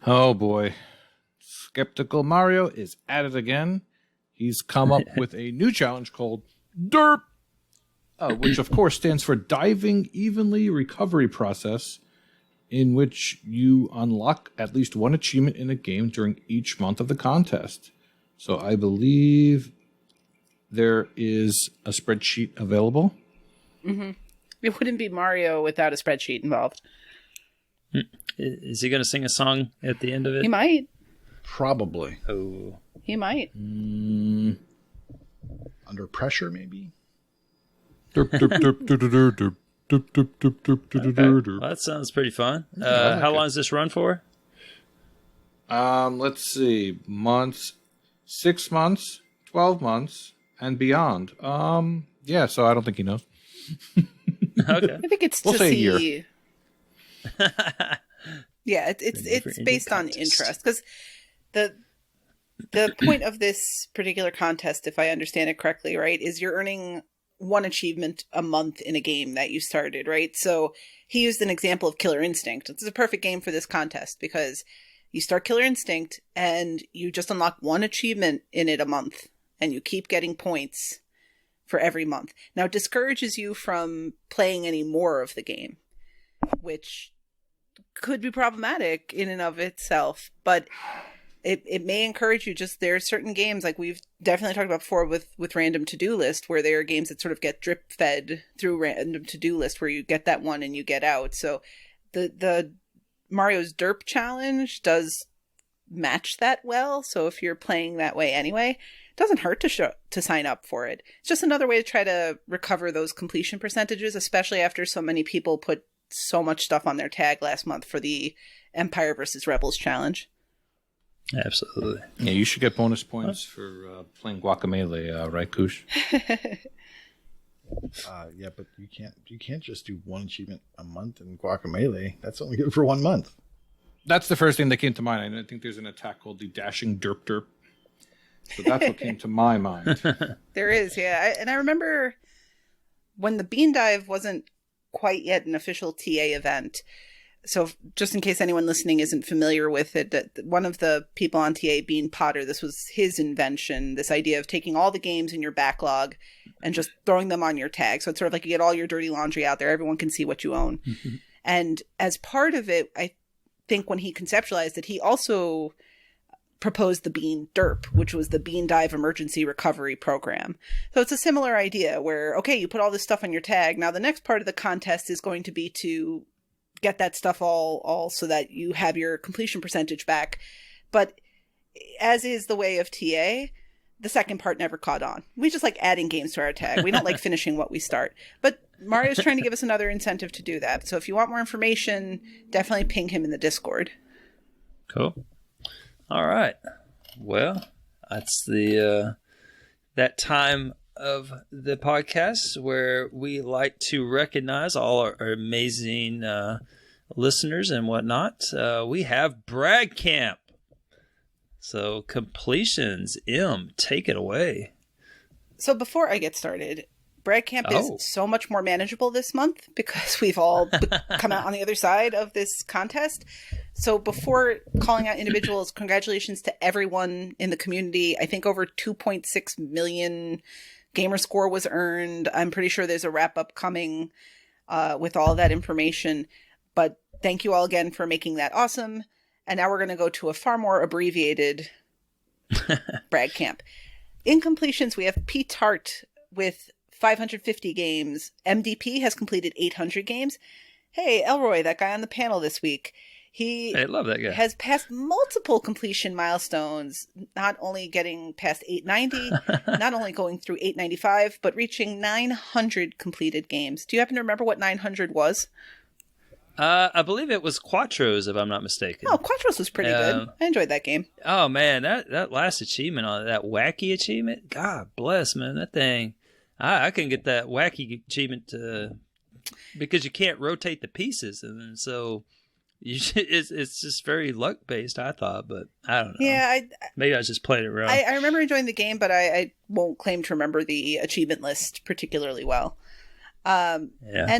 Oh boy, Skeptical Mario is at it again. He's come up with a new challenge called DERP, which of course stands for Diving Evenly Recovery Process, in which you unlock at least 1 achievement in a game during each month of the contest. So I believe there is a spreadsheet available. Mm-hmm. It wouldn't be Mario without a spreadsheet involved. Is he going to sing a song at the end of it? He might. Probably. Oh. He might. Under pressure, maybe? Okay. Well, that sounds pretty fun. How long does this run for? Let's see. Months. 6 months, 12 months, and beyond. Yeah, so I don't think he knows. Okay. I think it's we'll to say see. a year. Yeah, it's based on interest, because the point of this particular contest, if I understand it correctly, right, is you're earning 1 achievement a month in a game that you started, right? So he used an example of Killer Instinct. It's a perfect game for this contest because you start Killer Instinct and you just unlock 1 achievement in it a month, and you keep getting points for every month. Now, it discourages you from playing any more of the game, which could be problematic in and of itself, but it may encourage you. Just there are certain games, like we've definitely talked about before with random to-do list, where there are games that sort of get drip fed through random to-do list, where you get that one and you get out. So the Mario's Derp challenge does match that well. So if you're playing that way anyway, it doesn't hurt to sign up for it. It's just another way to try to recover those completion percentages, especially after so many people put so much stuff on their tag last month for the Empire versus Rebels challenge. Absolutely. Yeah, you should get bonus points for playing Guacamelee, right, Koosh? Yeah, but you can't just do 1 achievement a month in Guacamelee. That's only good for 1 month. That's the first thing that came to mind. I think there's an attack called the Dashing Derp Derp. So that's what came to my mind. There is, yeah. And I remember when the Bean Dive wasn't quite yet an official TA event. So just in case anyone listening isn't familiar with it, that one of the people on TA, Bean Potter, this was his invention, this idea of taking all the games in your backlog and just throwing them on your tag. So it's sort of like you get all your dirty laundry out there. Everyone can see what you own. And as part of it, I think when he conceptualized it, he also proposed the Bean DERP, which was the Bean Dive Emergency Recovery Program. So it's a similar idea where, okay, you put all this stuff on your tag. Now the next part of the contest is going to be to get that stuff all so that you have your completion percentage back. But as is the way of TA, the second part never caught on. We just like adding games to our tag. We don't like finishing what we start. But Mario's trying to give us another incentive to do that. So if you want more information, definitely ping him in the Discord. Cool. All right. Well, that's the that time of the podcast where we like to recognize all our amazing listeners and whatnot. We have Brag Camp. So completions, take it away. So before I get started, Brag Camp is so much more manageable this month because we've all come out on the other side of this contest. So before calling out individuals, congratulations to everyone in the community. I think over 2.6 million gamerscore was earned. I'm pretty sure there's a wrap-up coming with all that information. But thank you all again for making that awesome. And now we're going to go to a far more abbreviated Brag Camp. In completions, we have P. Tart with 550 games. MDP has completed 800 games. Hey, Elroy, that guy on the panel this week. I love that guy. Has passed multiple completion milestones, not only getting past 890, not only going through 895, but reaching 900 completed games. Do you happen to remember what 900 was? I believe it was Quattros, if I'm not mistaken. Oh, Quattros was pretty good. I enjoyed that game. Oh, man, that last achievement on that wacky achievement, God bless, man, that thing. I couldn't get that wacky achievement because you can't rotate the pieces, and so it's just very luck based. I thought, but I don't know. Yeah, maybe I just played it wrong. I remember enjoying the game, but I won't claim to remember the achievement list particularly well. And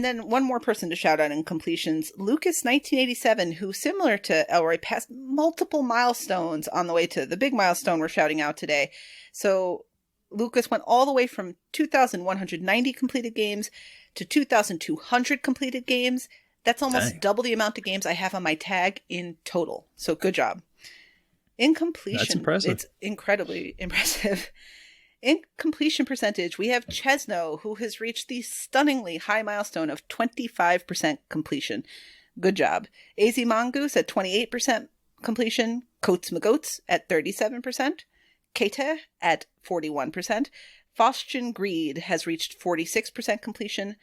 then one more person to shout out in completions, Lucas 1987, who, similar to Elroy, passed multiple milestones on the way to the big milestone we're shouting out today. So Lucas went all the way from 2,190 completed games to 2,200 completed games. That's almost double the amount of games I have on my tag in total. So good job. In completion, that's impressive. It's incredibly impressive. In completion percentage, we have Chesno, who has reached the stunningly high milestone of 25% completion. Good job. AZ Mongoose at 28% completion. Coats Magoats at 37%. Kete at 41%. Faustian Greed has reached 46% completion.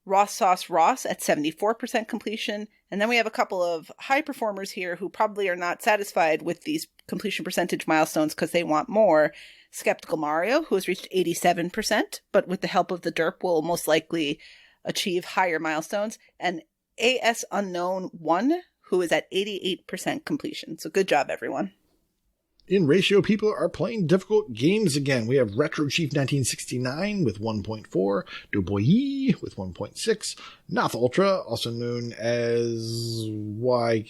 Ross Sauce Ross at 74% completion. And then we have a couple of high performers here who probably are not satisfied with these completion percentage milestones because they want more. Skeptical Mario, who has reached 87%, but with the help of the DERP will most likely achieve higher milestones. And AS Unknown 1, who is at 88% completion. So good job, everyone. In ratio, people are playing difficult games again. We have Retro Chief 1969 with 1.4, Dubois with 1.6, Noth Ultra, also known as my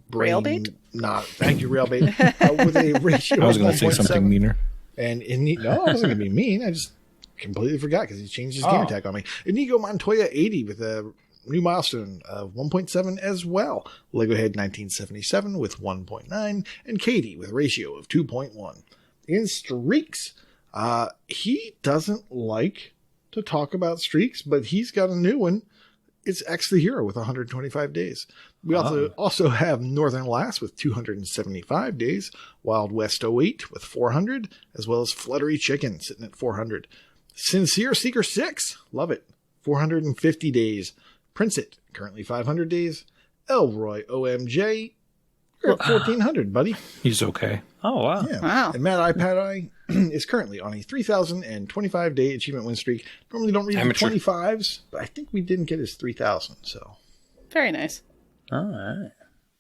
brain. Railbait? Not, thank you, Railbait. With a ratio I was going to say something meaner. And no, I wasn't going to be mean. I just completely forgot because he changed his gamer tag on me. Inigo Montoya 80 with a new milestone of 1.7 as well. Legohead 1977 with 1.9, and Katie with a ratio of 2.1. In streaks, he doesn't like to talk about streaks, but he's got a new one. It's X the Hero with 125 days. We also have Northern Lass with 275 days, Wild West 08 with 400, as well as Fluttery Chicken sitting at 400. Sincere Seeker 6, love it, 450 days. Prince It, currently 500 days. ElroyOMJ, you're at 1,400, buddy. He's okay. Oh, wow. Yeah. Wow. And Mad iPad Eye is currently on a 3,025-day achievement win streak. Normally don't read the 25s, but I think we didn't get his 3,000, so. Very nice. All right.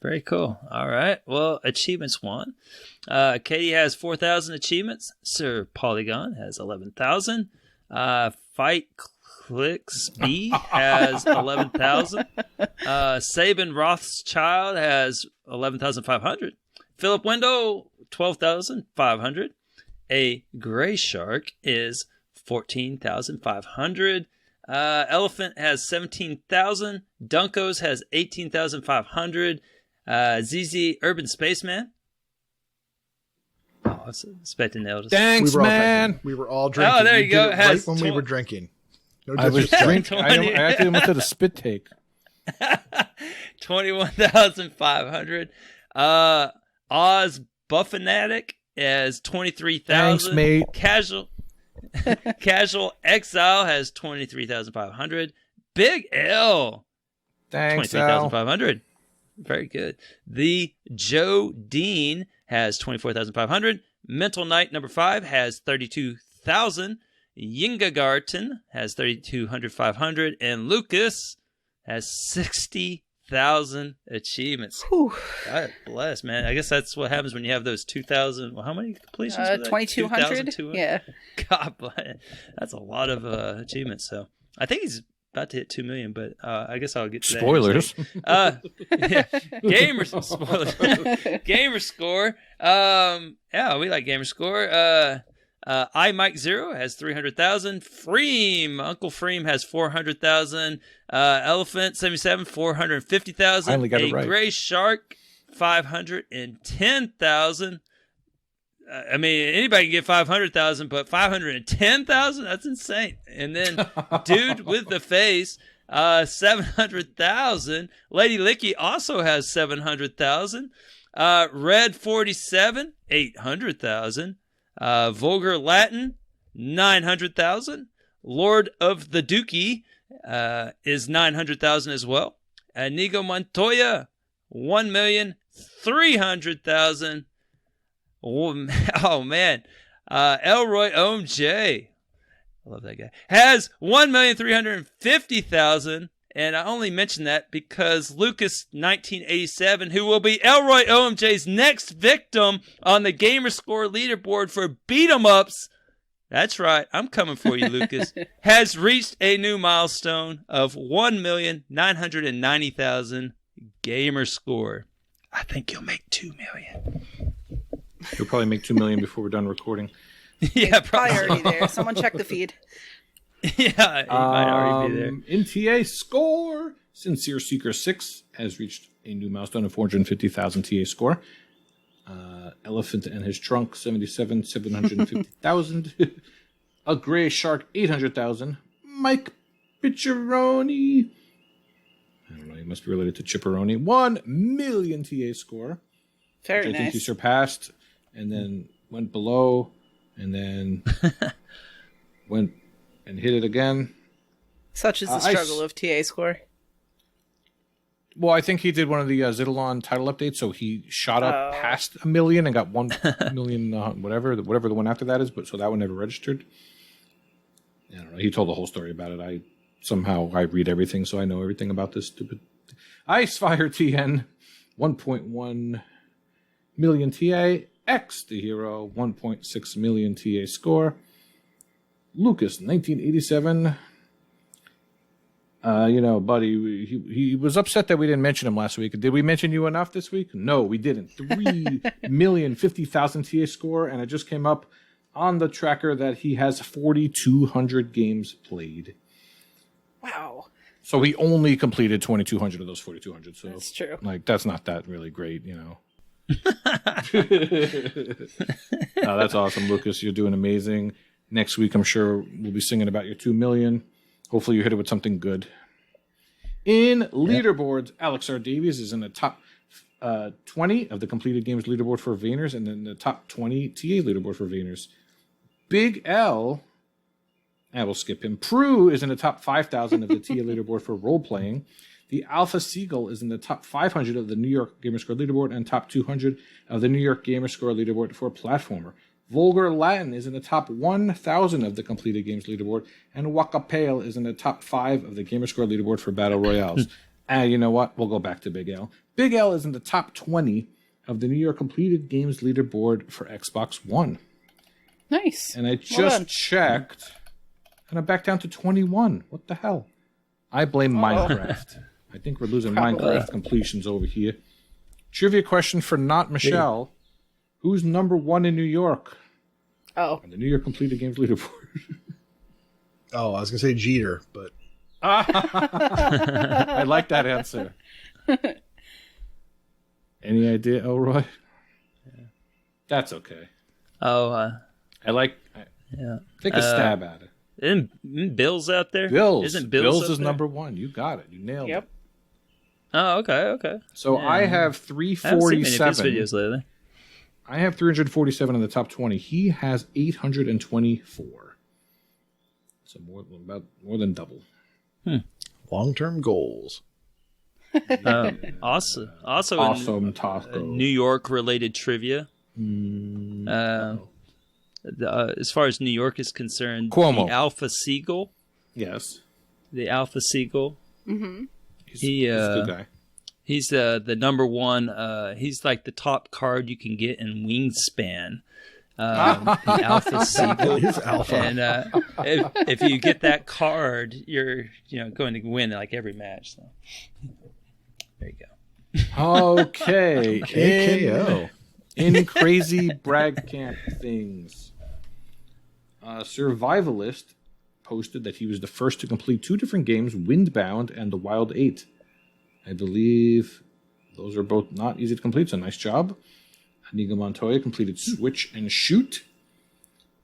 Very cool. All right. Well, achievements won. Katie has 4,000 achievements. Sir Polygon has 11,000. Fight Clicks B has 11,000. Sabin Rothschild has 11,500. Philip Window, 12,500. A Gray Shark is 14,500. Elephant has 17,000. Dunkos has 18,500. ZZ Urban Spaceman. Oh, I was expecting the eldest. Thanks, man. We were all drinking. Oh, there you go. Did it right when we were drinking. No I was disrespect. drinking. I actually almost did a spit take. 21,500. Oz Buffanatic has 23,000. Thanks, mate. Casual Exile has 23,500. Big L. Thanks, Al. 23,500. Very good. The Joe Dean has 24,500. Mental Knight number 5 has 32,000. Yingagarten has 3,200, 500. And Lucas has 60,000 achievements. Whew. God bless, man. I guess that's what happens when you have those 2,000. Well, how many completions? 2,200. Yeah. God bless. That's a lot of achievements. So I think he's about to hit 2 million, but I guess I'll get to that. Spoilers. Yeah. Spoilers. Gamer score. Yeah, we like gamer score. I Mike Zero has 300,000. Freem, Uncle Freem has 400,000. Elephant 77, 450,000. Finally got it right. Gray Shark 510,000. I mean, anybody can get 500,000, but 510,000? That's insane. And then, Dude with the Face, 700,000. Lady Licky also has 700,000. Red 47, 800,000. Vulgar Latin, 900,000. Lord of the Dookie is 900,000 as well. Inigo Montoya, 1,300,000. Oh, man. ElroyOMJ, I love that guy, has 1,350,000. And I only mention that because Lucas 1987, who will be ElroyOMJ's next victim on the gamerscore leaderboard for beatemups, that's right, I'm coming for you, Lucas, has reached a new milestone of 1,990,000 gamerscore. I think you'll make 2 million. You'll probably make 2 million before we're done recording. Yeah, Probably already there. Someone check the feed. Yeah, he might already be there. In TA score, Sincere Seeker 6 has reached a new milestone of 450,000 TA score. Elephant and his trunk, 77, 750,000. A Gray Shark, 800,000. Mike Picciaroni, I don't know, he must be related to Chipperoni. 1 million TA score. Very which I think he nice. surpassed, and then went below, and then went and hit it again. Such is the struggle of TA score. Well, I think he did one of the Zidalon title updates, so he shot up past 1 million and got 1 million, whatever the one after that is, but so that one never registered. I don't know. He told the whole story about it. I read everything, so I know everything about this stupid Icefire TN, 1.1 million TA. X the hero, 1.6 million TA score. Lucas, 1987. Buddy, he was upset that we didn't mention him last week. Did we mention you enough this week? No, we didn't. 3,050,000 TA score, and it just came up on the tracker that he has 4,200 games played. Wow. So he only completed 2,200 of those 4,200. So That's true. That's not that really great, That's awesome, Lucas. You're doing amazing. Next week, I'm sure we'll be singing about your 2 million. Hopefully you hit it with something good. In leaderboards, Alex R. Davies is in the top 20 of the completed games leaderboard for Vayners, and then the top 20 TA leaderboard for Vayners. Big L, I will skip him. Prue is in the top 5,000 of the TA leaderboard for role-playing. The Alpha Seagull is in the top 500 of the New York Gamerscore leaderboard and top 200 of the New York Gamerscore leaderboard for platformer. Vulgar Latin is in the top 1,000 of the completed games leaderboard, and Waka Pale is in the top 5 of the Gamerscore leaderboard for battle royales. And you know what? We'll go back to Big L. Big L is in the top 20 of the New York completed games leaderboard for Xbox One. Nice. And I just checked, and I'm back down to 21. What the hell? I blame Minecraft. I think we're losing Minecraft completions over here. Trivia question for Not Michelle. Who's number 1 in New York? Oh. On the New York completed games leaderboard. Oh, I was going to say Jeter, but... I like that answer. Any idea, Elroy? That's okay. Oh, yeah. Take a stab at it. Isn't Bill's out there? Bills. Isn't Bills up is there? number one. You got it. You nailed it. Oh, okay. So Yeah. I have I haven't seen many of 347. his videos lately. I have 347 in the top 20. He has 824. So more than double. Long-term goals. Also Awesome in taco. New York related trivia. As far as New York is concerned, Cuomo. the Alpha Seagull. Yes. The Alpha Seagull. Mm-hmm. He's a good guy. He's the number one. He's like the top card you can get in Wingspan. The Alpha Seagull. It is Alpha. And if you get that card, you're going to win like every match. So there you go. Okay. KKO. In crazy brag camp things. Survivalist posted that he was the first to complete 2 different games, Windbound and The Wild 8. I believe those are both not easy to complete, so nice job. Inigo Montoya completed Switch and Shoot.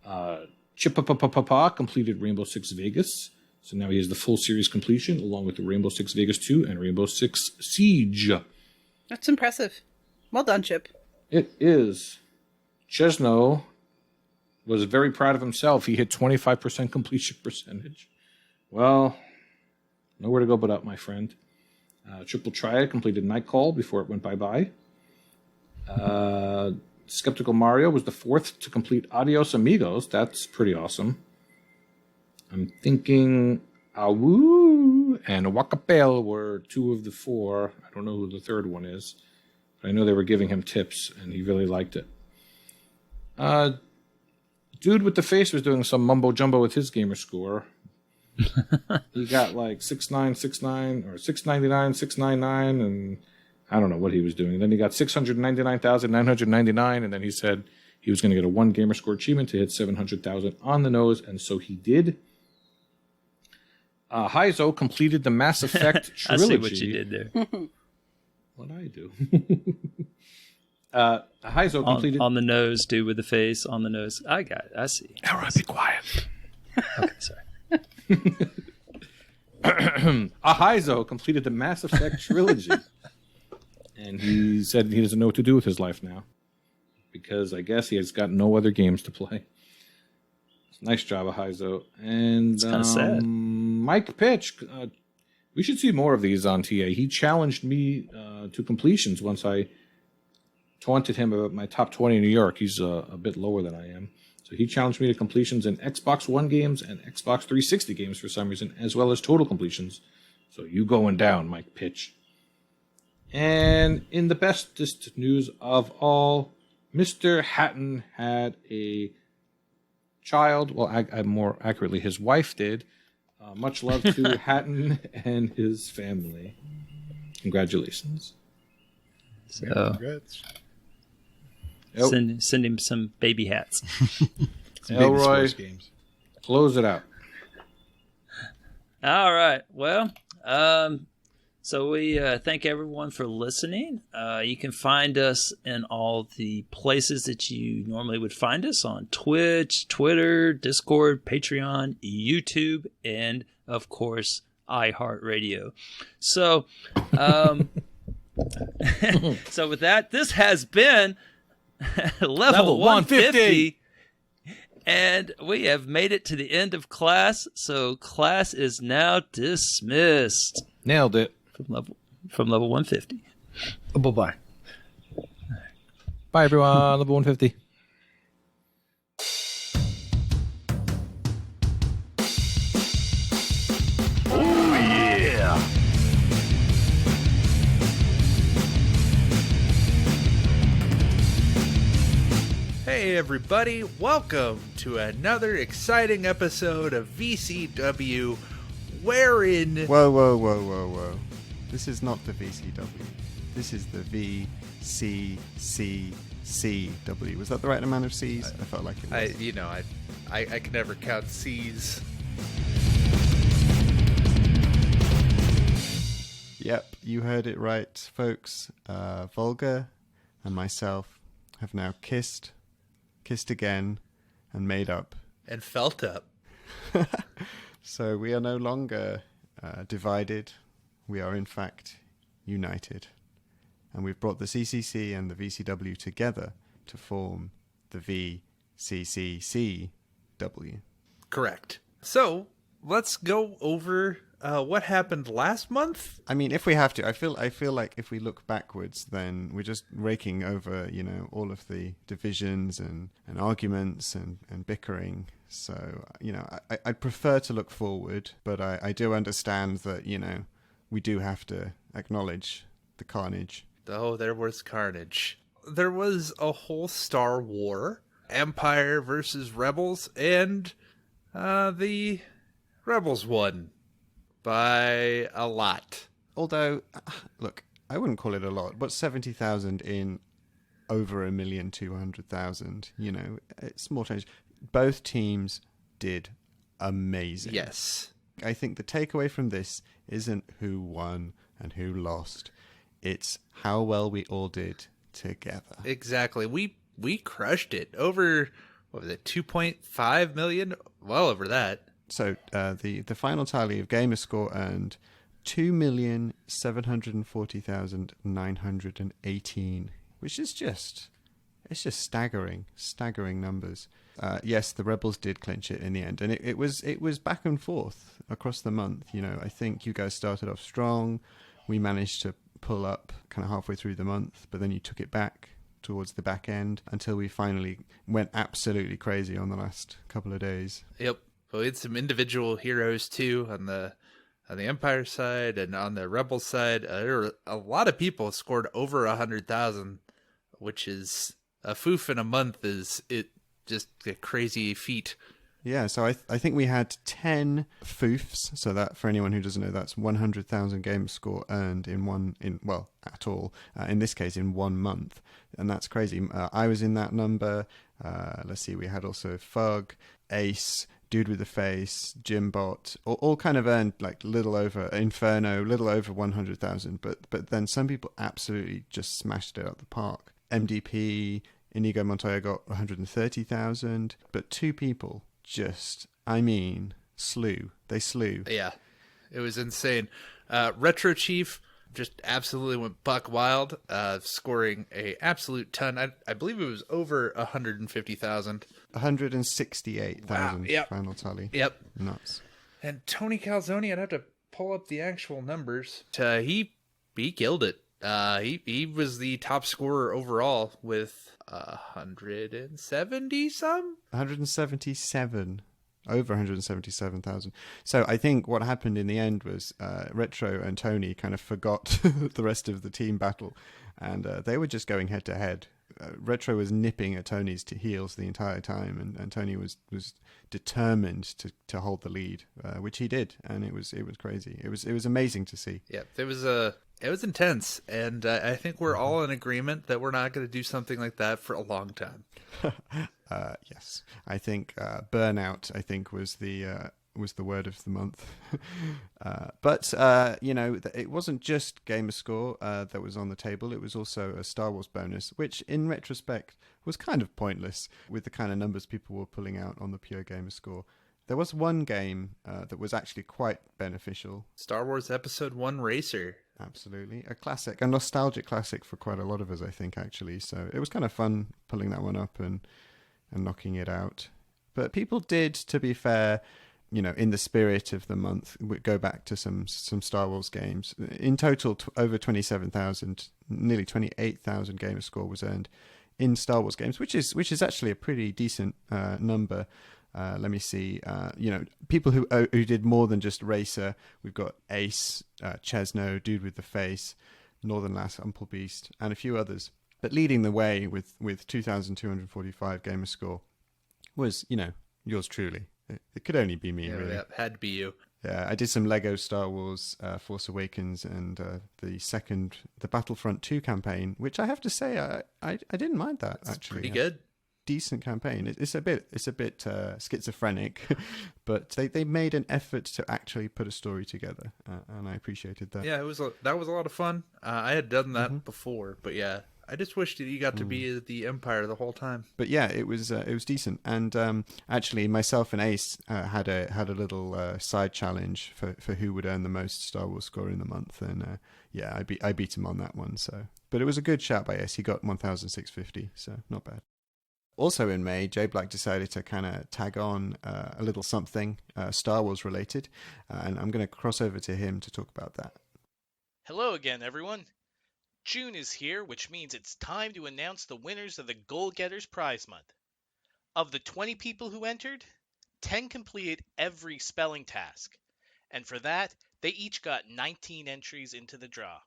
Chippa completed Rainbow Six Vegas. So now he has the full series completion, along with the Rainbow Six Vegas 2 and Rainbow Six Siege. That's impressive. Well done, Chip. It is. Chesno was very proud of himself. He hit 25% completion percentage. Well, nowhere to go but up, my friend. Triple Triad completed Night Call before it went bye-bye. Skeptical Mario was the 4th to complete Adios Amigos. That's pretty awesome. I'm thinking Awoo and Wakapel were 2 of the 4. I don't know who the 3rd one is. But I know they were giving him tips, and he really liked it. Dude with the face was doing some mumbo-jumbo with his gamer score. He got like 6,969 or 699, 699, and I don't know what he was doing. Then he got 699,999, and then he said he was going to get a 1 gamer score achievement to hit 700,000 on the nose, and so he did. Heizo completed the Mass Effect trilogy. I see what you did there. What'd I do? Heizo completed... On the nose, dude with the face, on the nose. I got it. I see. Elroy, be quiet. Okay, sorry. Heizo completed the Mass Effect trilogy. And he said he doesn't know what to do with his life now. Because I guess he has got no other games to play. Nice job, Heizo. And it's kind of sad. Mike Pitch... we should see more of these on TA. He challenged me to completions once I taunted him about my top 20 in New York. He's a bit lower than I am. So he challenged me to completions in Xbox One games and Xbox 360 games for some reason, as well as total completions. So you going down, Mike Pitch. And in the bestest news of all, Mr. Hatton had a child. Well, more accurately, his wife did. Much love to Hatton and his family. Congratulations. So Congrats. send him some baby hats. Some baby Elroy, sports games. close it out. All right. Well, so we thank everyone for listening. You can find us in all the places that you normally would find us on Twitch, Twitter, Discord, Patreon, YouTube, and, of course, iHeartRadio. So, so with that, this has been level 150. And we have made it to the end of class, so class is now dismissed. Nailed it. From level 150. Bye-bye. Bye, everyone. Level 150. Hey everybody, welcome to another exciting episode of VCW, wherein... Whoa. This is not the VCW. This is the VCCCW. Was that the right amount of C's? I felt like it was. I can never count C's. Yep, you heard it right, folks. Vulgar and myself have now kissed again, and made up. And felt up. So we are no longer divided. We are, in fact, united. And we've brought the CCC and the VCW together to form the VCCCW. Correct. So let's go over what happened last month. I mean, if we have to, I feel like if we look backwards, then we're just raking over, all of the divisions and arguments and bickering. So, I'd prefer to look forward, but I do understand that, we do have to acknowledge the carnage. Oh, there was carnage. There was a whole Star War, Empire versus Rebels, and the Rebels won by a lot. Although, look, I wouldn't call it a lot, but 70,000 in over 1,200,000, it's small change. Both teams did amazing. Yes. I think the takeaway from this isn't who won and who lost. It's how well we all did together. Exactly. We crushed it. Over, what was it, 2.5 million? Well over that. So the final tally of gamerscore earned 2,740,918, which is just staggering numbers. Yes, the Rebels did clinch it in the end, and it was back and forth across the month. I think you guys started off strong. We managed to pull up kind of halfway through the month, but then you took it back towards the back end until we finally went absolutely crazy on the last couple of days. Yep. We had some individual heroes too on the Empire side and on the Rebel side. There were a lot of people scored over 100,000, which is a foof in a month. Is it just a crazy feat? Yeah, so I think we had 10 foofs. So that, for anyone who doesn't know, that's 100,000 game score earned in this case in 1 month, and that's crazy. I was in that number. Let's see, we had also Fug, Ace, Dude with the Face, Jimbot, all kind of earned like little over Inferno, little over 100,000. But then some people absolutely just smashed it out the park. MDP, Inigo Montoya got 130,000, but 2 people just, slew. They slew. Yeah, it was insane. Retro Chief just absolutely went buck wild, scoring a absolute ton. I believe it was over 150,000. 168,000 wow, yep. Final tally. Yep. Nuts. And Tony Calzoni, I'd have to pull up the actual numbers. He killed it. He was the top scorer overall with 170 some? 177. Over 177,000. So I think what happened in the end was Retro and Tony kind of forgot the rest of the team battle, and they were just going head to head. Retro was nipping at Tony's heels the entire time, and Tony was determined to hold the lead, which he did, and it was crazy. It was amazing to see. Yeah, it was intense, and I think we're all in agreement that we're not going to do something like that for a long time. Yes, I think burnout. I think was the word of the month. But it wasn't just gamerscore that was on the table. It was also a Star Wars bonus, which in retrospect was kind of pointless with the kind of numbers people were pulling out on the pure gamerscore. There was one game that was actually quite beneficial. Star Wars Episode 1 Racer. Absolutely. A classic, a nostalgic classic for quite a lot of us, I think, actually. So it was kind of fun pulling that one up and knocking it out. But people did, to be fair, in the spirit of the month, go back to some Star Wars games. In total, over 27,000, nearly 28,000 gamer score was earned in Star Wars games, which is actually a pretty decent number. Let me see. People who did more than just Racer. We've got Ace, Chesno, Dude with the Face, Northern Lass, Umple Beast, and a few others. But leading the way with 2,245 gamer score was, yours truly. It could only be me, really. Yeah, had to be you. Yeah, I did some Lego Star Wars Force Awakens and the Battlefront 2 campaign, which I have to say I didn't mind that. That's actually. pretty good. decent campaign. It's a bit schizophrenic, but they made an effort to actually put a story together, and I appreciated that. Yeah, that was a lot of fun. I had done that before, but yeah, I just wished that you got to be the Empire the whole time. But yeah, it was decent. And actually, myself and Ace had a little side challenge for who would earn the most Star Wars score in the month, and yeah, I beat him on that one. So, but it was a good shout by Ace. He got 1,650, so not bad. Also in May, Jay Black decided to kind of tag on a little something Star Wars related, and I'm going to cross over to him to talk about that. Hello again, everyone. June is here, which means it's time to announce the winners of the Goal Getters Prize Month. Of the 20 people who entered, 10 completed every spelling task, and for that, they each got 19 entries into the draw.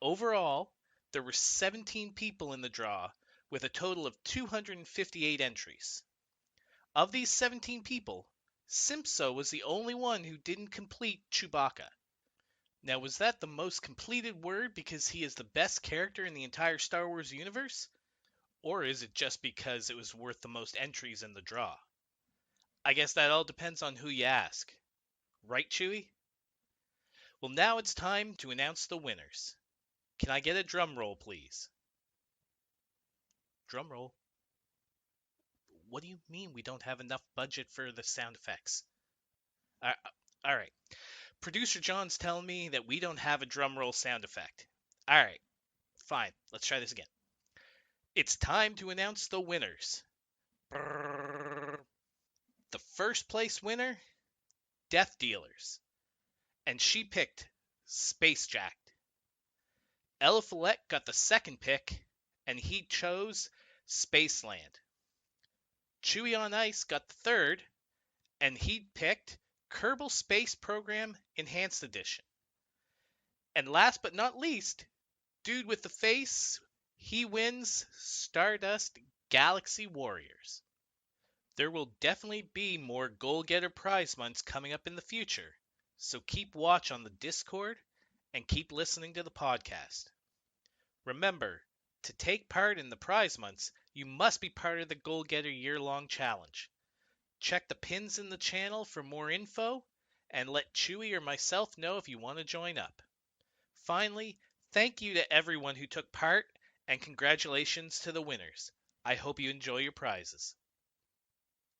Overall, there were 17 people in the draw, with a total of 258 entries. Of these 17 people, Simpso was the only one who didn't complete Chewbacca. Now, was that the most completed word because he is the best character in the entire Star Wars universe? Or is it just because it was worth the most entries in the draw? I guess that all depends on who you ask. Right, Chewie? Well, now it's time to announce the winners. Can I get a drum roll, please? Drum roll. What do you mean we don't have enough budget for the sound effects? All right. Producer John's telling me that we don't have a drum roll sound effect. All right, fine. Let's try this again. It's time to announce the winners. The first place winner, Death Dealers. And she picked Space Jacked. Ella Follette got the second pick, and he chose Spaceland. Chewie on Ice got the third, and he picked Kerbal Space Program Enhanced Edition. And last but not least, dude with the face, he wins Stardust Galaxy Warriors. There will definitely be more Goal Getter prize months coming up in the future, so keep watch on the Discord and keep listening to the podcast. Remember, to take part in the prize months, you must be part of the Goal Getter year-long challenge. Check the pins in the channel for more info, and let Chewie or myself know if you want to join up. Finally, thank you to everyone who took part, and congratulations to the winners. I hope you enjoy your prizes.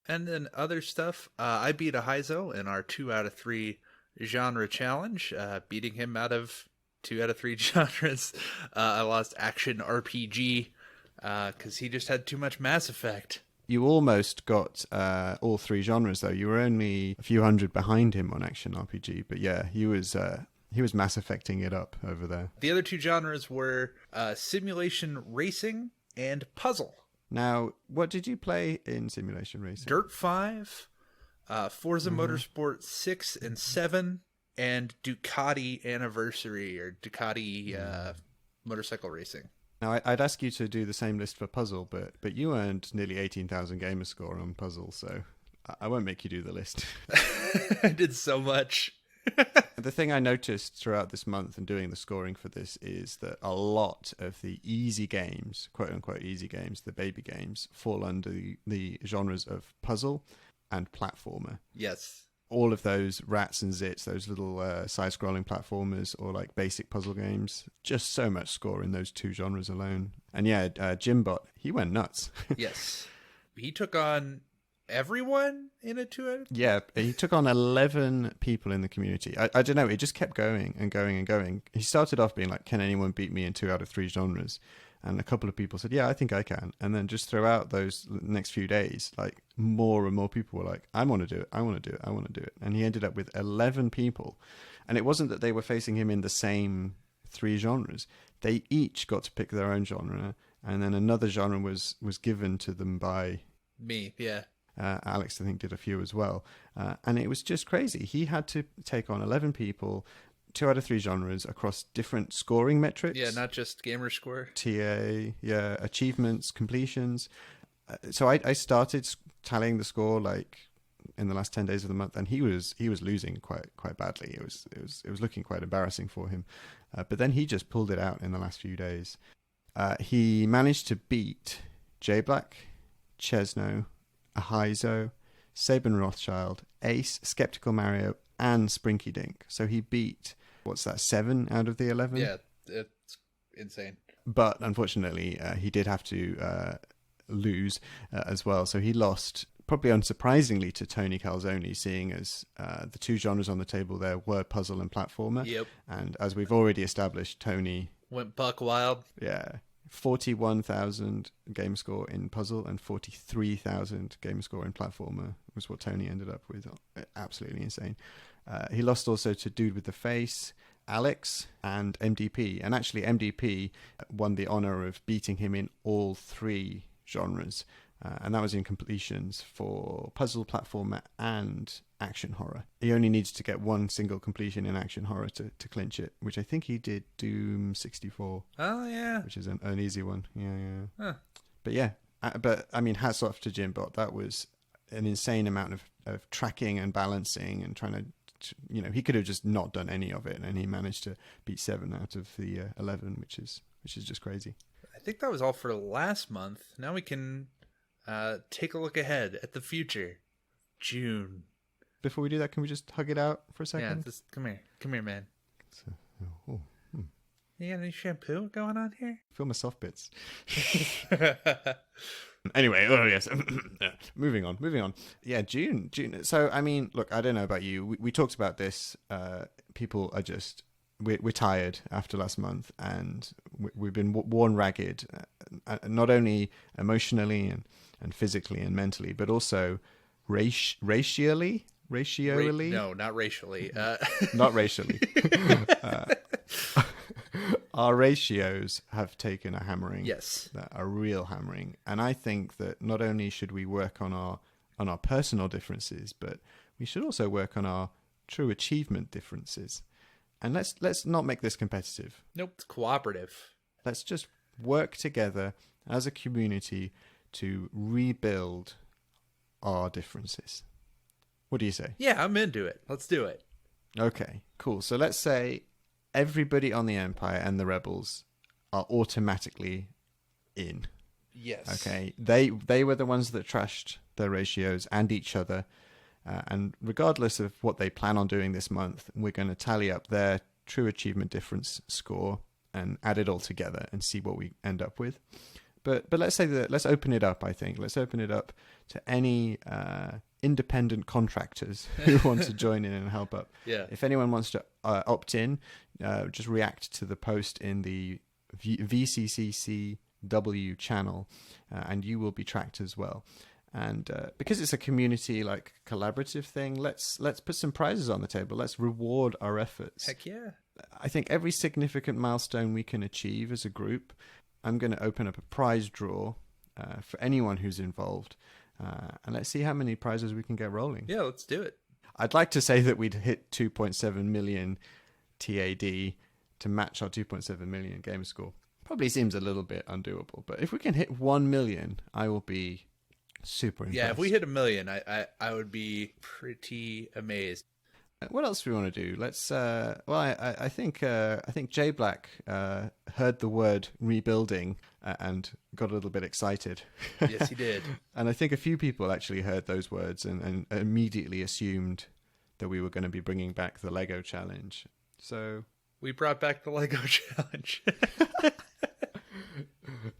And then other stuff, I beat Ahizo in our 2 out of 3 genre challenge, beating him out of 2 out of 3 genres. I lost action RPG because he just had too much Mass Effect. You almost got all 3 genres, though. You were only a few hundred behind him on action RPG, but yeah, he was Mass Effecting it up over there. The other 2 genres were simulation racing and puzzle. Now, what did you play in simulation racing? Dirt 5, Forza Motorsport 6 and 7, and Ducati Anniversary, or Ducati motorcycle racing. Now, I'd ask you to do the same list for puzzle, but you earned nearly 18,000 gamer score on puzzle, so I won't make you do the list. I did so much. The thing I noticed throughout this month and doing the scoring for this is that a lot of the easy games, quote-unquote easy games, the baby games, fall under the genres of puzzle and platformer. Yes. All of those rats and zits, those little side-scrolling platformers or like basic puzzle games, just so much score in those 2 genres alone. And yeah, Jimbot, he went nuts. Yes. He took on everyone in a 2 out of 3? Yeah, he took on 11 people in the community. I don't know, it just kept going and going and going. He started off being like, can anyone beat me in 2 out of 3 genres? And a couple of people said, yeah, I think I can. And then just throughout those next few days, like more and more people were like, I want to do it, I want to do it, I want to do it. And he ended up with 11 people. And it wasn't that they were facing him in the same 3 genres. They each got to pick their own genre. And then another genre was given to them by me, yeah. Alex, I think, did a few as well. And it was just crazy. He had to take on 11 people, 2 out of 3 genres across different scoring metrics. Yeah, not just gamer score. TA, yeah, achievements, completions. So I started tallying the score like in the last 10 days of the month, and he was losing quite badly. It was looking quite embarrassing for him. But then he just pulled it out in the last few days. He managed to beat J-Black, Chesno, Ahizo, Sabin Rothschild, Ace, Skeptical Mario, and Sprinky Dink. So he beat, 7 out of the 11? Yeah, it's insane. But unfortunately, he did have to lose as well. So he lost, probably unsurprisingly, to Tony Calzoni, seeing as the two genres on the table there were puzzle and platformer. Yep. And as we've already established, Tony went buck wild. Yeah. 41,000 game score in puzzle and 43,000 game score in platformer was what Tony ended up with. Absolutely insane. He lost also to Dude with the Face, Alex, and MDP. And actually, MDP won the honor of beating him in all 3 genres. And that was in completions for puzzle, platformer, and action horror. He only needs to get 1 single completion in action horror to clinch it, which I think he did Doom 64. Oh, yeah. Which is an easy one. Yeah. Huh. But yeah, but I mean, hats off to Jimbot. That was an insane amount of tracking and balancing and trying to, he could have just not done any of it, and he managed to beat 7 out of the 11, which is just crazy. I think that was all for last month. Now we can take a look ahead at the future. June. Before we do that, can we just hug it out for a second? Yeah, just come here, man. You You got any shampoo going on here? feel my soft bits. Anyway, oh yes. Moving on. Yeah, June. So, I mean, look, I don't know about you. We talked about this. People are just, we're tired after last month, and we've been worn ragged, not only emotionally and physically and mentally, but also racially. No, not racially. Not racially. Our ratios have taken a hammering. Yes. A real hammering. And I think that not only should we work on our personal differences, but we should also work on our true achievement differences. And let's not make this competitive. Nope, it's cooperative. Let's just work together as a community to rebuild our differences. What do you say? Yeah, I'm into it. Let's do it. Okay, cool. So let's say everybody on the Empire and the Rebels are automatically in. Yes. Okay. They were the ones that trashed their ratios and each other. And regardless of what they plan on doing this month, we're going to tally up their true achievement difference score and add it all together and see what we end up with. But let's say that, let's open it up, I think. Let's open it up to any independent contractors who want to join in and help up. Yeah. If anyone wants to opt in, just react to the post in the VCCCW channel, and you will be tracked as well. And because it's a community like collaborative thing, let's put some prizes on the table. Let's reward our efforts. Heck yeah. I think every significant milestone we can achieve as a group, I'm going to open up a prize draw for anyone who's involved. And let's see how many prizes we can get rolling. Yeah, let's do it. I'd like to say that we'd hit 2.7 million TAD to match our 2.7 million game score. Probably seems a little bit undoable, but if we can hit 1 million, I will be super impressed. Yeah, if we hit 1 million, I would be pretty amazed. What else do we want to do? Let's. I think J Black heard the word rebuilding and got a little bit excited. Yes, he did. And I think a few people actually heard those words and immediately assumed that we were going to be bringing back the Lego challenge. So we brought back the Lego challenge.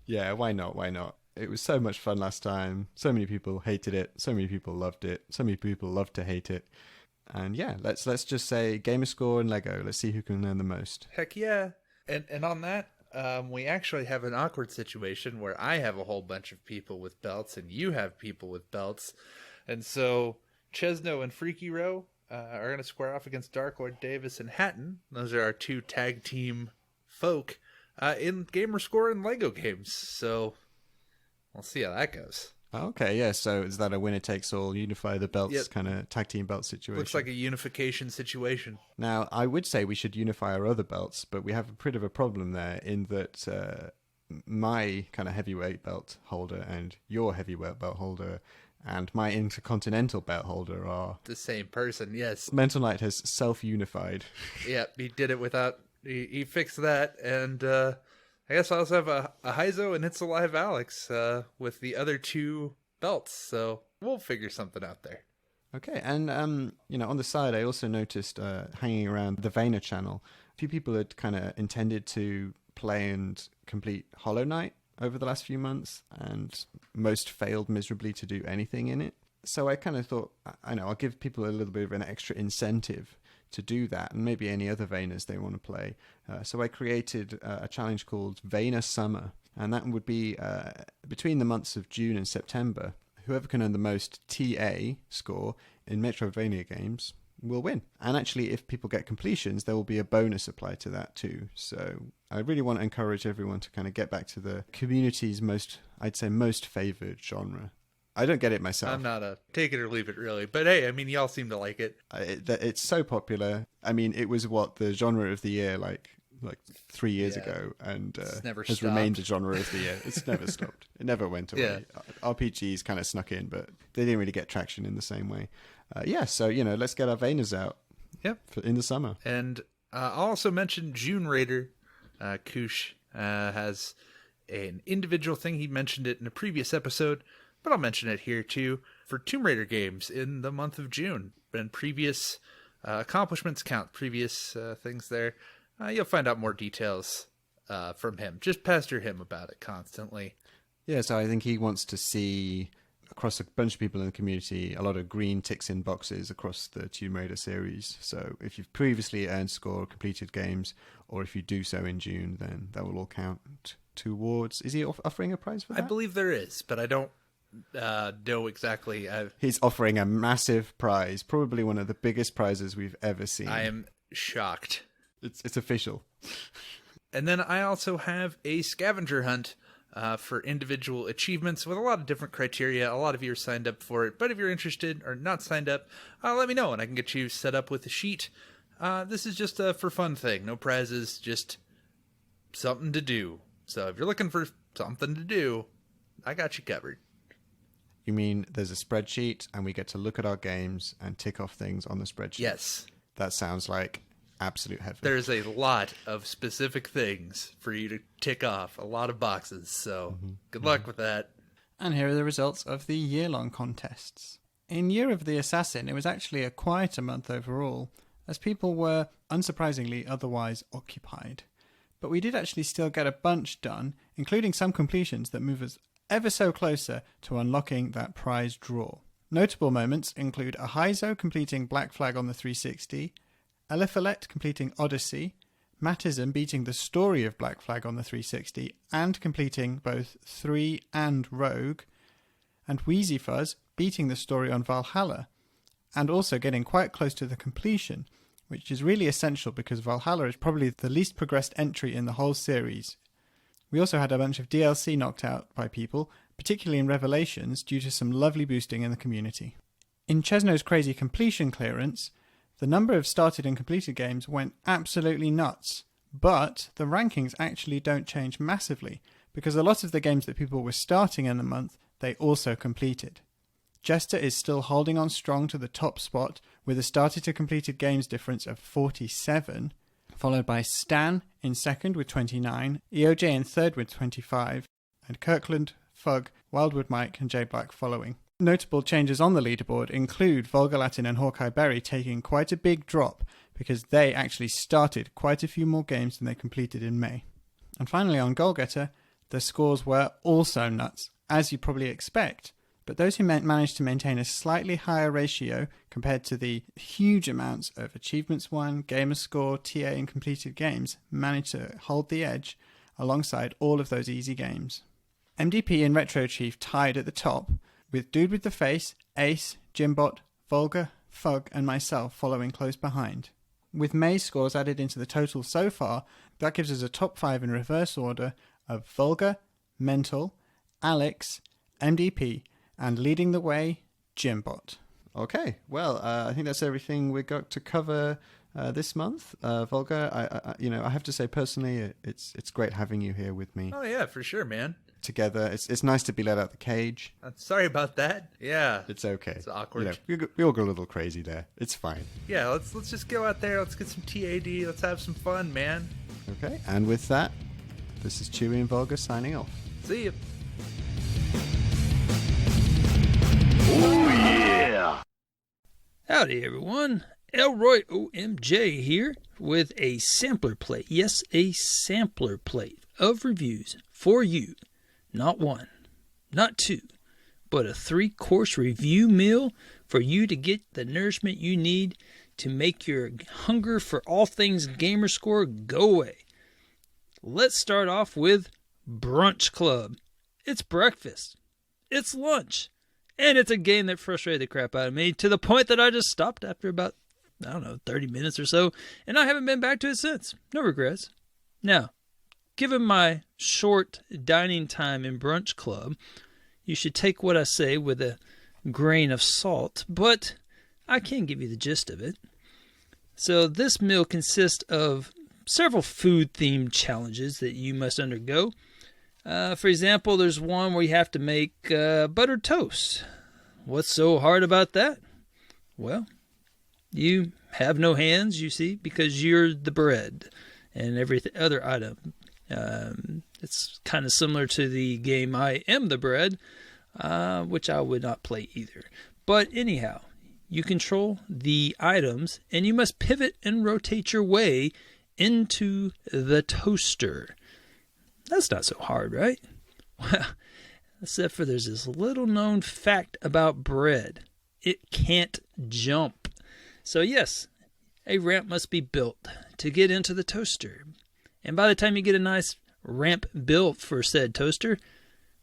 Yeah, why not? Why not? It was so much fun last time. So many people hated it. So many people loved it. So many people loved to hate it. And yeah, let's just say gamerscore and Lego. Let's see who can learn the most. Heck yeah. And on that, we actually have an awkward situation where I have a whole bunch of people with belts and you have people with belts. And so Chesno and Freaky Row are going to square off against Dark Lord Davis and Hatton. Those are our 2 tag team folk in gamerscore and Lego games. So we'll see how that goes. Okay, yeah. So is that a winner takes all, unify the belts kind of tag team belt situation? Looks like a unification situation. Now, I would say we should unify our other belts, but we have a bit of a problem there in that my kind of heavyweight belt holder and your heavyweight belt holder and my intercontinental belt holder are the same person. Yes. Mental Knight has self-unified. Yeah, he did it without. He fixed that, and I guess I also have a Heizo and It's Alive Alex with the other 2 belts, so we'll figure something out there. Okay, and on the side, I also noticed hanging around the Vayner channel, a few people had kind of intended to play and complete Hollow Knight over the last few months, and most failed miserably to do anything in it. So I kind of thought, I'll give people a little bit of an extra incentive to do that, and maybe any other Vayners they want to play. So I created a challenge called Vayner Summer, and that would be between the months of June and September. Whoever can earn the most TA score in Metroidvania games will win. And actually, if people get completions, there will be a bonus applied to that too. So I really want to encourage everyone to kind of get back to the community's most favored genre. I don't get it myself. I'm not a take it or leave it really, but hey, I mean, y'all seem to like it. It's so popular. I mean, it was the genre of the year like 3 years ago, and has remained the genre of the year. It's never stopped. It never went away. Yeah. RPGs kind of snuck in, but they didn't really get traction in the same way. So let's get our Vayners out. Yep, in the summer. And I'll also mention June Raider. Koosh has an individual thing. He mentioned it in a previous episode, but I'll mention it here too, for Tomb Raider games in the month of June. And previous accomplishments count, previous things there. You'll find out more details from him. Just pester him about it constantly. Yeah, so I think he wants to see, across a bunch of people in the community, a lot of green ticks in boxes across the Tomb Raider series. So if you've previously earned score or completed games, or if you do so in June, then that will all count towards... Is he offering a prize for that? I believe there is, but I don't know exactly. He's offering a massive prize, probably one of the biggest prizes we've ever seen. I am shocked. It's official. And then I also have a scavenger hunt for individual achievements with a lot of different criteria. A lot of you are signed up for it, but if you're interested or not signed up, let me know and I can get you set up with a sheet. This is just a for fun thing. No prizes, just something to do. So if you're looking for something to do, I got you covered. You mean there's a spreadsheet and we get to look at our games and tick off things on the spreadsheet? Yes. That sounds like absolute heaven. There's a lot of specific things for you to tick off, a lot of boxes, so good luck with that. And here are the results of the year-long contests. In Year of the Assassin, it was actually a quieter month overall, as people were, unsurprisingly, otherwise occupied. But we did actually still get a bunch done, including some completions that move us ever so closer to unlocking that prize draw. Notable moments include a Heizo completing Black Flag on the 360, Eliphalet completing Odyssey, Mattism beating the story of Black Flag on the 360 and completing both 3 and Rogue, and Wheezy Fuzz beating the story on Valhalla, and also getting quite close to the completion, which is really essential because Valhalla is probably the least progressed entry in the whole series. We also had a bunch of DLC knocked out by people, particularly in Revelations, due to some lovely boosting in the community. In Chesno's crazy completion clearance, the number of started and completed games went absolutely nuts, but the rankings actually don't change massively, because a lot of the games that people were starting in the month, they also completed. Jester is still holding on strong to the top spot, with a started to completed games difference of 47, followed by Stan in second with 29, EOJ in third with 25, and Kirkland, Fug, Wildwood Mike and J Black following. Notable changes on the leaderboard include Vulgar Latin and Hawkeye Berry taking quite a big drop because they actually started quite a few more games than they completed in May. And finally on Goalgetter, the scores were also nuts, as you'd probably expect, but those who managed to maintain a slightly higher ratio compared to the huge amounts of achievements won, gamerscore, TA and completed games managed to hold the edge alongside all of those easy games. MDP and Retro Chief tied at the top, with Dude with the Face, Ace, Jimbot, Vulgar, Fug and myself following close behind. With May's scores added into the total so far, that gives us a top 5 in reverse order of Vulgar, Mental, Alex, MDP, and leading the way, Jimbot. Okay, well, I think that's everything we got to cover this month. Vulgar, I have to say personally, it's great having you here with me. Oh yeah, for sure, man. Together, it's nice to be let out the cage. Sorry about that. Yeah, it's okay. It's awkward. We all go a little crazy there. It's fine. Yeah, let's just go out there. Let's get some TAD. Let's have some fun, man. Okay, and with that, This is Chewie and Vulgar signing off. See ya. Howdy, everyone. ElroyOMJ here with a sampler plate. Yes, a sampler plate of reviews for you. Not one, not two, but a 3-course review meal for you to get the nourishment you need to make your hunger for all things gamerscore go away. Let's start off with Brunch Club. It's breakfast. It's lunch. And it's a game that frustrated the crap out of me to the point that I just stopped after about, 30 minutes or so. And I haven't been back to it since. No regrets. Now, given my short dining time in Brunch Club, you should take what I say with a grain of salt. But I can give you the gist of it. So this meal consists of several food-themed challenges that you must undergo. For example, there's one where you have to make buttered toast. What's so hard about that? Well, you have no hands, you see, because you're the bread and every other item. It's kind of similar to the game I Am the Bread, which I would not play either. But anyhow, you control the items and you must pivot and rotate your way into the toaster. That's not so hard, right? Well, except for there's this little known fact about bread. It can't jump. So yes, a ramp must be built to get into the toaster. And by the time you get a nice ramp built for said toaster,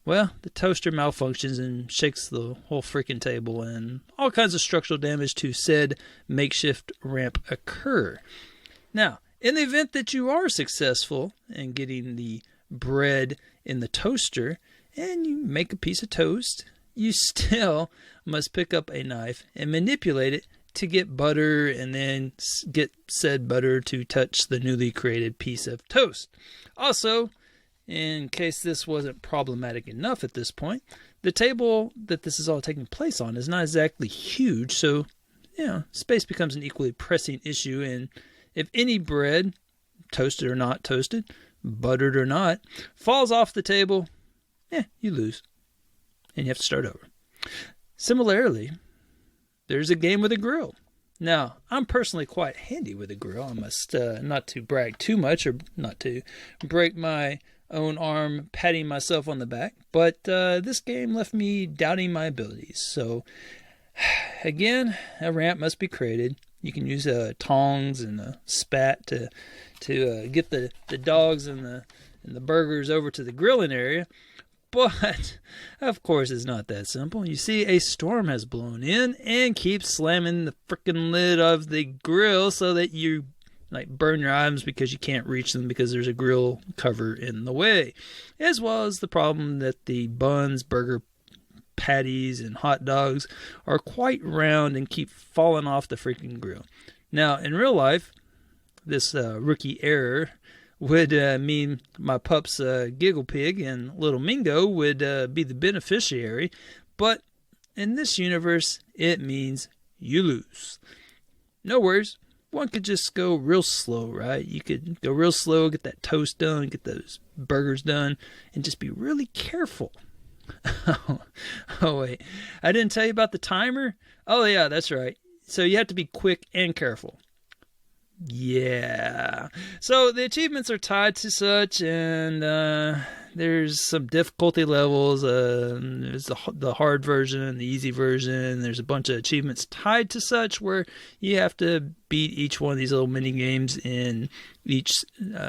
well, the toaster malfunctions and shakes the whole freaking table and all kinds of structural damage to said makeshift ramp occur. Now, in the event that you are successful in getting the bread in the toaster and you make a piece of toast, you still must pick up a knife and manipulate it to get butter and then get said butter to touch the newly created piece of toast. Also, in case this wasn't problematic enough at this point, the table that this is all taking place on is not exactly huge, so space becomes an equally pressing issue. And if any bread, toasted or not toasted, buttered or not, falls off the table, you lose. And you have to start over. Similarly, there's a game with a grill. Now, I'm personally quite handy with a grill. I must not to brag too much or not to break my own arm patting myself on the back, but this game left me doubting my abilities. So, again, a ramp must be created. You can use tongs and a spat to get the dogs and the burgers over to the grilling area. But, of course, it's not that simple. You see, a storm has blown in and keeps slamming the frickin' lid of the grill so that you burn your items because you can't reach them because there's a grill cover in the way. As well as the problem that the buns, burger patties, and hot dogs are quite round and keep falling off the freaking grill. Now, in real life, this rookie error would mean my pups Giggle Pig and Little Mingo would be the beneficiary, but in this universe, it means you lose. No worries. One could just go real slow, right? You could go real slow, get that toast done, get those burgers done, and just be really careful. Oh, wait. I didn't tell you about the timer? Oh, yeah, that's right. So you have to be quick and careful. Yeah. So the achievements are tied to such, and there's some difficulty levels. There's the hard version and the easy version. There's a bunch of achievements tied to such where you have to beat each one of these little mini games in each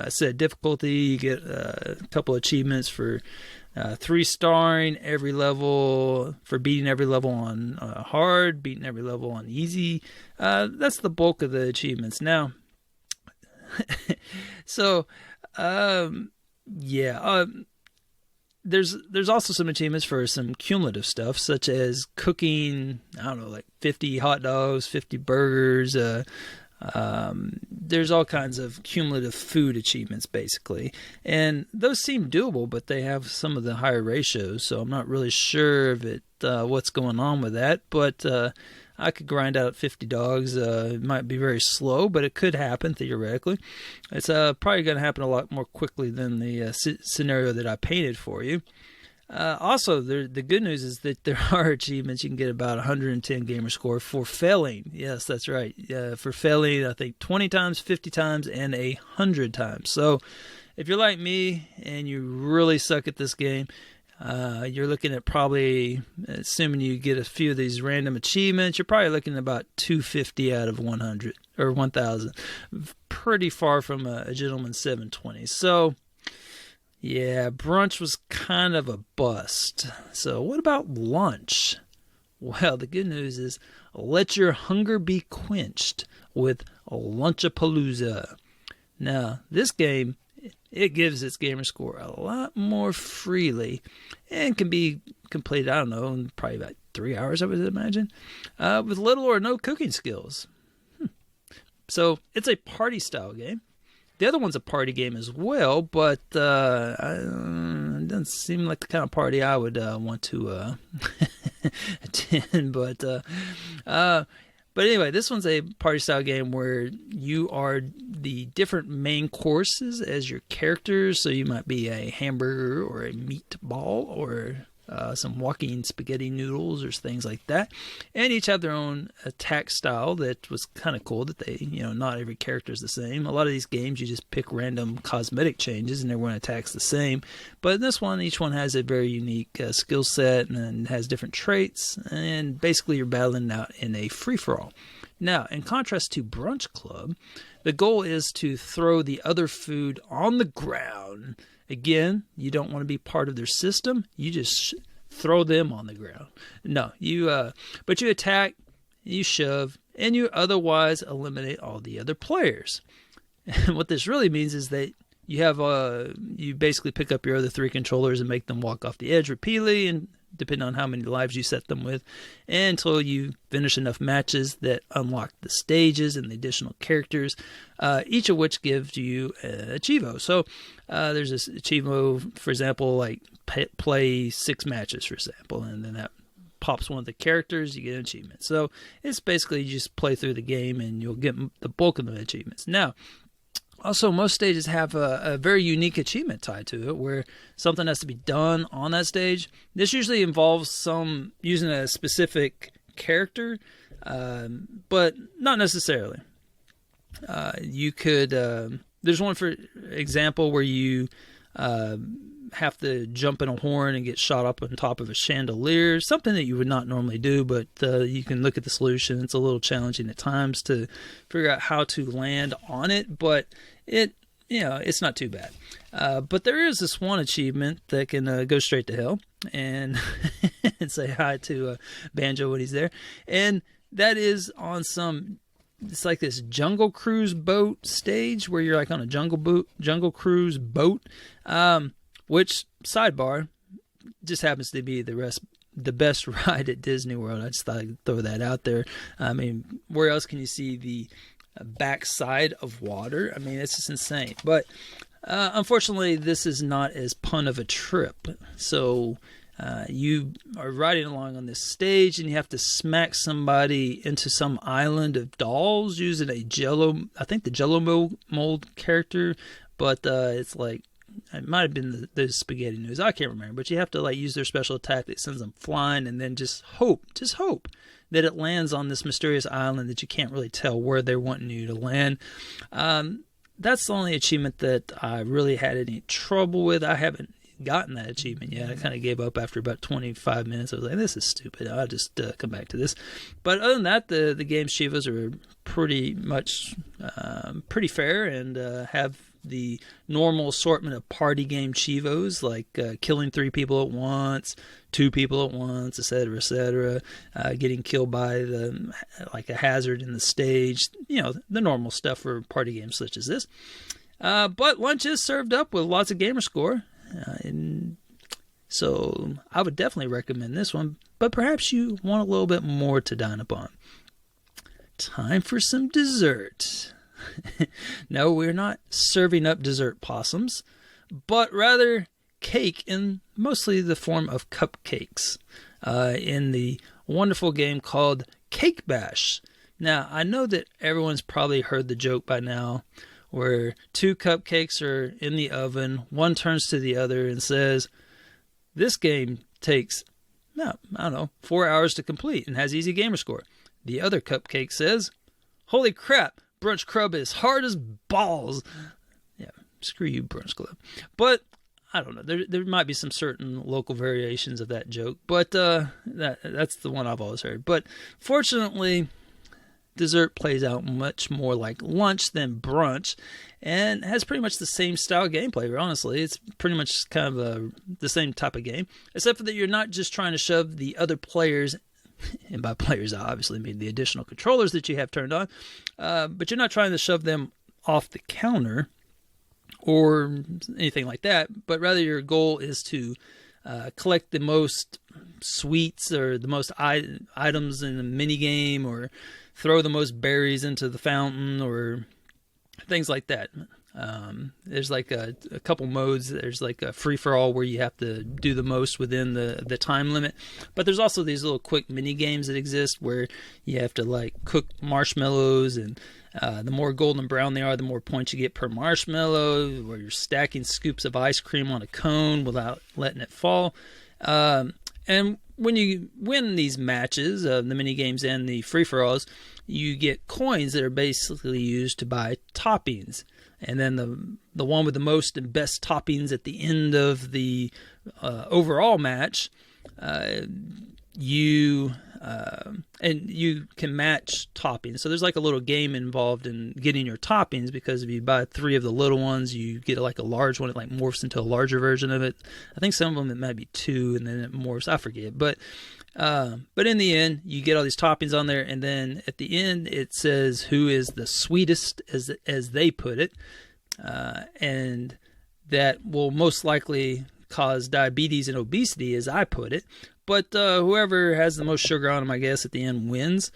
said difficulty. You get a couple achievements for 3-starring every level, for beating every level on hard, beating every level on easy. That's the bulk of the achievements. Now, so, there's also some achievements for some cumulative stuff, such as cooking, 50 hot dogs, 50 burgers. There's all kinds of cumulative food achievements, basically. And those seem doable, but they have some of the higher ratios, so I'm not really sure of it, what's going on with that. But I could grind out 50 dogs. It might be very slow, but it could happen theoretically. It's probably going to happen a lot more quickly than the scenario that I painted for you. Also, the good news is that there are achievements. You can get about 110 gamer score for failing. Yes, that's right. For failing, I think 20 times, 50 times, and 100 times. So if you're like me and you really suck at this game, you're looking at probably, assuming you get a few of these random achievements, you're probably looking at about 250 out of 100 or 1,000. Pretty far from a gentleman's 720. So yeah, brunch was kind of a bust. So what about lunch? Well, the good news is let your hunger be quenched with A Palooza. Now, this game, it gives its gamer score a lot more freely and can be completed, I don't know, in probably about 3 hours, I would imagine, with little or no cooking skills. So it's a party-style game. The other one's a party game as well, but it doesn't seem like the kind of party I would want to attend. But anyway, this one's a party-style game where you are the different main courses as your characters. So you might be a hamburger or a meatball or some walking spaghetti noodles or things like that. And each have their own attack style that was kind of cool that they, not every character is the same. A lot of these games, you just pick random cosmetic changes and everyone attacks the same. But in this one, each one has a very unique skill set and has different traits. And basically, you're battling out in a free-for-all. Now, in contrast to Brunch Club, the goal is to throw the other food on the ground. Again, you don't want to be part of their system. You just throw them on the ground. No, but you attack, you shove, and you otherwise eliminate all the other players. And what this really means is that you basically pick up your other 3 controllers and make them walk off the edge repeatedly, and depending on how many lives you set them with, until you finish enough matches that unlock the stages and the additional characters, each of which gives you a Cheevo. So there's this Cheevo, for example, like play 6 matches, for example, and then that pops one of the characters, you get an achievement. So it's basically you just play through the game and you'll get the bulk of the achievements. Now, also, most stages have a very unique achievement tied to it where something has to be done on that stage. This usually involves using a specific character, but not necessarily. You could, there's one, for example, where you have to jump in a horn and get shot up on top of a chandelier, something that you would not normally do, but you can look at the solution. It's a little challenging at times to figure out how to land on it, but it's not too bad. But there is this one achievement that can go straight to hell and, and say hi to Banjo when he's there. And that is on it's like this Jungle Cruise boat stage where you're like on a Jungle Cruise boat, which, sidebar, just happens to be the best ride at Disney World. I just thought I'd throw that out there. I mean, where else can you see the backside of water? I mean, it's just insane. But unfortunately, this is not as fun of a trip. So you are riding along on this stage and you have to smack somebody into some island of dolls using the Jello mold character, but it's like, it might have been the spaghetti noodles, I can't remember, but you have to use their special attack that sends them flying, and then just hope that it lands on this mysterious island that you can't really tell where they're wanting you to land. That's the only achievement that I really had any trouble with. I haven't gotten that achievement yet. I kind of gave up after about 25 minutes. I was like, this is stupid. I'll just come back to this. But other than that, the game's Cheevos are pretty much pretty fair and have the normal assortment of party game Cheevos, like killing 3 people at once, 2 people at once, etc., getting killed by a hazard in the stage, the normal stuff for party games such as this. But lunch is served up with lots of gamer score, and so I would definitely recommend this one, but perhaps you want a little bit more to dine upon. Time for some dessert. No, we're not serving up dessert possums, but rather cake in mostly the form of cupcakes in the wonderful game called Cake Bash. Now, I know that everyone's probably heard the joke by now where 2 cupcakes are in the oven, one turns to the other and says, this game takes, 4 hours to complete and has easy gamer score. The other cupcake says, holy crap, Brunch Club is hard as balls. Yeah, screw you, Brunch Club. But I don't know. There might be some certain local variations of that joke, but that's the one I've always heard. But fortunately, dessert plays out much more like lunch than brunch, and has pretty much the same style gameplay. Honestly, it's pretty much kind of the same type of game, except for that you're not just trying to shove the other players. And by players, I obviously mean the additional controllers that you have turned on. But you're not trying to shove them off the counter or anything like that. But rather your goal is to collect the most sweets or the most items in the mini game, or throw the most berries into the fountain, or things like that. There's like a couple modes. There's like a free-for-all where you have to do the most within the time limit. But there's also these little quick mini games that exist where you have to like cook marshmallows, and the more golden brown they are, the more points you get per marshmallow, where you're stacking scoops of ice cream on a cone without letting it fall. And when you win these matches, the mini games and the free-for-alls, you get coins that are basically used to buy toppings. And then the one with the most and best toppings at the end of the overall match, you can match toppings. So there's like a little game involved in getting your toppings, because if you buy 3 of the little ones, you get like a large one. It like morphs into a larger version of it. I think some of them it might be 2, and then it morphs. I forget, but in the end, you get all these toppings on there, and then at the end it says who is the sweetest, as they put it, and that will most likely cause diabetes and obesity, as I put it. But whoever has the most sugar on them, I guess, at the end wins.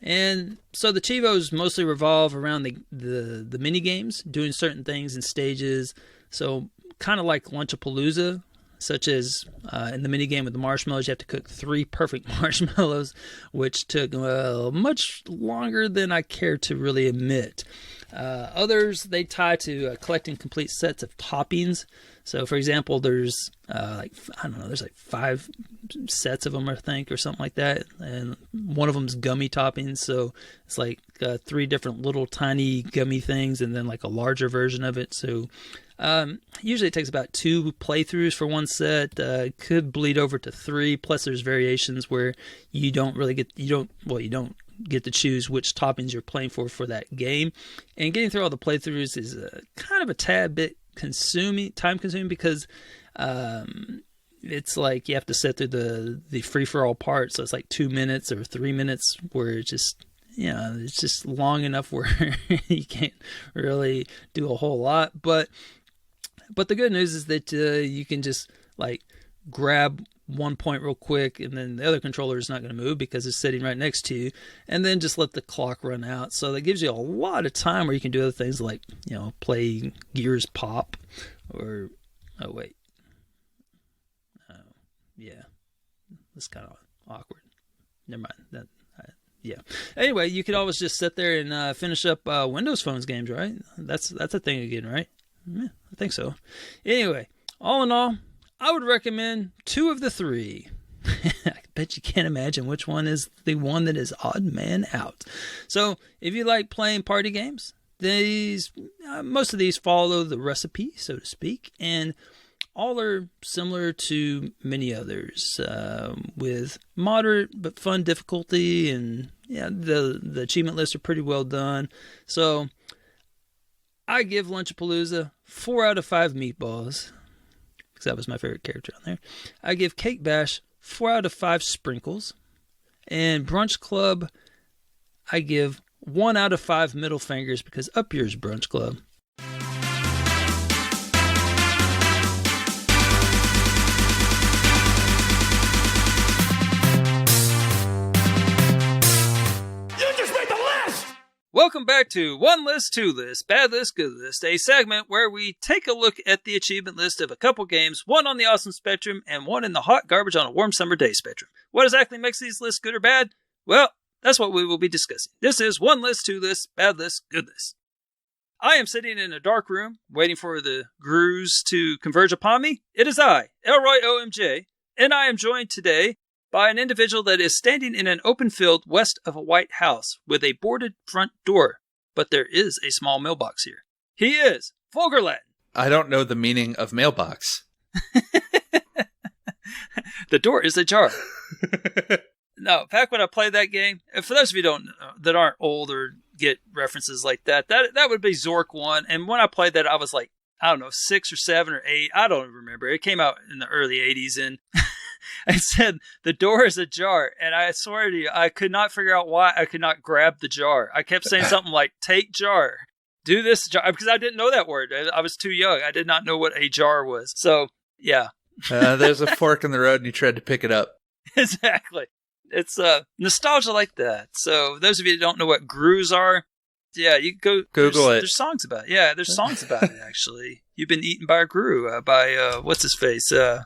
And so the Cheevos mostly revolve around the mini games, doing certain things in stages. So kind of like Lunch A Palooza. Such as in the minigame with the marshmallows, you have to cook 3 perfect marshmallows, which took much longer than I care to really admit. Others, they tie to collecting complete sets of toppings. So, for example, there's there's like 5 sets of them, I think, or something like that. And one of them's gummy toppings. So it's like 3 different little tiny gummy things, and then like a larger version of it. So usually it takes about 2 playthroughs for one set. Could bleed over to 3. Plus, there's variations where you don't get to choose which toppings you're playing for that game. And getting through all the playthroughs is kind of a tad bit time consuming, because it's like you have to sit through the free for all part. So it's like 2 minutes or 3 minutes where it's just long enough where you can't really do a whole lot. But the good news is that you can just like grab one point real quick, and then the other controller is not going to move because it's sitting right next to you, and then just let the clock run out. So that gives you a lot of time where you can do other things like, play Gears Pop, or yeah, that's kind of awkward. Never mind that. Yeah. Anyway, you could always just sit there and finish up Windows Phone's games, right? That's a thing again, right? Yeah, I think so. Anyway, all in all, I would recommend 2 of the 3. I bet you can't imagine which one is the one that is odd man out. So if you like playing party games, most of these follow the recipe, so to speak, and all are similar to many others, with moderate but fun difficulty, and the achievement lists are pretty well done. So I give Lunch A Palooza 4 out of 5 meatballs, because that was my favorite character on there. I give Cake Bash 4 out of 5 sprinkles, and Brunch Club I give 1 out of 5 middle fingers, because up yours, Brunch Club. Welcome back to One List, Two List, Bad List, Good List, a segment where we take a look at the achievement list of a couple games, one on the awesome spectrum and one in the hot garbage on a warm summer day spectrum. What exactly makes these lists good or bad? Well, That's what we will be discussing. This is one list, two lists, bad list, good list. I am sitting in a dark room, waiting for the grooves to converge upon me. It is I, ElroyOMJ, and I am joined today by an individual that is standing in an open field west of a white house with a boarded front door. But there is a small mailbox here. He is Vulgar Latin. I don't know the meaning of mailbox. The door is ajar. No, back when I played that game, and for those of you that aren't old or get references like that would be Zork 1. And when I played that, I was like, I don't know, 6 or 7 or 8. I don't remember. It came out in the early 80s, and it said, the door is ajar. And I swear to you, I could not figure out why I could not grab the jar. I kept saying something like, take jar. Do this jar. Because I didn't know that word. I was too young. I did not know what a jar was. So, yeah. There's a fork in the road, and you tried to pick it up. Exactly. It's nostalgia like that. So those of you that don't know what grooves are, yeah, you go Google it. There's songs about it. Yeah, there's songs about it, actually. You've been eaten by a grue by, what's his face? I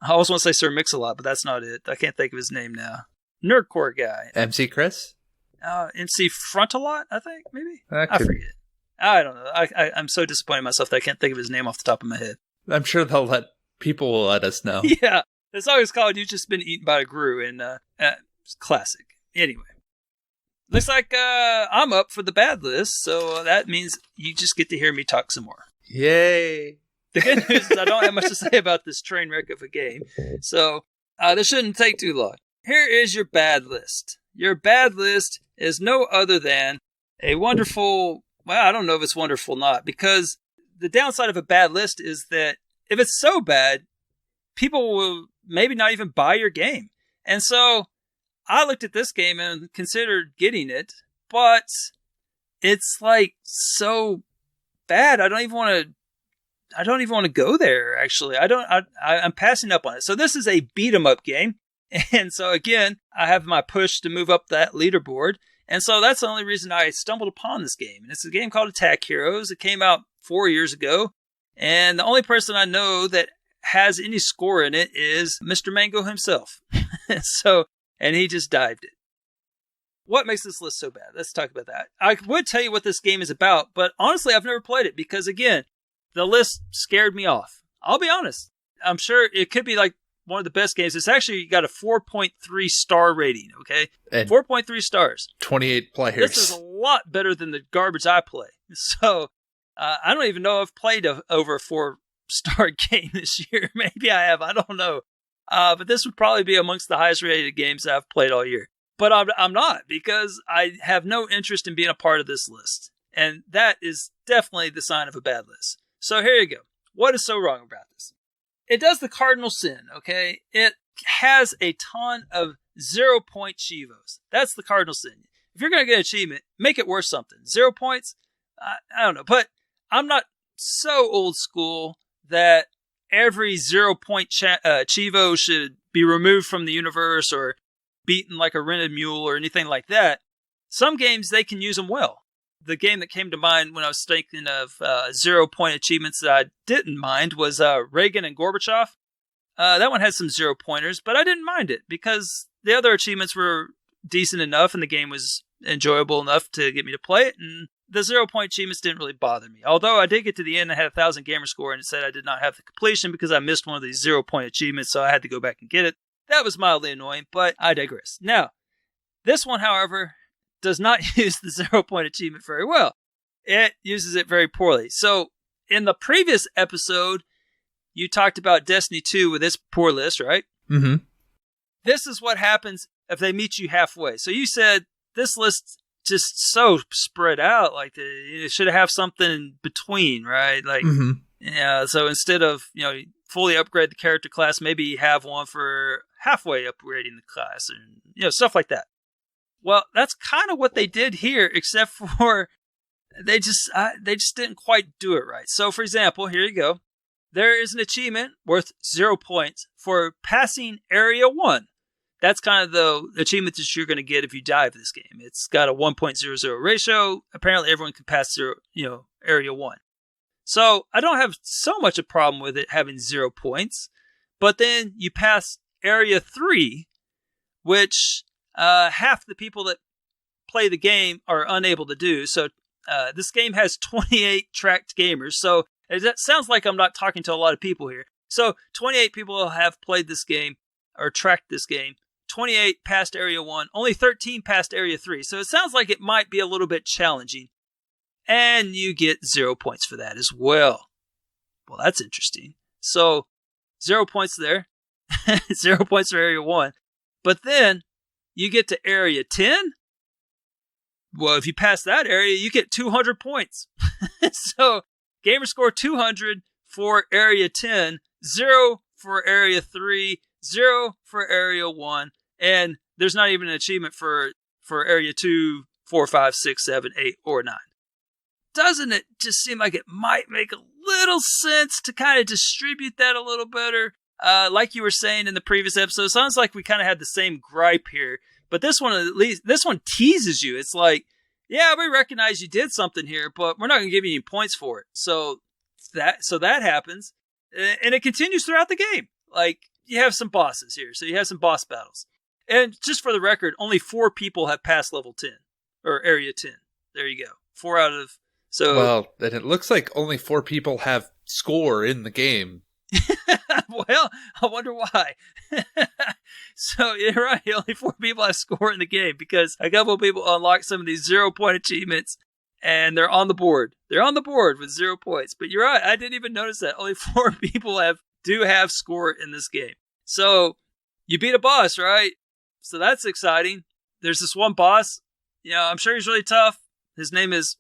always want to say Sir Mix-a-Lot, but that's not it. I can't think of his name now. Nerdcore guy. MC Chris? MC Frontalot, I think, maybe? I forget. I don't know. I'm so disappointed in myself that I can't think of his name off the top of my head. I'm sure people will let us know. Yeah. The song is called You've Just Been Eaten by a Grue, and classic. Anyway. Looks like I'm up for the bad list, so that means you just get to hear me talk some more. Yay! The good news is I don't have much to say about this train wreck of a game, so this shouldn't take too long. Here is your bad list. Your bad list is no other than a wonderful, well, I don't know if it's wonderful or not, because the downside of a bad list is that if it's so bad, people will maybe not even buy your game. And so I looked at this game and considered getting it, but it's like so bad. I don't even want to go there. Actually, I'm passing up on it. So this is a beat 'em up game. And so again, I have my push to move up that leaderboard. And so that's the only reason I stumbled upon this game. And it's a game called Attack Heroes. It came out 4 years ago. And the only person I know that has any score in it is Mr. Mango himself. And he just dived it. What makes this list so bad? Let's talk about that. I would tell you what this game is about, but honestly, I've never played it because, again, the list scared me off. I'll be honest. I'm sure it could be like one of the best games. It's actually got a 4.3 star rating, okay? And 4.3 stars. 28 players. This is a lot better than the garbage I play. So I don't even know if I've played over a 4-star game this year. Maybe I have. I don't know. But this would probably be amongst the highest rated games that I've played all year. But I'm not, because I have no interest in being a part of this list. And that is definitely the sign of a bad list. So here you go. What is so wrong about this? It does the cardinal sin, okay? It has a ton of 0-point Cheevos. That's the cardinal sin. If you're going to get an achievement, make it worth something. 0 points? I don't know. But I'm not so old school that every 0-point Cheevo should be removed from the universe or beaten like a rented mule or anything like that. Some games, they can use them well. The game that came to mind when I was thinking of 0-point achievements that I didn't mind was Reagan and Gorbachev. That one had some 0-pointers, but I didn't mind it because the other achievements were decent enough and the game was enjoyable enough to get me to play it. And the 0-point achievements didn't really bother me. Although I did get to the end, I had 1,000 gamer score, and it said I did not have the completion because I missed one of these 0-point achievements, so I had to go back and get it. That was mildly annoying, but I digress. Now, this one, however, does not use the 0-point achievement very well. It uses it very poorly. So, in the previous episode, you talked about Destiny 2 with its poor list, right? Mm-hmm. This is what happens if they meet you halfway. So you said this list just so spread out, like it should have something in between, right? Like, yeah. So instead of fully upgrade the character class, maybe you have one for halfway upgrading the class, and stuff like that. Well, that's kind of what they did here, except for they just didn't quite do it right. So, for example, here you go. There is an achievement worth 0 points for passing Area 1. That's kind of the achievement that you're going to get if you dive this game. It's got a 1.00 ratio. Apparently, everyone can pass Area 1. So, I don't have so much a problem with it having 0 points. But then you pass Area 3, which half the people that play the game are unable to do. So this game has 28 tracked gamers. So that sounds like I'm not talking to a lot of people here. So 28 people have played this game or tracked this game. 28 past Area 1, only 13 past Area 3. So it sounds like it might be a little bit challenging. And you get 0 points for that as well. Well, that's interesting. So 0 points there. 0 points for Area 1. But then you get to Area 10. Well, if you pass that area, you get 200 points. So gamerscore 200 for Area 10, 0 for Area 3, 0 for Area 1, and there's not even an achievement for Area 2, 4, 5, 6, 7, 8, or 9. Doesn't it just seem like it might make a little sense to kind of distribute that a little better? Like you were saying in the previous episode, sounds like we kind of had the same gripe here. But this one, at least, this one teases you. It's like, yeah, we recognize you did something here, but we're not going to give you any points for it. So that happens, and it continues throughout the game. Like, you have some bosses here, so you have some boss battles. And just for the record, only 4 people have passed level 10 or Area 10. There you go, 4 out of. So well, then it looks like only 4 people have score in the game. Well, I wonder why. So you're right. Only 4 people have score in the game because a couple of people unlock some of these 0 point achievements, and they're on the board. They're on the board with 0 points. But you're right. I didn't even notice that. Only 4 people do have score in this game. So you beat a boss, right? So that's exciting. There's this one boss. You know, I'm sure he's really tough. His name is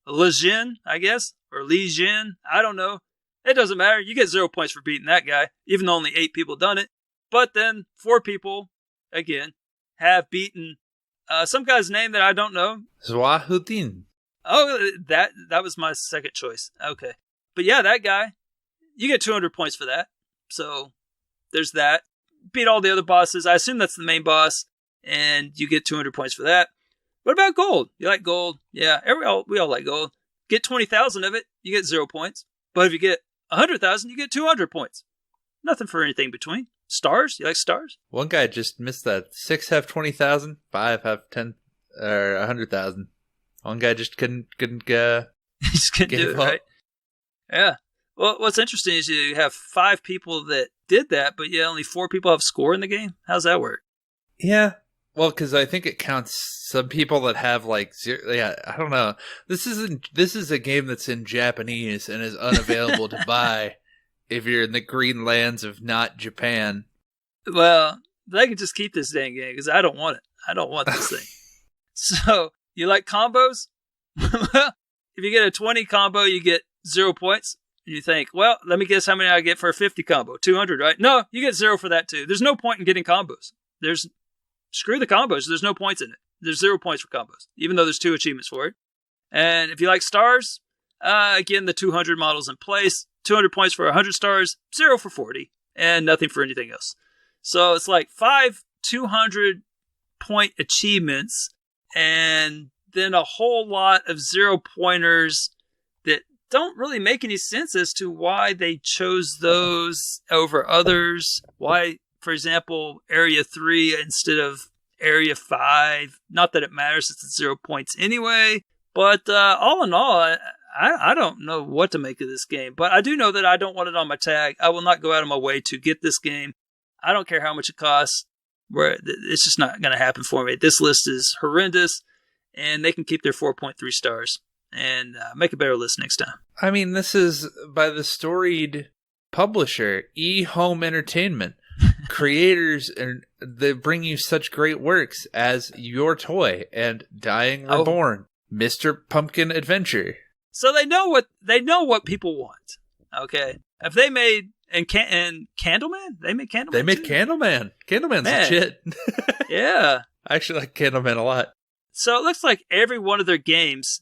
Lejeune, I guess, or Lejeune. I don't know. It doesn't matter. You get 0 points for beating that guy, even though only 8 people done it. But then 4 people, again, have beaten some guy's name that I don't know. Zwahuddin. Oh, that was my second choice. Okay. But yeah, that guy, you get 200 points for that. So there's that. Beat all the other bosses. I assume that's the main boss, and you get 200 points for that. What about gold? You like gold? Yeah, we all like gold. Get 20,000 of it, you get 0 points. But if you get 100,000, you get 200 points. Nothing for anything between. Stars? You like stars? One guy just missed that. 6 have 20,000, 5 have 10 or 100,000. One guy just couldn't Just couldn't do it, right? Yeah. Well, what's interesting is you have 5 people that did that, but yeah, only 4 people have score in the game. How's that work? Yeah. Well, because I think it counts some people that have like 0. Yeah, I don't know. This is a game that's in Japanese and is unavailable to buy if you're in the green lands of not Japan. Well, they can just keep this dang game because I don't want it. I don't want this thing. So, you like combos? Well, if you get a 20 combo, you get 0 points. And you think, well, let me guess how many I get for a 50 combo. 200, right? No, you get 0 for that too. There's no point in getting combos. Screw the combos. There's no points in it. There's 0 points for combos, even though there's 2 achievements for it. And if you like stars, again, the 200 models in place. 200 points for 100 stars, 0 for 40, and nothing for anything else. So it's like 5 200 point achievements, and then a whole lot of 0 pointers that don't really make any sense as to why they chose those over others. Why, for example, Area 3 instead of Area 5. Not that it matters, it's 0 points anyway. But all in all, I don't know what to make of this game. But I do know that I don't want it on my tag. I will not go out of my way to get this game. I don't care how much it costs. It's just not going to happen for me. This list is horrendous, and they can keep their 4.3 stars and make a better list next time. I mean, this is by the storied publisher, eHome Entertainment. Creators, and they bring you such great works as Your Toy and Dying Reborn, Mr. Pumpkin Adventure. So they know what people want. Okay, if they made and Candleman, they made Candleman. They made too. Candleman. Candleman's legit. Yeah, I actually like Candleman a lot. So it looks like every one of their games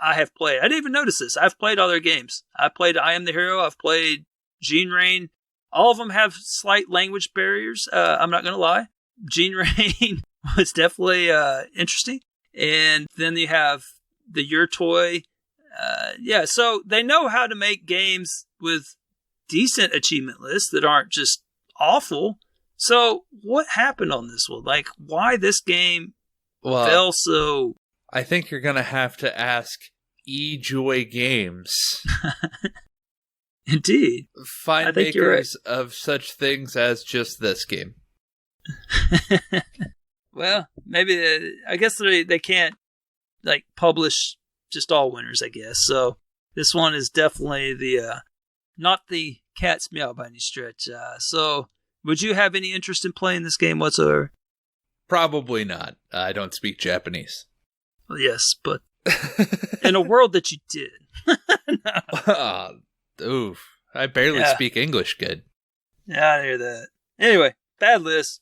I have played. I didn't even notice this. I've played all their games. I played I Am the Hero. I've played Gene Rain. All of them have slight language barriers. I'm not going to lie. Gene Rain was definitely interesting. And then you have the Your Toy. Yeah, so they know how to make games with decent achievement lists that aren't just awful. So what happened on this one? Like, why this game Well, fell so. I think you're going to have to ask eJoy Games. Indeed. Fine I think you're makers of such things as just this game. Well, maybe I guess they can't like publish just all winners, I guess. So this one is definitely the not the cat's meow by any stretch. So would you have any interest in playing this game whatsoever? Probably not. I don't speak Japanese. Well, yes, but in a world that you did. No. Oof. I barely speak English good. Yeah, I hear that. Anyway, bad list.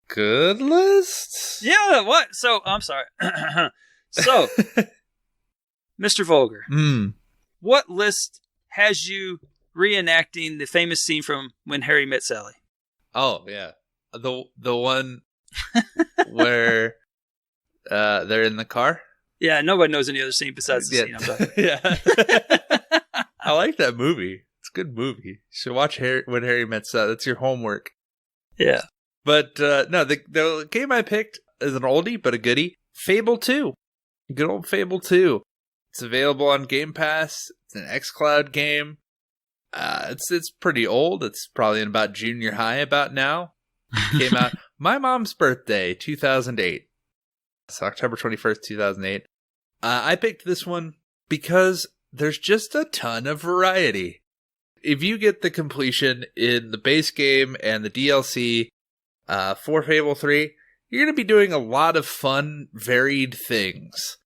Good list? Yeah, what? So, I'm sorry. So, Mr. Vulgar, what list has you reenacting the famous scene from When Harry Met Sally? Oh, yeah. The one where they're in the car? Yeah, nobody knows any other scene besides the scene I'm talking about. Yeah. I like that movie. It's a good movie. You should watch When Harry Met Sally. That's your homework. Yeah. But no, the game I picked is an oldie but a goodie. Fable 2. Good old Fable 2. It's available on Game Pass. It's an xCloud game. It's pretty old. It's probably in about junior high about now. Came out my mom's birthday, 2008. It's October 21st, 2008. I picked this one because there's just a ton of variety. If you get the completion in the base game and the DLC for Fable 3, you're going to be doing a lot of fun, varied things.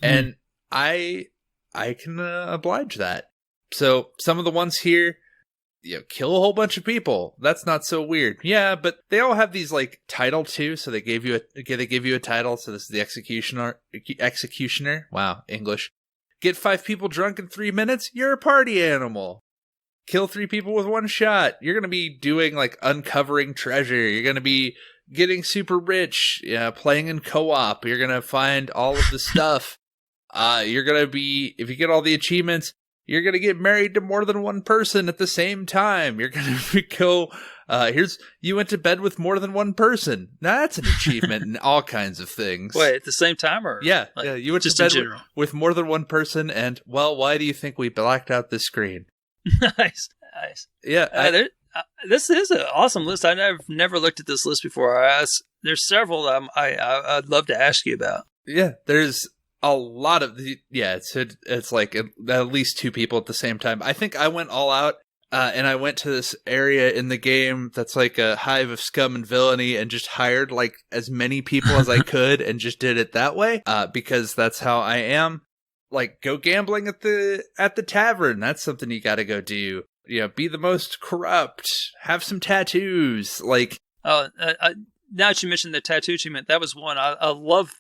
And I can oblige that. So some of the ones here, kill a whole bunch of people. That's not so weird. Yeah, but they all have these like title too. So they give you a title. So this is the executioner. Wow, English. Get 5 people drunk in 3 minutes. You're a party animal. Kill 3 people with 1 shot. You're going to be doing like uncovering treasure. You're going to be getting super rich. Playing in co-op. You're going to find all of the stuff. You're going to be, if you get all the achievements, you're going to get married to more than one person at the same time. You're going to go, you went to bed with more than one person. Now that's an achievement in all kinds of things. Wait, at the same time or? Yeah, like, you went just to bed in general? with more than one person and, well, why do you think we blacked out the screen? Nice. Yeah. This is an awesome list. I've never looked at this list before. There's several I'd love to ask you about. Yeah, there's a lot of it's like at least 2 people at the same time. I think I went all out and I went to this area in the game that's like a hive of scum and villainy and just hired like as many people as I could and just did it that way because that's how I am. Like go gambling at the tavern. That's something you got to go do. Be the most corrupt. Have some tattoos. Like now that you mentioned the tattoo achievement, that was one I love.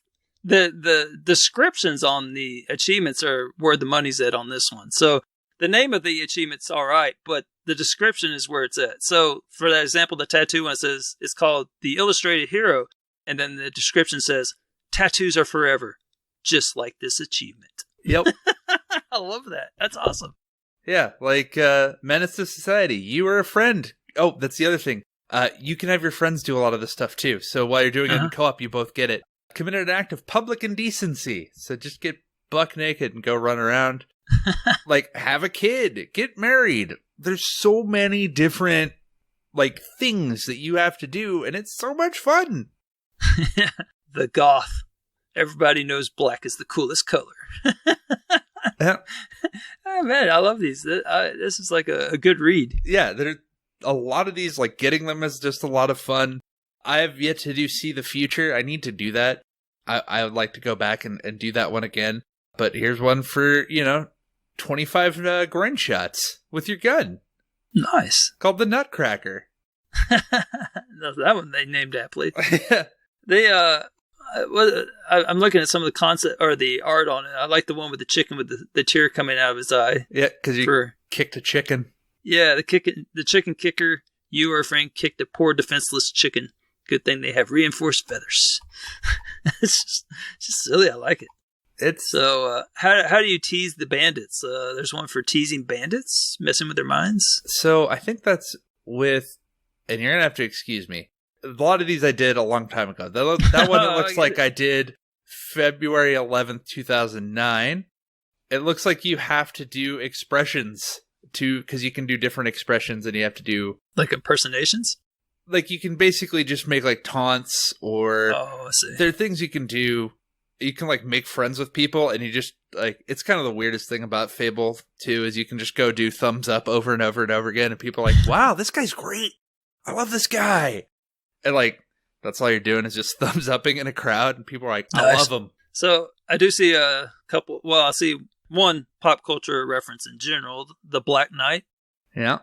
The descriptions on the achievements are where the money's at on this one. So the name of the achievement's all right, but the description is where it's at. So for that example, the tattoo one says it's called The Illustrated Hero, and then the description says tattoos are forever, just like this achievement. Yep. I love that. That's awesome. Yeah, like Menace to Society. You are a friend. Oh, that's the other thing. You can have your friends do a lot of this stuff too. So while you're doing it in co-op, you both get it. Committed an act of public indecency. So just get buck naked and go run around. Like, have a kid. Get married. There's so many different, like, things that you have to do, and it's so much fun. The goth. Everybody knows black is the coolest color. Yeah. Oh, man, I love these. This is like a good read. Yeah, there a lot of these, like, getting them is just a lot of fun. I have yet to see the future. I need to do that. I would like to go back and do that one again. But here's one for, 25 groin shots with your gun. Nice. Called the Nutcracker. That one they named aptly. Yeah. I'm looking at some of the concept or the art on it. I like the one with the chicken with the tear coming out of his eye. Yeah, because you kicked a chicken. Yeah, the chicken kicker. You or a friend kicked a poor defenseless chicken. Good thing they have reinforced feathers. It's just silly. I like it. So how do you tease the bandits? There's one for teasing bandits, messing with their minds. So I think that's with, and you're gonna have to excuse me. A lot of these I did a long time ago. That one it looks like I did February 11th, 2009. It looks like you have to do expressions because you can do different expressions and you have to do... Like impersonations? Like you can basically just make like taunts or... Oh, I see. There are things you can do. You can like make friends with people and you just like... It's kind of the weirdest thing about Fable 2 is you can just go do thumbs up over and over and over again and people are like, wow, this guy's great. I love this guy. And like, that's all you're doing is just thumbs upping in a crowd and people are like, I love him. So I do see a couple... Well, I see one pop culture reference in general, the Black Knight. Yeah.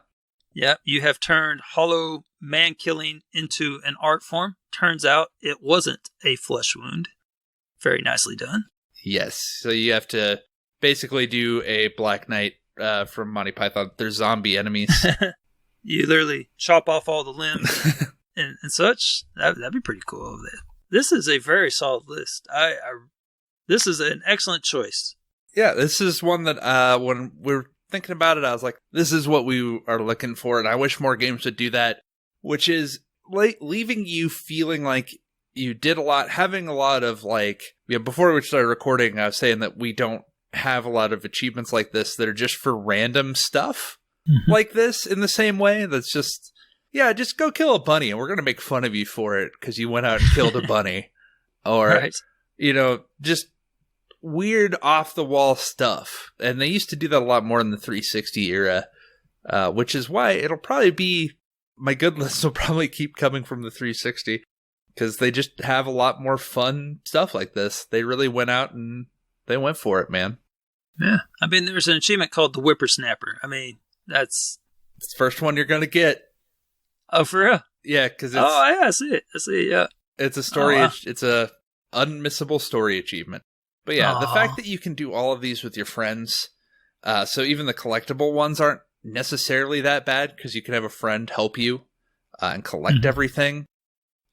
Yeah, you have turned hollow man-killing into an art form. Turns out it wasn't a flesh wound. Very nicely done. Yes. So you have to basically do a Black Knight from Monty Python. They're zombie enemies. You literally chop off all the limbs and such. That'd be pretty cool. This is a very solid list. This is an excellent choice. Yeah, this is one that when we were thinking about it, I was like, this is what we are looking for, and I wish more games would do that, which is like leaving you feeling like you did a lot, having a lot of like, before we started recording, I was saying that we don't have a lot of achievements like this that are just for random stuff like this in the same way. That's just, just go kill a bunny, and we're going to make fun of you for it because you went out and killed a bunny. Or, right. Just weird off-the-wall stuff. And they used to do that a lot more in the 360 era, which is why it'll probably be... My good lists will probably keep coming from the 360, because they just have a lot more fun stuff like this. They really went out and they went for it, man. Yeah. I mean, there's an achievement called the Whippersnapper. I mean, it's the first one you're going to get. Oh, for real? Yeah, because it's... Oh, yeah, I see it, yeah. It's a story... Oh, wow. It's a unmissable story achievement. But yeah, the fact that you can do all of these with your friends, so even the collectible ones aren't necessarily that bad because you can have a friend help you and collect everything.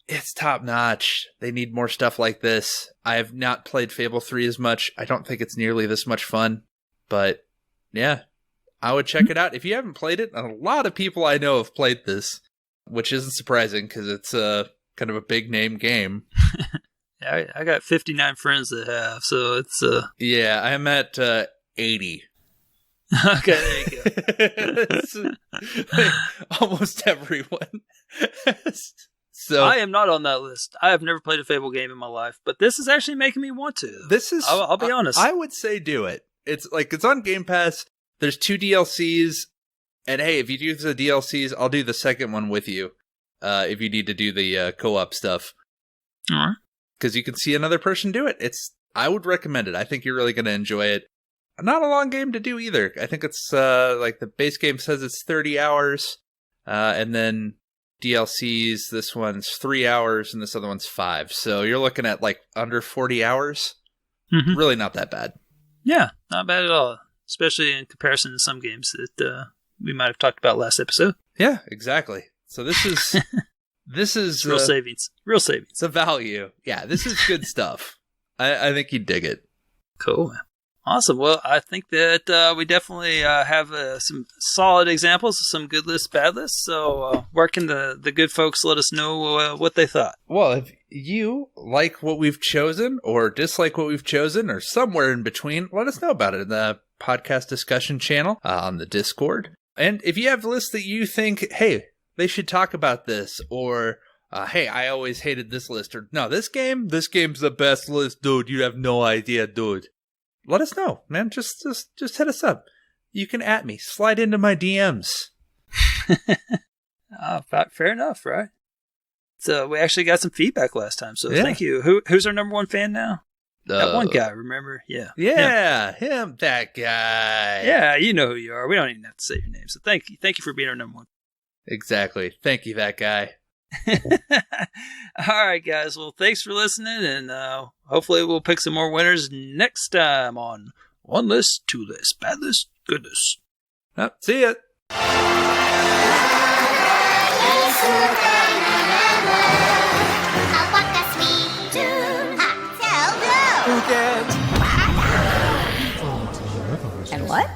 It's top notch. They need more stuff like this. I have not played Fable 3 as much. I don't think it's nearly this much fun. But yeah, I would check it out. If you haven't played it, and a lot of people I know have played this, which isn't surprising because it's kind of a big name game. I got 59 friends that have, so it's... Yeah, I'm at 80. Okay, there you go. Almost everyone. So I am not on that list. I have never played a Fable game in my life, but this is actually making me want to. I'll be honest. I would say do it. It's on Game Pass. There's 2 DLCs, and hey, if you do the DLCs, I'll do the second one with you. If you need to do the co-op stuff. All right. Because you can see another person do it. I would recommend it. I think you're really going to enjoy it. Not a long game to do either. I think it's like the base game says it's 30 hours. And then DLCs, this one's 3 hours and this other one's 5. So you're looking at like under 40 hours. Mm-hmm. Really not that bad. Yeah, not bad at all. Especially in comparison to some games that we might have talked about last episode. Yeah, exactly. So this is... This is real savings. Real savings. It's a value. Yeah, this is good stuff. I think you'd dig it. Cool. Awesome. Well, I think that we definitely have some solid examples of some good lists, bad lists. So where can the good folks let us know what they thought? Well, if you like what we've chosen or dislike what we've chosen or somewhere in between, let us know about it in the podcast discussion channel on the Discord. And if you have lists that you think, hey, they should talk about this, or, hey, I always hated this list, or, no, this game's the best list, dude, you have no idea, dude. Let us know, man, just hit us up. You can @ me, slide into my DMs. Fair enough, right? So we actually got some feedback last time, so thank you. Who's our number one fan now? That one guy, remember? Yeah. Yeah, him, that guy. Yeah, you know who you are. We don't even have to say your name, so thank you. Thank you for being our number one. Exactly. Thank you, that guy. All right, guys. Well, thanks for listening, and hopefully we'll pick some more winners next time on One List, Two List, Bad List, Good List. See ya. And what?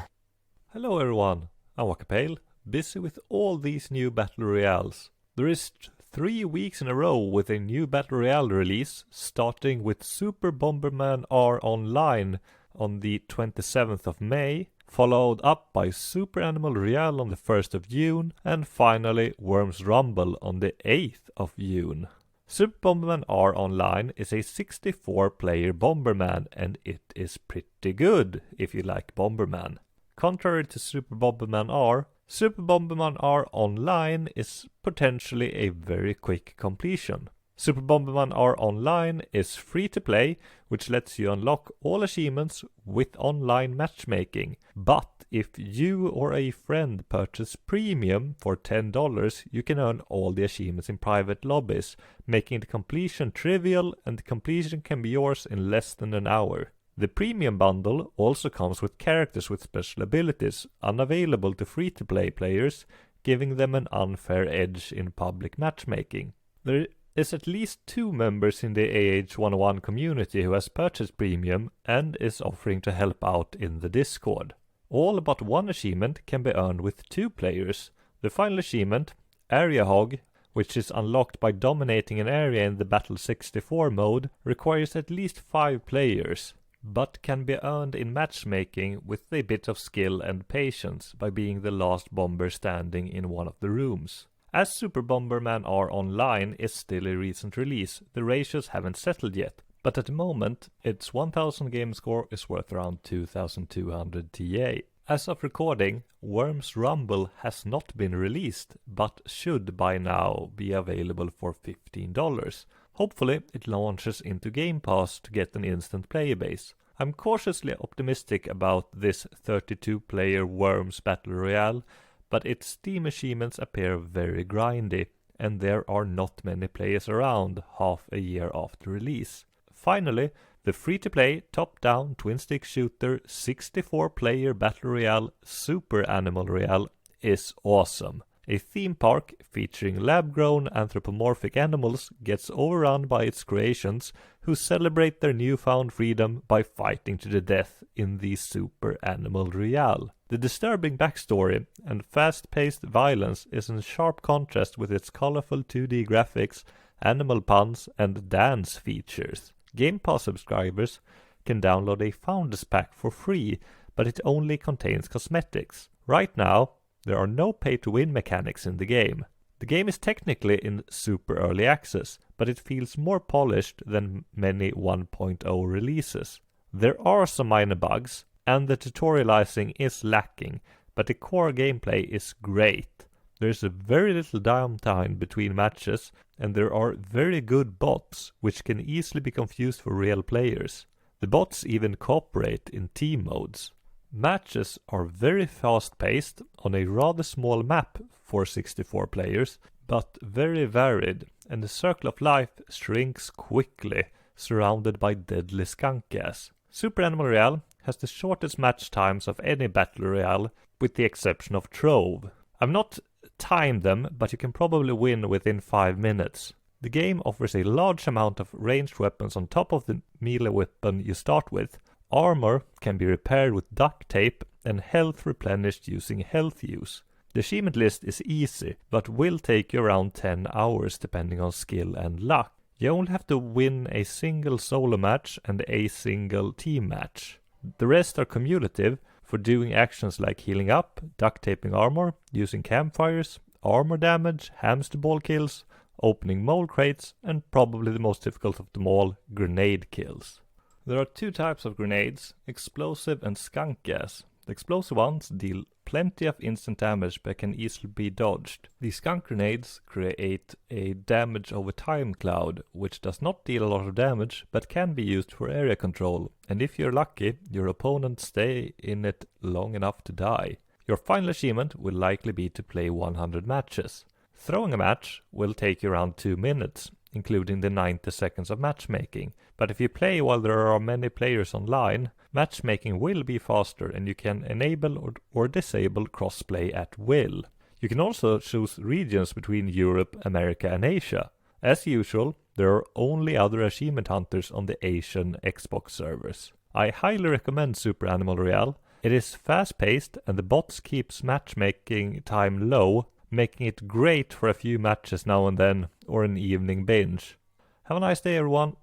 Hello everyone, I'm Waka, busy with all these new battle royales. There is 3 weeks in a row with a new Battle Royale release, starting with Super Bomberman R Online on the 27th of May, followed up by Super Animal Royale on the 1st of June, and finally Worms Rumble on the 8th of June. Super Bomberman R Online is a 64-player Bomberman, and it is pretty good if you like Bomberman. Contrary to Super Bomberman R, Super Bomberman R Online is potentially a very quick completion. Super Bomberman R Online is free to play, which lets you unlock all achievements with online matchmaking. But if you or a friend purchase Premium for $10, you can earn all the achievements in private lobbies, making the completion trivial, and the completion can be yours in less than an hour. The Premium bundle also comes with characters with special abilities, unavailable to free-to-play players, giving them an unfair edge in public matchmaking. There is at least 2 members in the AH101 community who has purchased Premium and is offering to help out in the Discord. All but one achievement can be earned with 2 players. The final achievement, Area Hog, which is unlocked by dominating an area in the Battle 64 mode, requires at least 5 players, but can be earned in matchmaking with a bit of skill and patience by being the last bomber standing in one of the rooms. As Super Bomberman R Online is still a recent release, the ratios haven't settled yet, but at the moment its 1000 game score is worth around 2200 TA. As of recording, Worms Rumble has not been released, but should by now be available for $15. Hopefully it launches into Game Pass to get an instant player base. I'm cautiously optimistic about this 32-player Worms Battle Royale, but its Steam achievements appear very grindy, and there are not many players around half a year after release. Finally, the free-to-play, top-down, twin-stick shooter, 64-player Battle Royale Super Animal Royale is awesome. A theme park featuring lab-grown anthropomorphic animals gets overrun by its creations, who celebrate their newfound freedom by fighting to the death in the Super Animal Royale. The disturbing backstory and fast-paced violence is in sharp contrast with its colorful 2D graphics, animal puns, and dance features. Game Pass subscribers can download a Founders Pack for free, but it only contains cosmetics. Right now, there are no pay-to-win mechanics in the game. The game is technically in super early access, but it feels more polished than many 1.0 releases. There are some minor bugs, and the tutorializing is lacking, but the core gameplay is great. There's a very little downtime between matches, and there are very good bots, which can easily be confused for real players. The bots even cooperate in team modes. Matches are very fast-paced on a rather small map for 64 players, but very varied, and the circle of life shrinks quickly, surrounded by deadly skunk gas. Super Animal Royale has the shortest match times of any Battle Royale, with the exception of Trove. I've not timed them, but you can probably win within 5 minutes. The game offers a large amount of ranged weapons on top of the melee weapon you start with. Armor can be repaired with duct tape and health replenished using health use. The achievement list is easy, but will take you around 10 hours depending on skill and luck. You only have to win a single solo match and a single team match. The rest are cumulative for doing actions like healing up, duct taping armor, using campfires, armor damage, hamster ball kills, opening mole crates, and probably the most difficult of them all, grenade kills. There are 2 types of grenades, explosive and skunk gas. The explosive ones deal plenty of instant damage but can easily be dodged. The skunk grenades create a damage over time cloud, which does not deal a lot of damage but can be used for area control, and if you're lucky, your opponents stay in it long enough to die. Your final achievement will likely be to play 100 matches. Throwing a match will take you around 2 minutes, including the 90 seconds of matchmaking. But if you play while there are many players online, matchmaking will be faster and you can enable or disable crossplay at will. You can also choose regions between Europe, America and Asia. As usual, there are only other achievement hunters on the Asian Xbox servers. I highly recommend Super Animal Royale. It is fast-paced and the bots keeps matchmaking time low, making it great for a few matches now and then, or an evening binge. Have a nice day, everyone.